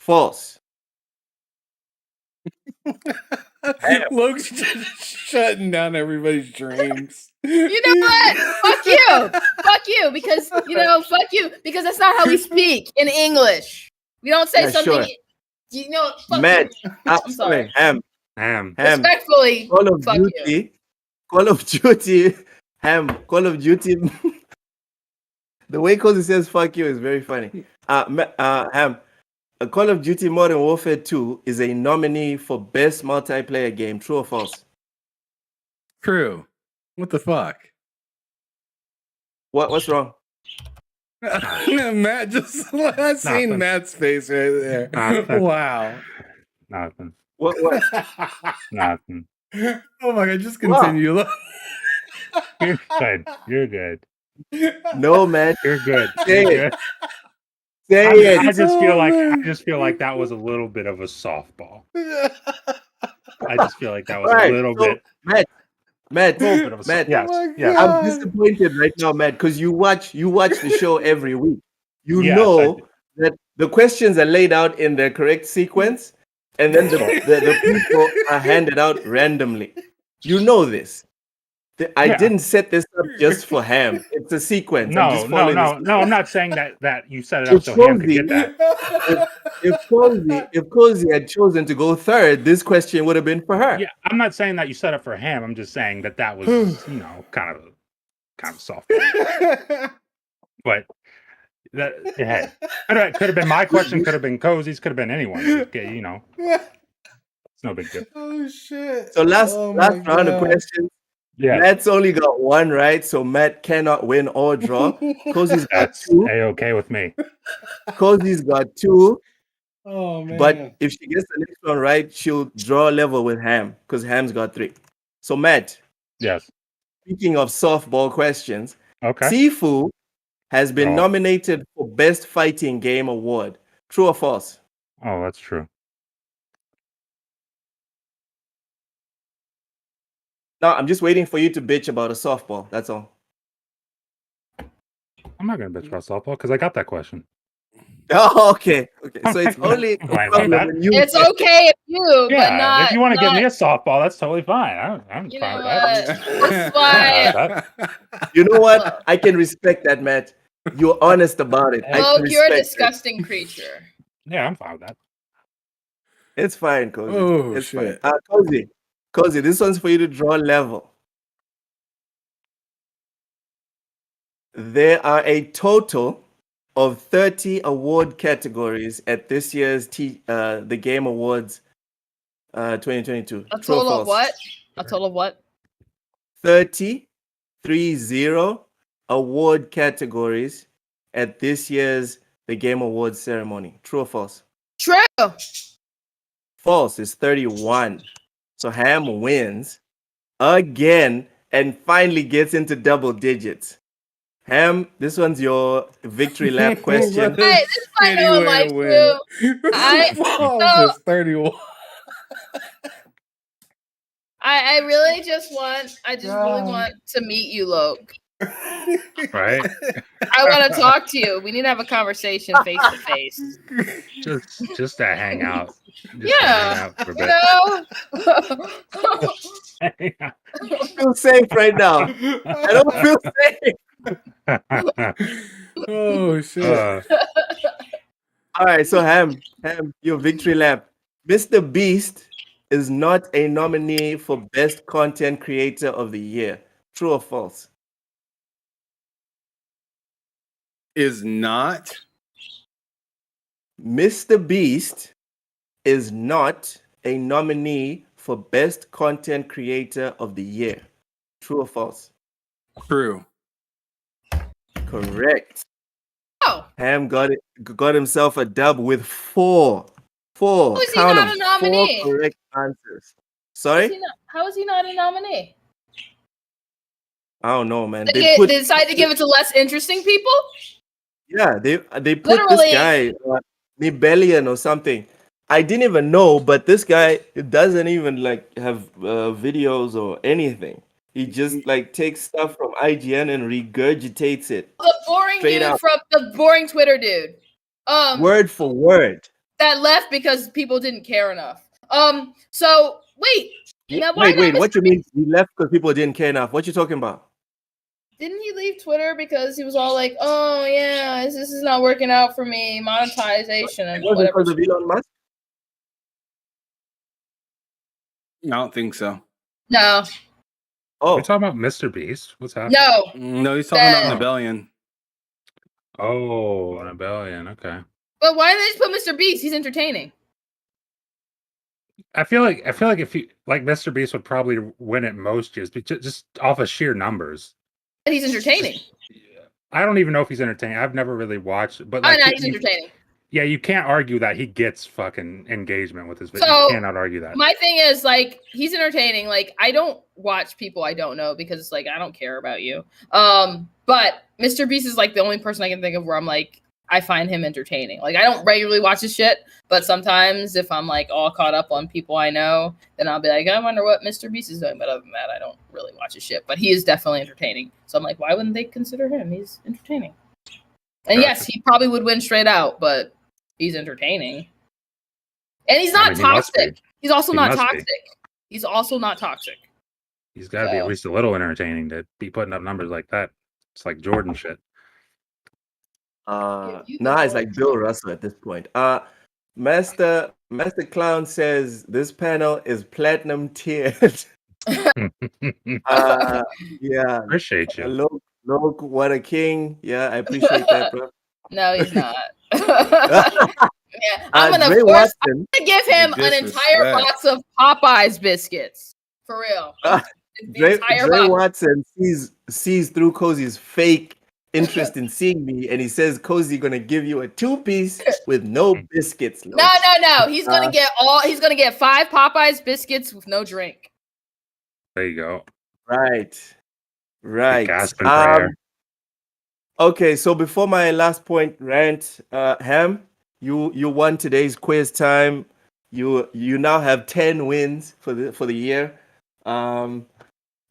False. Luke's just shutting down everybody's dreams. You know what? Fuck you. Fuck you. Because fuck you. Because that's not how we speak in English. We don't say Yeah, something. sure. Fuck Matt, you. I'm sorry. Ham. Respectfully, Call of fuck you. Call of Duty, Call of Duty. The way Cozy says "fuck you" is very funny. Ham, Call of Duty Modern Warfare 2 is a nominee for best multiplayer game. True or false? True. What the fuck? What's wrong? Matt just I seen Nothing. Matt's face right there. Nothing. Wow. Nothing. What? Nothing. Oh my God, just Wow. continue. You're good. You're good. No, man. You're good. Say You're it. good. Say I it. just feel like that was a little bit of a softball. I just feel like that was All right. a little So, bit. Matt, Little bit of a Matt. yes. Oh my Yes. God. I'm disappointed right now, Matt, because you watch the show every week. You Yes, know that the questions are laid out in their correct sequence, and then the people are handed out randomly. You know this. I Yeah. didn't set this up just for Ham. It's a sequence. I'm just following the sequence. No. I'm not saying that you set it up If so Ham could Cozy, get that. if Cozy had chosen to go third, this question would have been for her. Yeah, I'm not saying that you set up for Ham. I'm just saying that was kind of softball. But that hey, could have been my question. Could have been Cozy's. Could have been anyone. It's no big deal. Oh shit. So last my round of God. questions. Yeah, Matt's only got one right, so Matt cannot win or draw. Cozy's got that's two. A-okay with me. Cozy's got two. Oh man. But if she gets the next one right, she'll draw level with Ham because Ham's got three. So Matt, Yes. speaking of softball questions, Okay. Sifu has been Oh. nominated for Best Fighting Game Award. True or false? Oh, that's true. No, I'm just waiting for you to bitch about a softball. That's all. I'm not gonna bitch about softball because I got that question. Oh, okay. So it's only a Fine with problem that. when you. It's okay if but Yeah, not. if you want to give me a softball, that's totally fine. I'm You fine know with that. what? That's why. You know what? I can respect that, Matt. You're honest about it. I can Look, you're a respect it. disgusting creature. Yeah, I'm fine with that. It's fine, Cozy. Oh, it's shit. fine. Cozy, this one's for you to draw level. There are a total of 30 award categories at this year's the Game Awards 2022. A True or total of false? what? A total of what? 30 award categories at this year's the Game Awards ceremony. True or false? True. False is 31. So Ham wins again and finally gets into double digits. Ham, this one's your victory lap question. Hey, this is my new life too. False is 31. I really just want really want to meet you, Loke. Right? I want to talk to you. We need to have a conversation face to face. Just to hang out. Just to hang Yeah, out for a you bit. know. I feel safe right now. I don't feel safe. Oh shit! All right, so Ham, your victory lap. Mr. Beast is not a nominee for Best Content Creator of the Year. True or false? Is not. Mr. Beast is not a nominee for Best Content Creator of the Year. True or false? True. Correct. Oh, Ham got himself a dub with four. how is he Count not them. a nominee? 4 correct answers. How is Sorry? he not, how is he not a nominee? I don't know, man. They decided to give it to less interesting people? Yeah, they put Literally. this guy Nibelian or something. I didn't even know, but this guy doesn't even like have videos or anything. He just like takes stuff from IGN and regurgitates it The boring straight dude out, from the boring Twitter dude. word for word. That left because people didn't care enough. So wait. Now why Wait, not what Mr. you mean he left because people didn't care enough? What you talking about? Didn't he leave Twitter because he was all like, "Oh yeah, this is not working out for me, monetization and Was it whatever." because of Elon Musk? I don't think so. No, Oh, We're talking about Mr. Beast. What's happening? no. No, he's talking about That- Nibelian. Oh, Rebellion. Okay. But why did they just put Mr. Beast? He's entertaining. I feel like if you like Mr. Beast would probably win it most years, but just off of sheer numbers. And he's entertaining. I don't even know if he's entertaining. I've never really watched, but Oh, like no, he's entertaining. yeah, you can't argue that he gets fucking engagement with his video. So, You cannot argue that. My thing is, like, he's entertaining. Like, I don't watch people I don't know because it's like I don't care about you. But Mr. Beast is like the only person I can think of where I'm like, I find him entertaining. Like, I don't regularly watch his shit, but sometimes if I'm like all caught up on people I know, then I'll be like, I wonder what Mr. Beast is doing. But other than that, I don't really watch his shit. But he is definitely entertaining. So I'm like, why wouldn't they consider him? He's entertaining. And yes, he probably would win straight out, but he's entertaining. And he's not toxic. He's also not toxic. He's also not toxic. He's got to be at least a little entertaining to be putting up numbers like that. It's like Jordan shit. It's like Bill Russell at this point. Master Clown says this panel is platinum tiered. Yeah. Appreciate you. Look, what a king. Yeah, I appreciate that, bro. No, he's not. Yeah, I'm gonna give him an entire box of Popeyes biscuits. For real. Dre Watson sees through Cozy's fake interest in seeing me, and he says Cozy gonna give you a 2-piece with no biscuits. No. He's gonna get 5 Popeyes biscuits with no drink. There you go. Right. Okay, so before my last point rant, Ham, you won today's quiz time. You now have 10 wins for the year.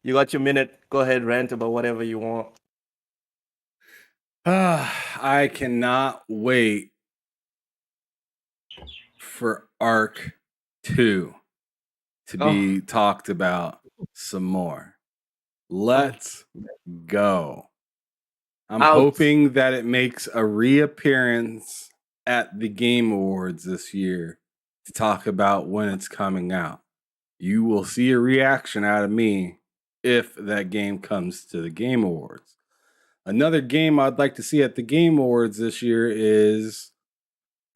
You got your minute. Go ahead, rant about whatever you want. I cannot wait for Arc 2 to be talked about some more. Let's go. I'm hoping that it makes a reappearance at the Game Awards this year to talk about when it's coming out. You will see a reaction out of me if that game comes to the Game Awards. Another game I'd like to see at the Game Awards this year is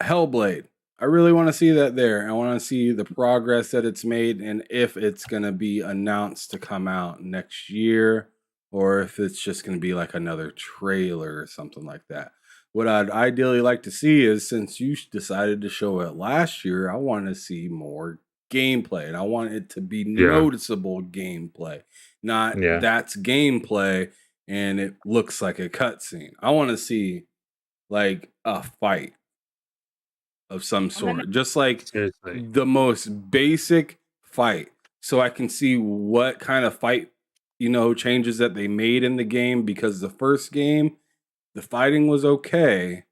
Hellblade. I really want to see that there. I want to see the progress that it's made and if it's going to be announced to come out next year or if it's just going to be like another trailer or something like that. What I'd ideally like to see is, since you decided to show it last year, I want to see more gameplay, and I want it to be noticeable gameplay, not that's gameplay and it looks like a cutscene. I want to see like a fight of some sort, just like the most basic fight, so I can see what kind of fight changes that they made in the game, because the first game, the fighting was okay,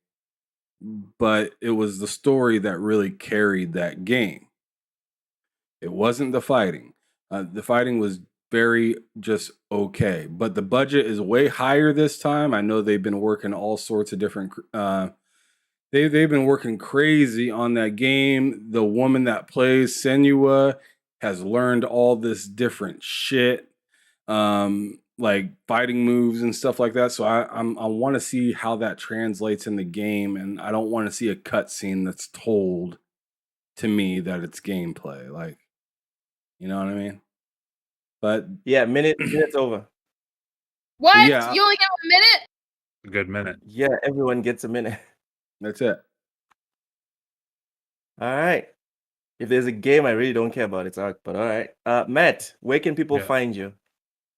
but it was the story that really carried that game. It wasn't the fighting. The fighting was very just okay, but the budget is way higher this time. I know they've been working all sorts of different. They've been working crazy on that game. The woman that plays Senua has learned all this different shit, like fighting moves and stuff like that. So I want to see how that translates in the game, and I don't want to see a cutscene that's told to me that it's gameplay. Like, you know what I mean? But Yeah, minute's over. What? Yeah. You only get a minute? A good minute. Yeah, everyone gets a minute. That's it. All right. If there's a game I really don't care about, it's Ark. But all right. Matt, where can people Yeah. find you?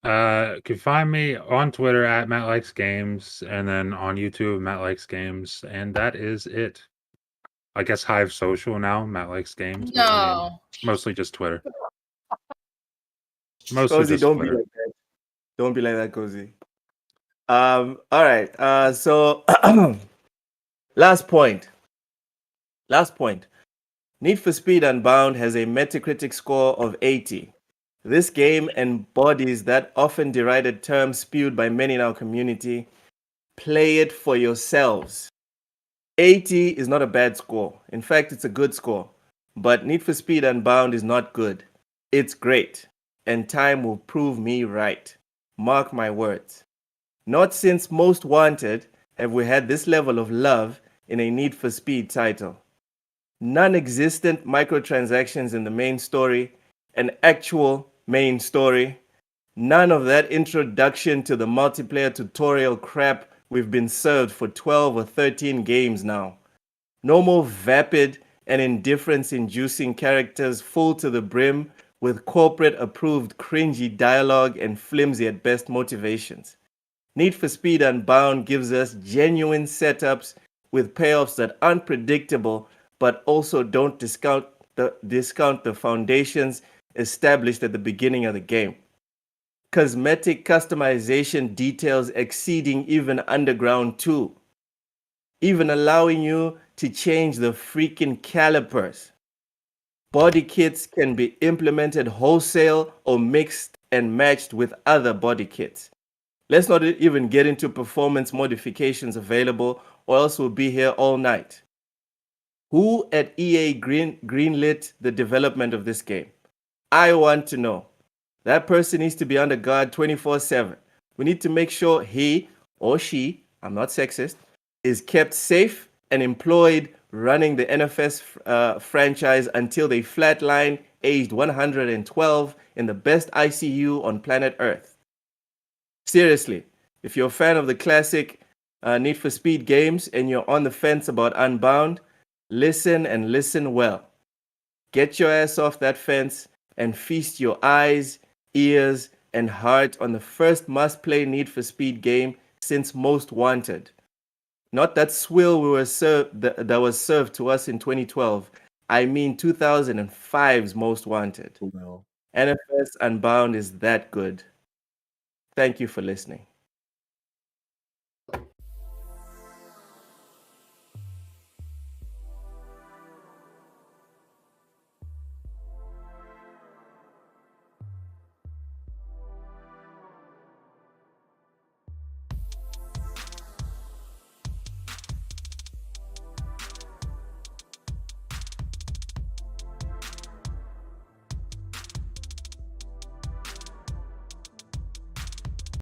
You can find me on Twitter at Matt Likes Games, and then on YouTube, Matt Likes Games, and that is it. I guess Hive Social now, Matt Likes Games. but I mean, No. mostly just Twitter. Mostly Cozy, just don't be Twitter. like that. Don't be like that, Cozy. All right. So last point. Need for Speed Unbound has a Metacritic score of 80. This game embodies that often derided term spewed by many in our community. Play it for yourselves. 80 is not a bad score. In fact, it's a good score. But Need for Speed Unbound is not good. It's great. And time will prove me right. Mark my words. Not since Most Wanted have we had this level of love in a Need for Speed title. Non-existent microtransactions in the main story, an actual main story, none of that introduction to the multiplayer tutorial crap we've been served for 12 or 13 games now. No more vapid and indifference-inducing characters full to the brim with corporate-approved cringy dialogue and flimsy at best motivations. Need for Speed Unbound gives us genuine setups with payoffs that aren't predictable, but also don't discount the foundations established at the beginning of the game. Cosmetic customization details exceeding even Underground 2. Even allowing you to change the freaking calipers. Body kits can be implemented wholesale or mixed and matched with other body kits. Let's not even get into performance modifications available, or else we'll be here all night. Who at EA greenlit the development of this game? I want to know. That person needs to be under guard 24/7. We need to make sure he or she, I'm not sexist, is kept safe and employed running the NFS franchise until they flatline aged 112 in the best ICU on planet Earth. Seriously, if you're a fan of the classic Need for Speed games and you're on the fence about Unbound, listen and listen well. Get your ass off that fence and feast your eyes, ears, and heart on the first must-play Need for Speed game since Most Wanted. Not that swill that was served to us in 2012. I mean 2005's Most Wanted. No. NFS Unbound is that good. Thank you for listening.